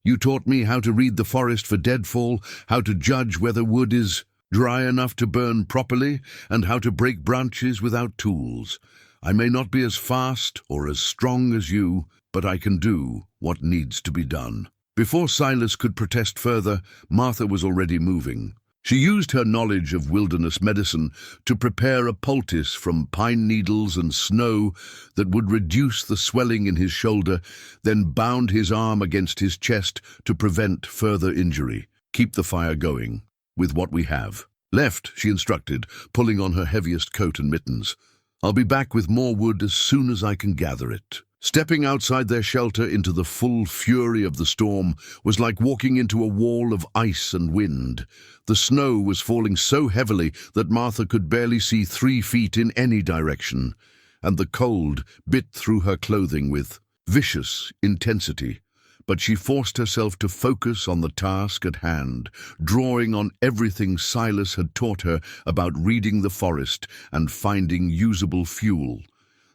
"You taught me how to read the forest for deadfall, how to judge whether wood is dry enough to burn properly, and how to break branches without tools. I may not be as fast or as strong as you, but I can do what needs to be done." Before Silas could protest further, Martha was already moving. She used her knowledge of wilderness medicine to prepare a poultice from pine needles and snow that would reduce the swelling in his shoulder, then bound his arm against his chest to prevent further injury. "Keep the fire going with what we have." "Left," she instructed, pulling on her heaviest coat and mittens. "I'll be back with more wood as soon as I can gather it." Stepping outside their shelter into the full fury of the storm was like walking into a wall of ice and wind. The snow was falling so heavily that Martha could barely see 3 feet in any direction, and the cold bit through her clothing with vicious intensity. But she forced herself to focus on the task at hand, drawing on everything Silas had taught her about reading the forest and finding usable fuel.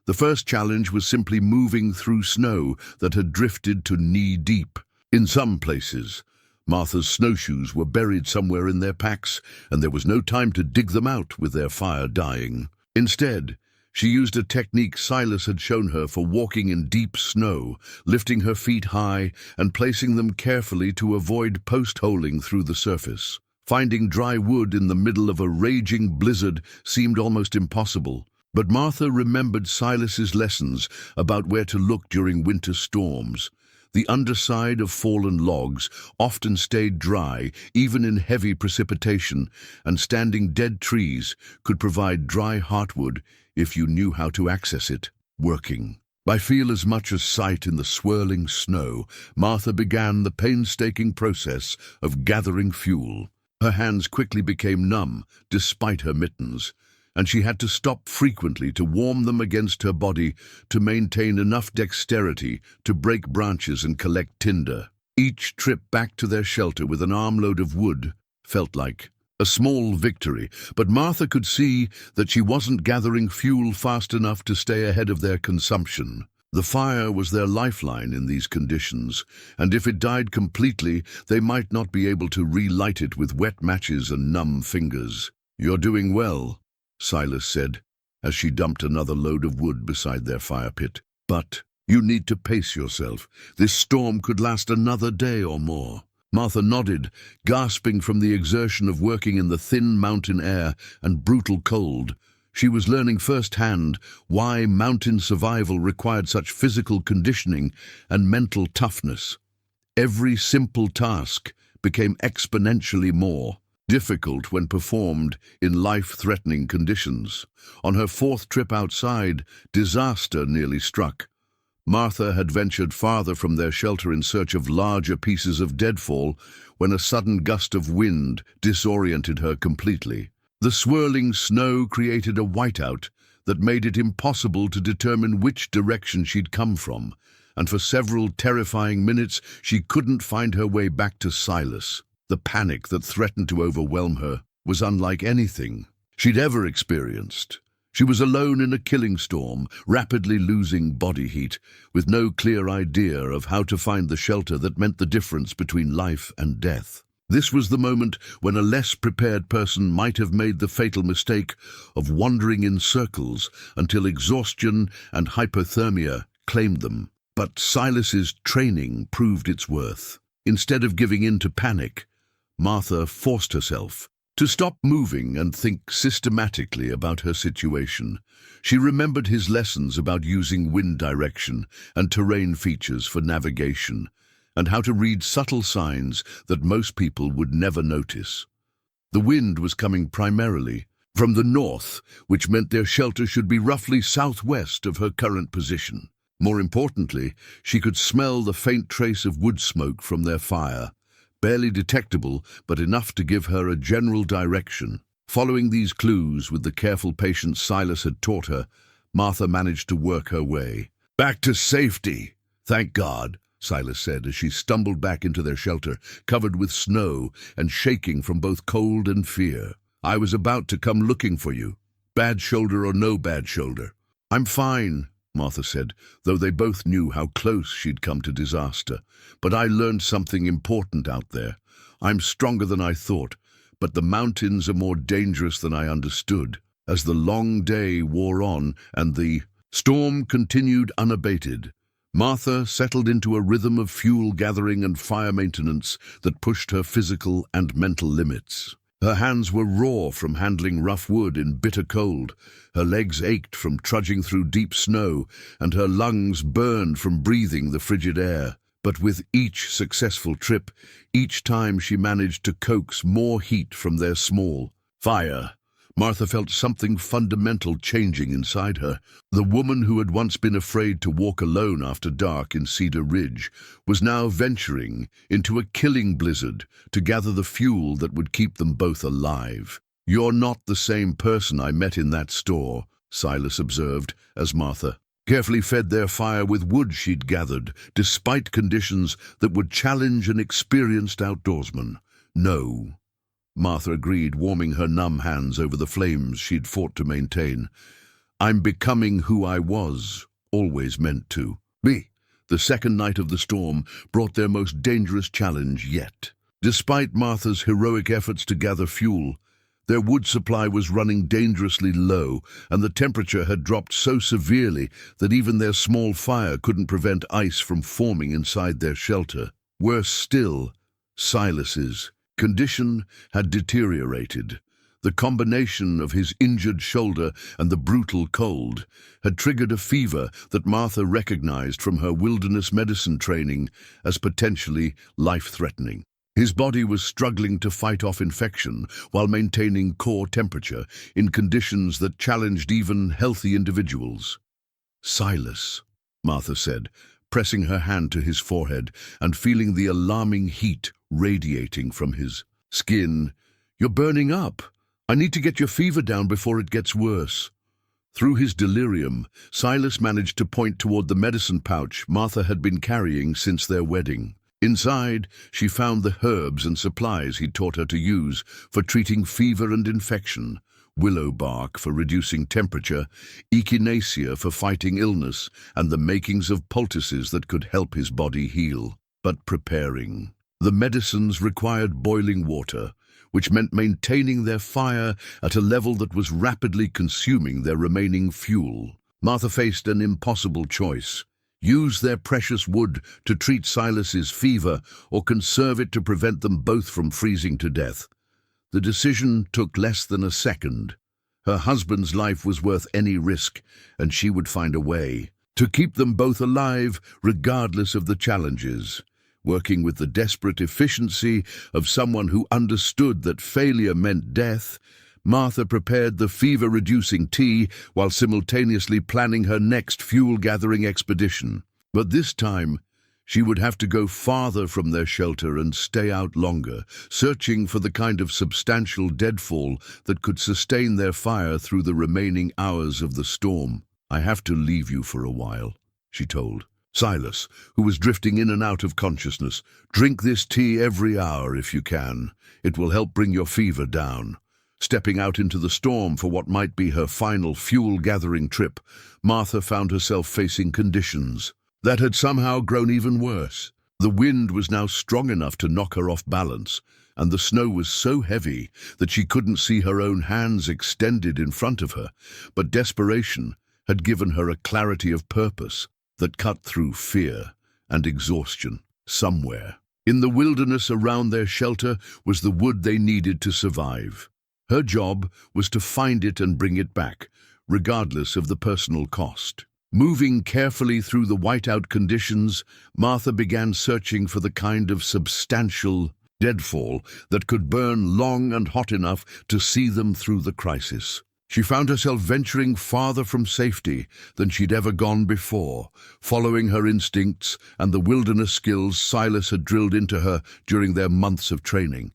The first challenge was simply moving through snow that had drifted to knee-deep. In some places, Martha's snowshoes were buried somewhere in their packs, and there was no time to dig them out with their fire dying. Instead, she used a technique Silas had shown her for walking in deep snow, lifting her feet high and placing them carefully to avoid post-holing through the surface. Finding dry wood in the middle of a raging blizzard seemed almost impossible. But Martha remembered Silas's lessons about where to look during winter storms. The underside of fallen logs often stayed dry, even in heavy precipitation, and standing dead trees could provide dry heartwood if you knew how to access it. Working by feel as much as sight in the swirling snow, Martha began the painstaking process of gathering fuel. Her hands quickly became numb, despite her mittens, and she had to stop frequently to warm them against her body to maintain enough dexterity to break branches and collect tinder. Each trip back to their shelter with an armload of wood felt like a small victory, but Martha could see that she wasn't gathering fuel fast enough to stay ahead of their consumption. The fire was their lifeline in these conditions, and if it died completely, they might not be able to relight it with wet matches and numb fingers. "You're doing well," Silas said, as she dumped another load of wood beside their fire pit. "But you need to pace yourself. This storm could last another day or more." Martha nodded, gasping from the exertion of working in the thin mountain air and brutal cold. She was learning firsthand why mountain survival required such physical conditioning and mental toughness. Every simple task became exponentially more difficult when performed in life-threatening conditions. On her 4th trip outside, disaster nearly struck. Martha had ventured farther from their shelter in search of larger pieces of deadfall when a sudden gust of wind disoriented her completely. The swirling snow created a whiteout that made it impossible to determine which direction she'd come from, and for several terrifying minutes she couldn't find her way back to Silas. The panic that threatened to overwhelm her was unlike anything she'd ever experienced. She was alone in a killing storm, rapidly losing body heat, with no clear idea of how to find the shelter that meant the difference between life and death. This was the moment when a less prepared person might have made the fatal mistake of wandering in circles until exhaustion and hypothermia claimed them. But Silas's training proved its worth. Instead of giving in to panic, Martha forced herself to stop moving and think systematically about her situation. She remembered his lessons about using wind direction and terrain features for navigation, and how to read subtle signs that most people would never notice. The wind was coming primarily from the north, which meant their shelter should be roughly southwest of her current position. More importantly, she could smell the faint trace of wood smoke from their fire, barely detectable, but enough to give her a general direction. Following these clues with the careful patience Silas had taught her, Martha managed to work her way back to safety. "Thank God," Silas said as she stumbled back into their shelter, covered with snow and shaking from both cold and fear. "I was about to come looking for you, bad shoulder or no bad shoulder." "I'm fine," Martha said, though they both knew how close she'd come to disaster. "But I learned something important out there. I'm stronger than I thought, but the mountains are more dangerous than I understood." As the long day wore on and the storm continued unabated, Martha settled into a rhythm of fuel gathering and fire maintenance that pushed her physical and mental limits. Her hands were raw from handling rough wood in bitter cold, her legs ached from trudging through deep snow, and her lungs burned from breathing the frigid air. But with each successful trip, each time she managed to coax more heat from their small fire, Martha felt something fundamental changing inside her. The woman who had once been afraid to walk alone after dark in Cedar Ridge was now venturing into a killing blizzard to gather the fuel that would keep them both alive. "You're not the same person I met in that store," Silas observed as Martha carefully fed their fire with wood she'd gathered, despite conditions that would challenge an experienced outdoorsman. "No," Martha agreed, warming her numb hands over the flames she'd fought to maintain. "I'm becoming who I was, always meant to be." The second night of the storm brought their most dangerous challenge yet. Despite Martha's heroic efforts to gather fuel, their wood supply was running dangerously low, and the temperature had dropped so severely that even their small fire couldn't prevent ice from forming inside their shelter. Worse still, Silas's condition had deteriorated. The combination of his injured shoulder and the brutal cold had triggered a fever that Martha recognized from her wilderness medicine training as potentially life-threatening. His body was struggling to fight off infection while maintaining core temperature in conditions that challenged even healthy individuals. "Silas," Martha said, pressing her hand to his forehead and feeling the alarming heat radiating from his skin. "You're burning up. I need to get your fever down before it gets worse." Through his delirium, Silas managed to point toward the medicine pouch Martha had been carrying since their wedding. Inside, she found the herbs and supplies he'd taught her to use for treating fever and infection: willow bark for reducing temperature, echinacea for fighting illness, and the makings of poultices that could help his body heal. But preparing the medicines required boiling water, which meant maintaining their fire at a level that was rapidly consuming their remaining fuel. Martha faced an impossible choice: use their precious wood to treat Silas's fever, or conserve it to prevent them both from freezing to death. The decision took less than a second. Her husband's life was worth any risk, and she would find a way to keep them both alive regardless of the challenges. Working with the desperate efficiency of someone who understood that failure meant death, Martha prepared the fever-reducing tea while simultaneously planning her next fuel-gathering expedition. But this time, she would have to go farther from their shelter and stay out longer, searching for the kind of substantial deadfall that could sustain their fire through the remaining hours of the storm. "I have to leave you for a while," she told Silas, who was drifting in and out of consciousness. "Drink this tea every hour if you can. It will help bring your fever down." Stepping out into the storm for what might be her final fuel-gathering trip, Martha found herself facing conditions that had somehow grown even worse. The wind was now strong enough to knock her off balance, and the snow was so heavy that she couldn't see her own hands extended in front of her. But desperation had given her a clarity of purpose that cut through fear and exhaustion. Somewhere in the wilderness around their shelter was the wood they needed to survive. Her job was to find it and bring it back, regardless of the personal cost. Moving carefully through the whiteout conditions, Martha began searching for the kind of substantial deadfall that could burn long and hot enough to see them through the crisis. She found herself venturing farther from safety than she'd ever gone before, following her instincts and the wilderness skills Silas had drilled into her during their months of training.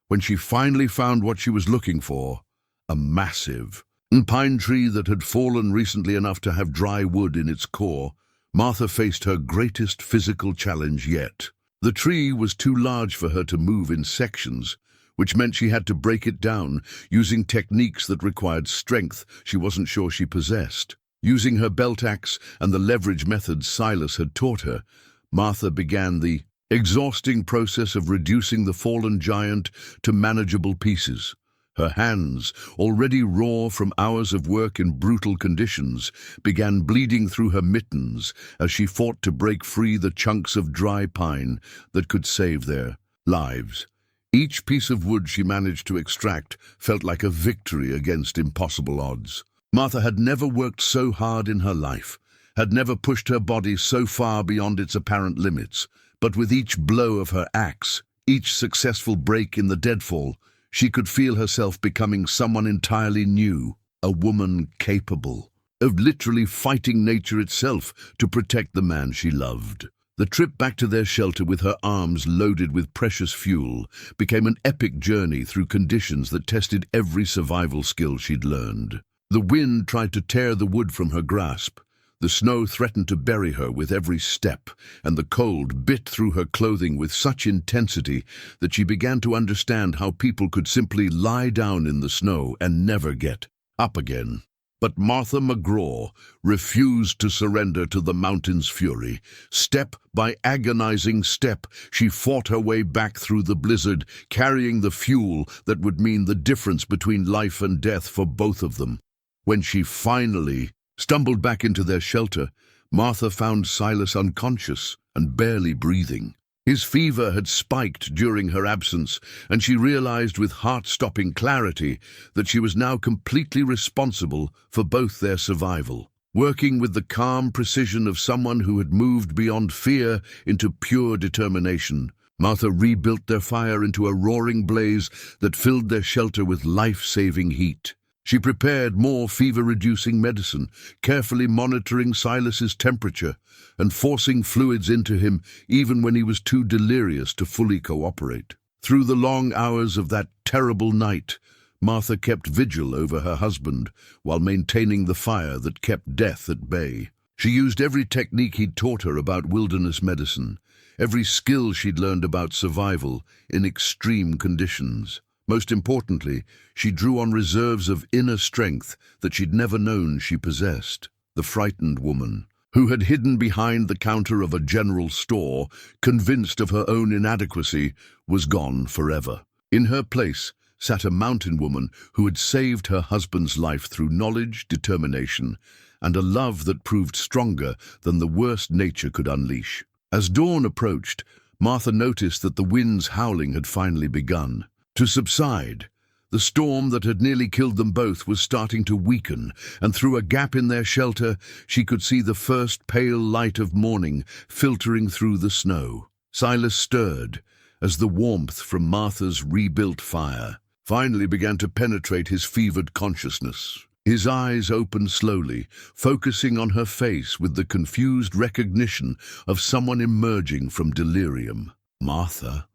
When she finally found what she was looking for, a massive pine tree that had fallen recently enough to have dry wood in its core, Martha faced her greatest physical challenge yet. The tree was too large for her to move in sections, which meant she had to break it down using techniques that required strength she wasn't sure she possessed. Using her belt axe and the leverage methods Silas had taught her, Martha began the exhausting process of reducing the fallen giant to manageable pieces. Her hands, already raw from hours of work in brutal conditions, began bleeding through her mittens as she fought to break free the chunks of dry pine that could save their lives. Each piece of wood she managed to extract felt like a victory against impossible odds. Martha had never worked so hard in her life, had never pushed her body so far beyond its apparent limits, but with each blow of her axe, each successful break in the deadfall, she could feel herself becoming someone entirely new, a woman capable of literally fighting nature itself to protect the man she loved. The trip back to their shelter with her arms loaded with precious fuel became an epic journey through conditions that tested every survival skill she'd learned. The wind tried to tear the wood from her grasp. The snow threatened to bury her with every step, and the cold bit through her clothing with such intensity that she began to understand how people could simply lie down in the snow and never get up again. But Martha McGraw refused to surrender to the mountain's fury. Step by agonizing step, she fought her way back through the blizzard, carrying the fuel that would mean the difference between life and death for both of them. When she finally stumbled back into their shelter, Martha found Silas unconscious and barely breathing. His fever had spiked during her absence, and she realized with heart-stopping clarity that she was now completely responsible for both their survival. Working with the calm precision of someone who had moved beyond fear into pure determination, Martha rebuilt their fire into a roaring blaze that filled their shelter with life-saving heat. She prepared more fever-reducing medicine, carefully monitoring Silas's temperature and forcing fluids into him even when he was too delirious to fully cooperate. Through the long hours of that terrible night, Martha kept vigil over her husband while maintaining the fire that kept death at bay. She used every technique he'd taught her about wilderness medicine, every skill she'd learned about survival in extreme conditions. Most importantly, she drew on reserves of inner strength that she'd never known she possessed. The frightened woman, who had hidden behind the counter of a general store, convinced of her own inadequacy, was gone forever. In her place sat a mountain woman who had saved her husband's life through knowledge, determination, and a love that proved stronger than the worst nature could unleash. As dawn approached, Martha noticed that the wind's howling had finally begun to subside. The storm that had nearly killed them both was starting to weaken, and through a gap in their shelter, she could see the first pale light of morning filtering through the snow. Silas stirred as the warmth from Martha's rebuilt fire finally began to penetrate his fevered consciousness. His eyes opened slowly, focusing on her face with the confused recognition of someone emerging from delirium. "Martha,"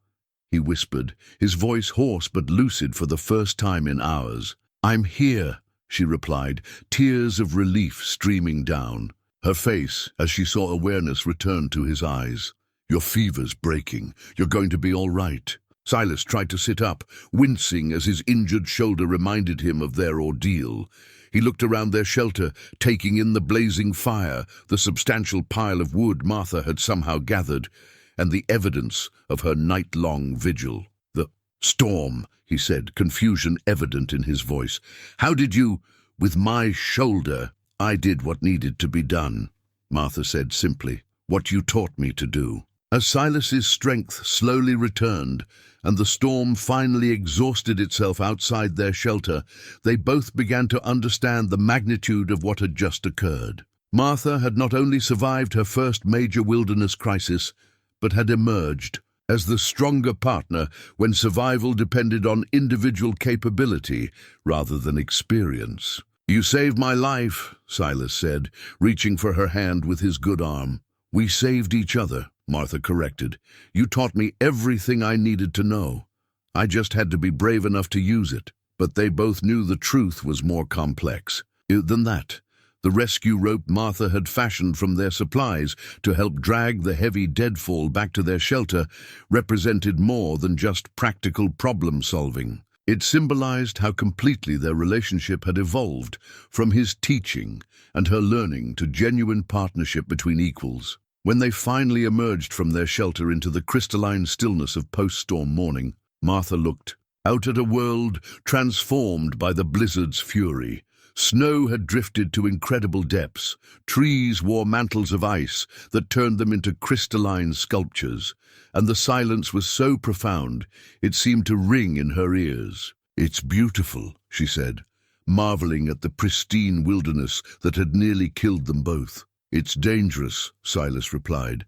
he whispered, his voice hoarse but lucid for the first time in hours. "I'm here," she replied, tears of relief streaming down. Her face, as she saw awareness, returned to his eyes. "Your fever's breaking. You're going to be all right." Silas tried to sit up, wincing as his injured shoulder reminded him of their ordeal. He looked around their shelter, taking in the blazing fire, the substantial pile of wood Martha had somehow gathered, and the evidence of her night-long vigil. "The storm," he said, confusion evident in his voice. "How did you—" "With my shoulder, I did what needed to be done," Martha said simply. "What you taught me to do." As Silas's strength slowly returned, and the storm finally exhausted itself outside their shelter, they both began to understand the magnitude of what had just occurred. Martha had not only survived her first major wilderness crisis, but had emerged as the stronger partner when survival depended on individual capability rather than experience. "You saved my life," Silas said, reaching for her hand with his good arm. "We saved each other," Martha corrected. "You taught me everything I needed to know. I just had to be brave enough to use it." But they both knew the truth was more complex than that. The rescue rope Martha had fashioned from their supplies to help drag the heavy deadfall back to their shelter represented more than just practical problem-solving. It symbolized how completely their relationship had evolved, from his teaching and her learning to genuine partnership between equals. When they finally emerged from their shelter into the crystalline stillness of post-storm morning, Martha looked out at a world transformed by the blizzard's fury. Snow had drifted to incredible depths. Trees wore mantles of ice that turned them into crystalline sculptures, and the silence was so profound it seemed to ring in her ears. "It's beautiful," she said, marveling at the pristine wilderness that had nearly killed them both. "It's dangerous," Silas replied,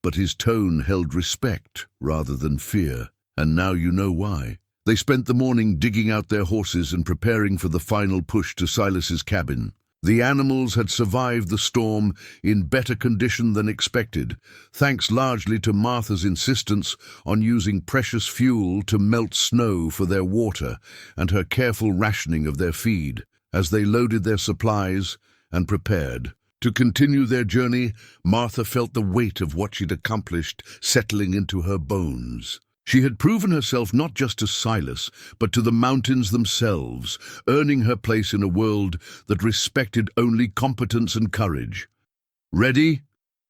but his tone held respect rather than fear. "And now you know why." They spent the morning digging out their horses and preparing for the final push to Silas's cabin. The animals had survived the storm in better condition than expected, thanks largely to Martha's insistence on using precious fuel to melt snow for their water and her careful rationing of their feed. As they loaded their supplies and prepared to continue their journey, Martha felt the weight of what she'd accomplished settling into her bones. She had proven herself not just to Silas, but to the mountains themselves, earning her place in a world that respected only competence and courage. "Ready?"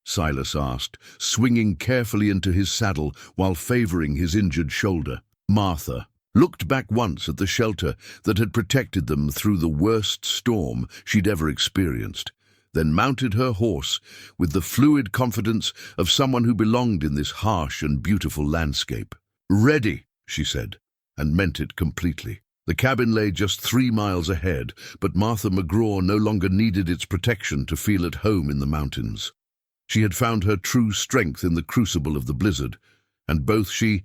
Silas asked, swinging carefully into his saddle while favoring his injured shoulder. Martha looked back once at the shelter that had protected them through the worst storm she'd ever experienced, then mounted her horse with the fluid confidence of someone who belonged in this harsh and beautiful landscape. "Ready," she said, and meant it completely. The cabin lay just 3 miles ahead, but Martha McGraw no longer needed its protection to feel at home in the mountains. She had found her true strength in the crucible of the blizzard, and both she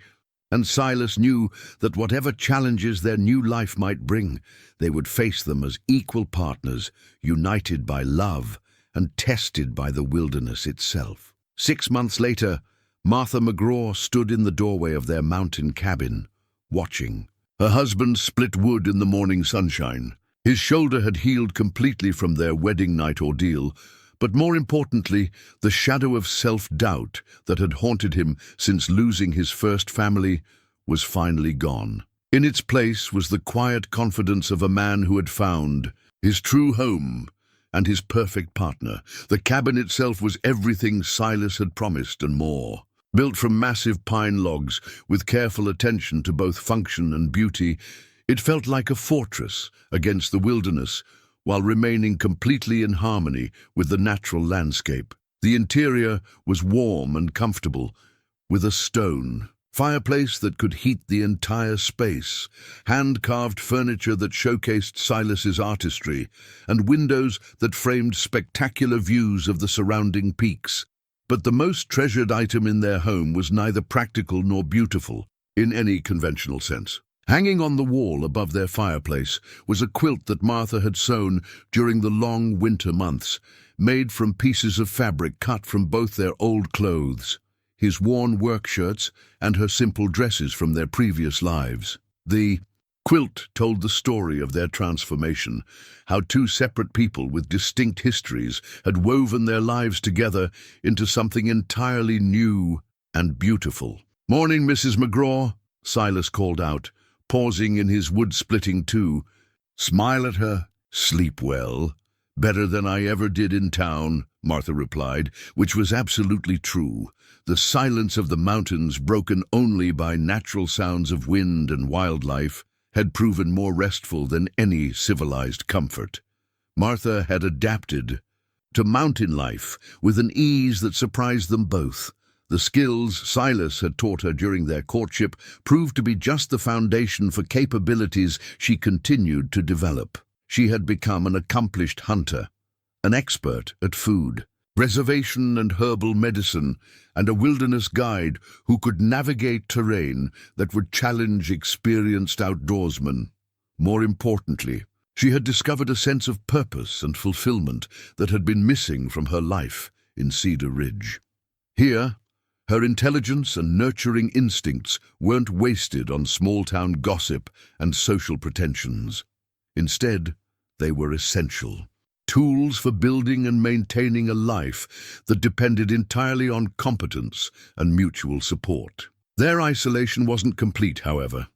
and Silas knew that whatever challenges their new life might bring, they would face them as equal partners, united by love and tested by the wilderness itself. 6 months later, Martha McGraw stood in the doorway of their mountain cabin, watching. Her husband split wood in the morning sunshine. His shoulder had healed completely from their wedding night ordeal, but more importantly, the shadow of self-doubt that had haunted him since losing his first family was finally gone. In its place was the quiet confidence of a man who had found his true home and his perfect partner. The cabin itself was everything Silas had promised and more. Built from massive pine logs, with careful attention to both function and beauty, it felt like a fortress against the wilderness, while remaining completely in harmony with the natural landscape. The interior was warm and comfortable, with a stone fireplace that could heat the entire space, hand-carved furniture that showcased Silas's artistry, and windows that framed spectacular views of the surrounding peaks. But the most treasured item in their home was neither practical nor beautiful, in any conventional sense. Hanging on the wall above their fireplace was a quilt that Martha had sewn during the long winter months, made from pieces of fabric cut from both their old clothes, his worn work shirts, and her simple dresses from their previous lives. The quilt told the story of their transformation, how two separate people with distinct histories had woven their lives together into something entirely new and beautiful. "Morning, Mrs. McGraw," Silas called out, pausing in his wood-splitting too. "Smile at her. Sleep well. Better than I ever did in town," Martha replied, which was absolutely true. The silence of the mountains, broken only by natural sounds of wind and wildlife, had proven more restful than any civilized comfort. Martha had adapted to mountain life with an ease that surprised them both. The skills Silas had taught her during their courtship proved to be just the foundation for capabilities she continued to develop. She had become an accomplished hunter, an expert at food, reservation and herbal medicine, and a wilderness guide who could navigate terrain that would challenge experienced outdoorsmen. More importantly, she had discovered a sense of purpose and fulfillment that had been missing from her life in Cedar Ridge. Here, her intelligence and nurturing instincts weren't wasted on small-town gossip and social pretensions. Instead, they were essential. Tools for building and maintaining a life that depended entirely on competence and mutual support. Their isolation wasn't complete, however.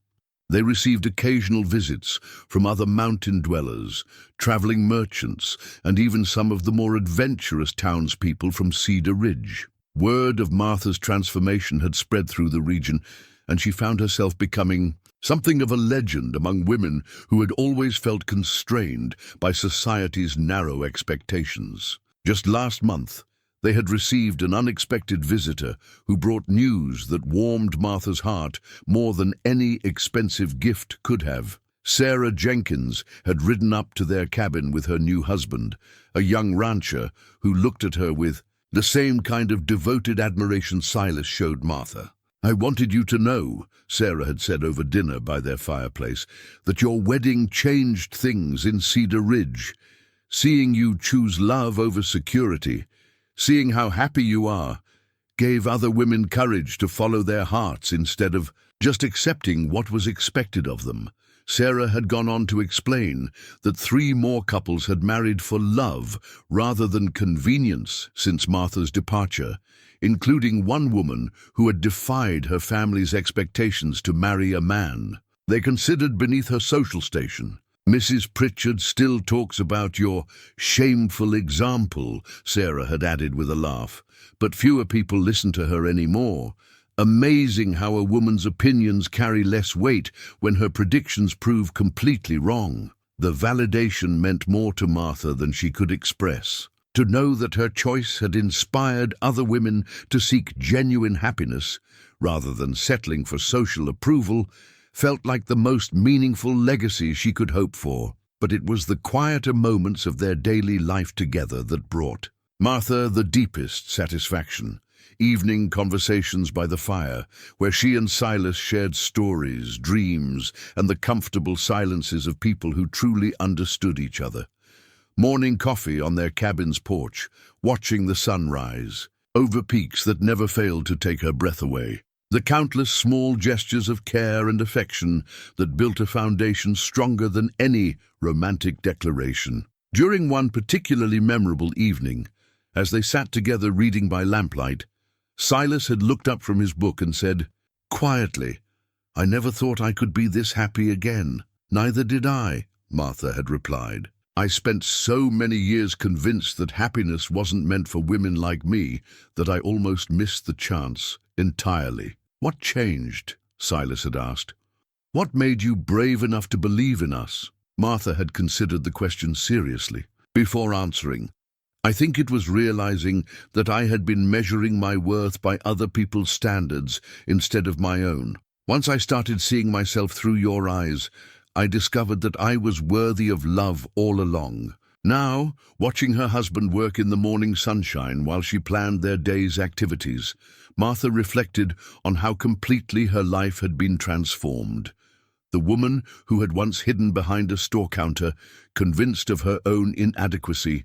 They received occasional visits from other mountain dwellers, traveling merchants, and even some of the more adventurous townspeople from Cedar Ridge. Word of Martha's transformation had spread through the region, and she found herself becoming something of a legend among women who had always felt constrained by society's narrow expectations. Just last month, they had received an unexpected visitor who brought news that warmed Martha's heart more than any expensive gift could have. Sarah Jenkins had ridden up to their cabin with her new husband, a young rancher who looked at her with the same kind of devoted admiration Silas showed Martha. "I wanted you to know," Sarah had said over dinner by their fireplace, "that your wedding changed things in Cedar Ridge. Seeing you choose love over security, seeing how happy you are, gave other women courage to follow their hearts instead of just accepting what was expected of them." Sarah had gone on to explain that 3 more couples had married for love rather than convenience since Martha's departure, including one woman who had defied her family's expectations to marry a man they considered beneath her social station. "Mrs. Pritchard still talks about your shameful example," Sarah had added with a laugh, "but fewer people listen to her anymore. Amazing how a woman's opinions carry less weight when her predictions prove completely wrong." The validation meant more to Martha than she could express. To know that her choice had inspired other women to seek genuine happiness, rather than settling for social approval, felt like the most meaningful legacy she could hope for. But it was the quieter moments of their daily life together that brought Martha the deepest satisfaction. Evening conversations by the fire, where she and Silas shared stories, dreams, and the comfortable silences of people who truly understood each other. Morning coffee on their cabin's porch, watching the sunrise, over peaks that never failed to take her breath away. The countless small gestures of care and affection that built a foundation stronger than any romantic declaration. During one particularly memorable evening, as they sat together reading by lamplight, Silas had looked up from his book and said, quietly, "I never thought I could be this happy again." "Neither did I," Martha had replied. "I spent so many years convinced that happiness wasn't meant for women like me that I almost missed the chance entirely." "What changed?" Silas had asked. "What made you brave enough to believe in us?" Martha had considered the question seriously. Before answering, "I think it was realizing that I had been measuring my worth by other people's standards instead of my own. Once I started seeing myself through your eyes, I discovered that I was worthy of love all along." Now, watching her husband work in the morning sunshine while she planned their day's activities, Martha reflected on how completely her life had been transformed. The woman who had once hidden behind a store counter, convinced of her own inadequacy,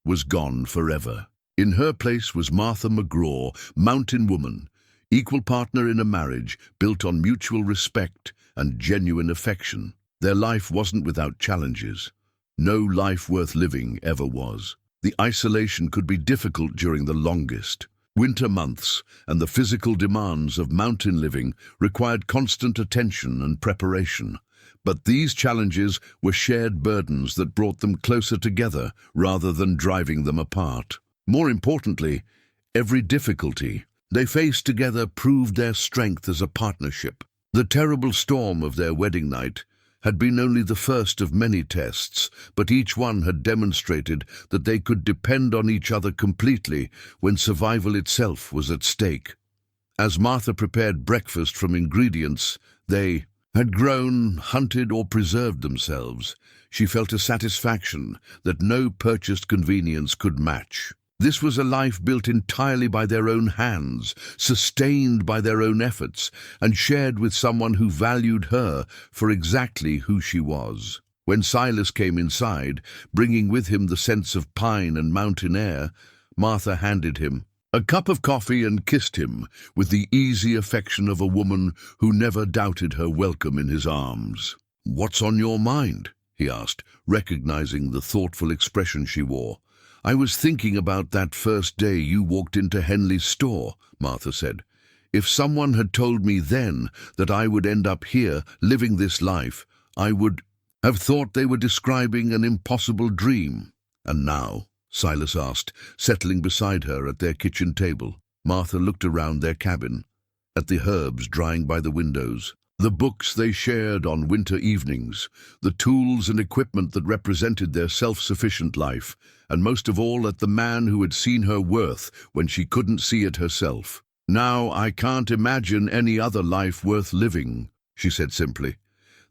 was gone forever. In her place was Martha McGraw, mountain woman, equal partner in a marriage built on mutual respect and genuine affection. Their life wasn't without challenges. No life worth living ever was. The isolation could be difficult during the longest winter months, and the physical demands of mountain living required constant attention and preparation. But these challenges were shared burdens that brought them closer together rather than driving them apart. More importantly, every difficulty they faced together proved their strength as a partnership. The terrible storm of their wedding night had been only the first of many tests, but each one had demonstrated that they could depend on each other completely when survival itself was at stake. As Martha prepared breakfast from ingredients they had grown, hunted, or preserved themselves, she felt a satisfaction that no purchased convenience could match. This was a life built entirely by their own hands, sustained by their own efforts, and shared with someone who valued her for exactly who she was. When Silas came inside, bringing with him the sense of pine and mountain air, Martha handed him a cup of coffee and kissed him with the easy affection of a woman who never doubted her welcome in his arms. "What's on your mind?" he asked, recognizing the thoughtful expression she wore. "I was thinking about that first day you walked into Henley's store," Martha said. "If someone had told me then that I would end up here living this life, I would have thought they were describing an impossible dream." "And now?" Silas asked, settling beside her at their kitchen table. Martha looked around their cabin, at the herbs drying by the windows, The books they shared on winter evenings, the tools and equipment that represented their self-sufficient life, and most of all at the man who had seen her worth when she couldn't see it herself. "Now I can't imagine any other life worth living," she said simply.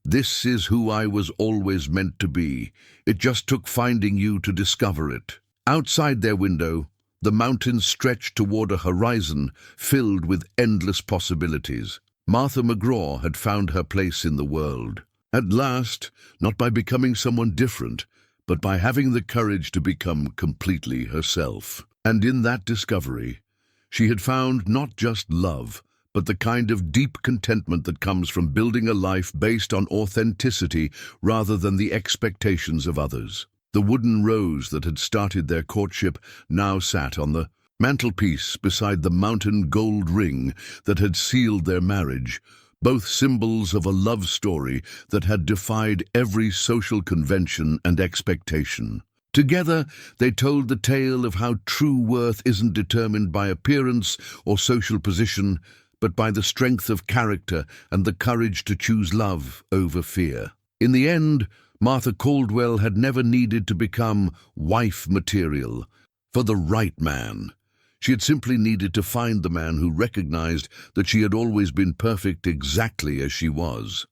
"This is who I was always meant to be. It just took finding you to discover it." Outside their window, the mountains stretched toward a horizon filled with endless possibilities. Martha McGraw had found her place in the world. At last, not by becoming someone different, but by having the courage to become completely herself. And in that discovery, she had found not just love, but the kind of deep contentment that comes from building a life based on authenticity rather than the expectations of others. The wooden rose that had started their courtship now sat on the mantelpiece beside the mountain gold ring that had sealed their marriage, both symbols of a love story that had defied every social convention and expectation. Together, they told the tale of how true worth isn't determined by appearance or social position, but by the strength of character and the courage to choose love over fear. In the end, Martha Caldwell had never needed to become wife material for the right man. She had simply needed to find the man who recognized that she had always been perfect exactly as she was.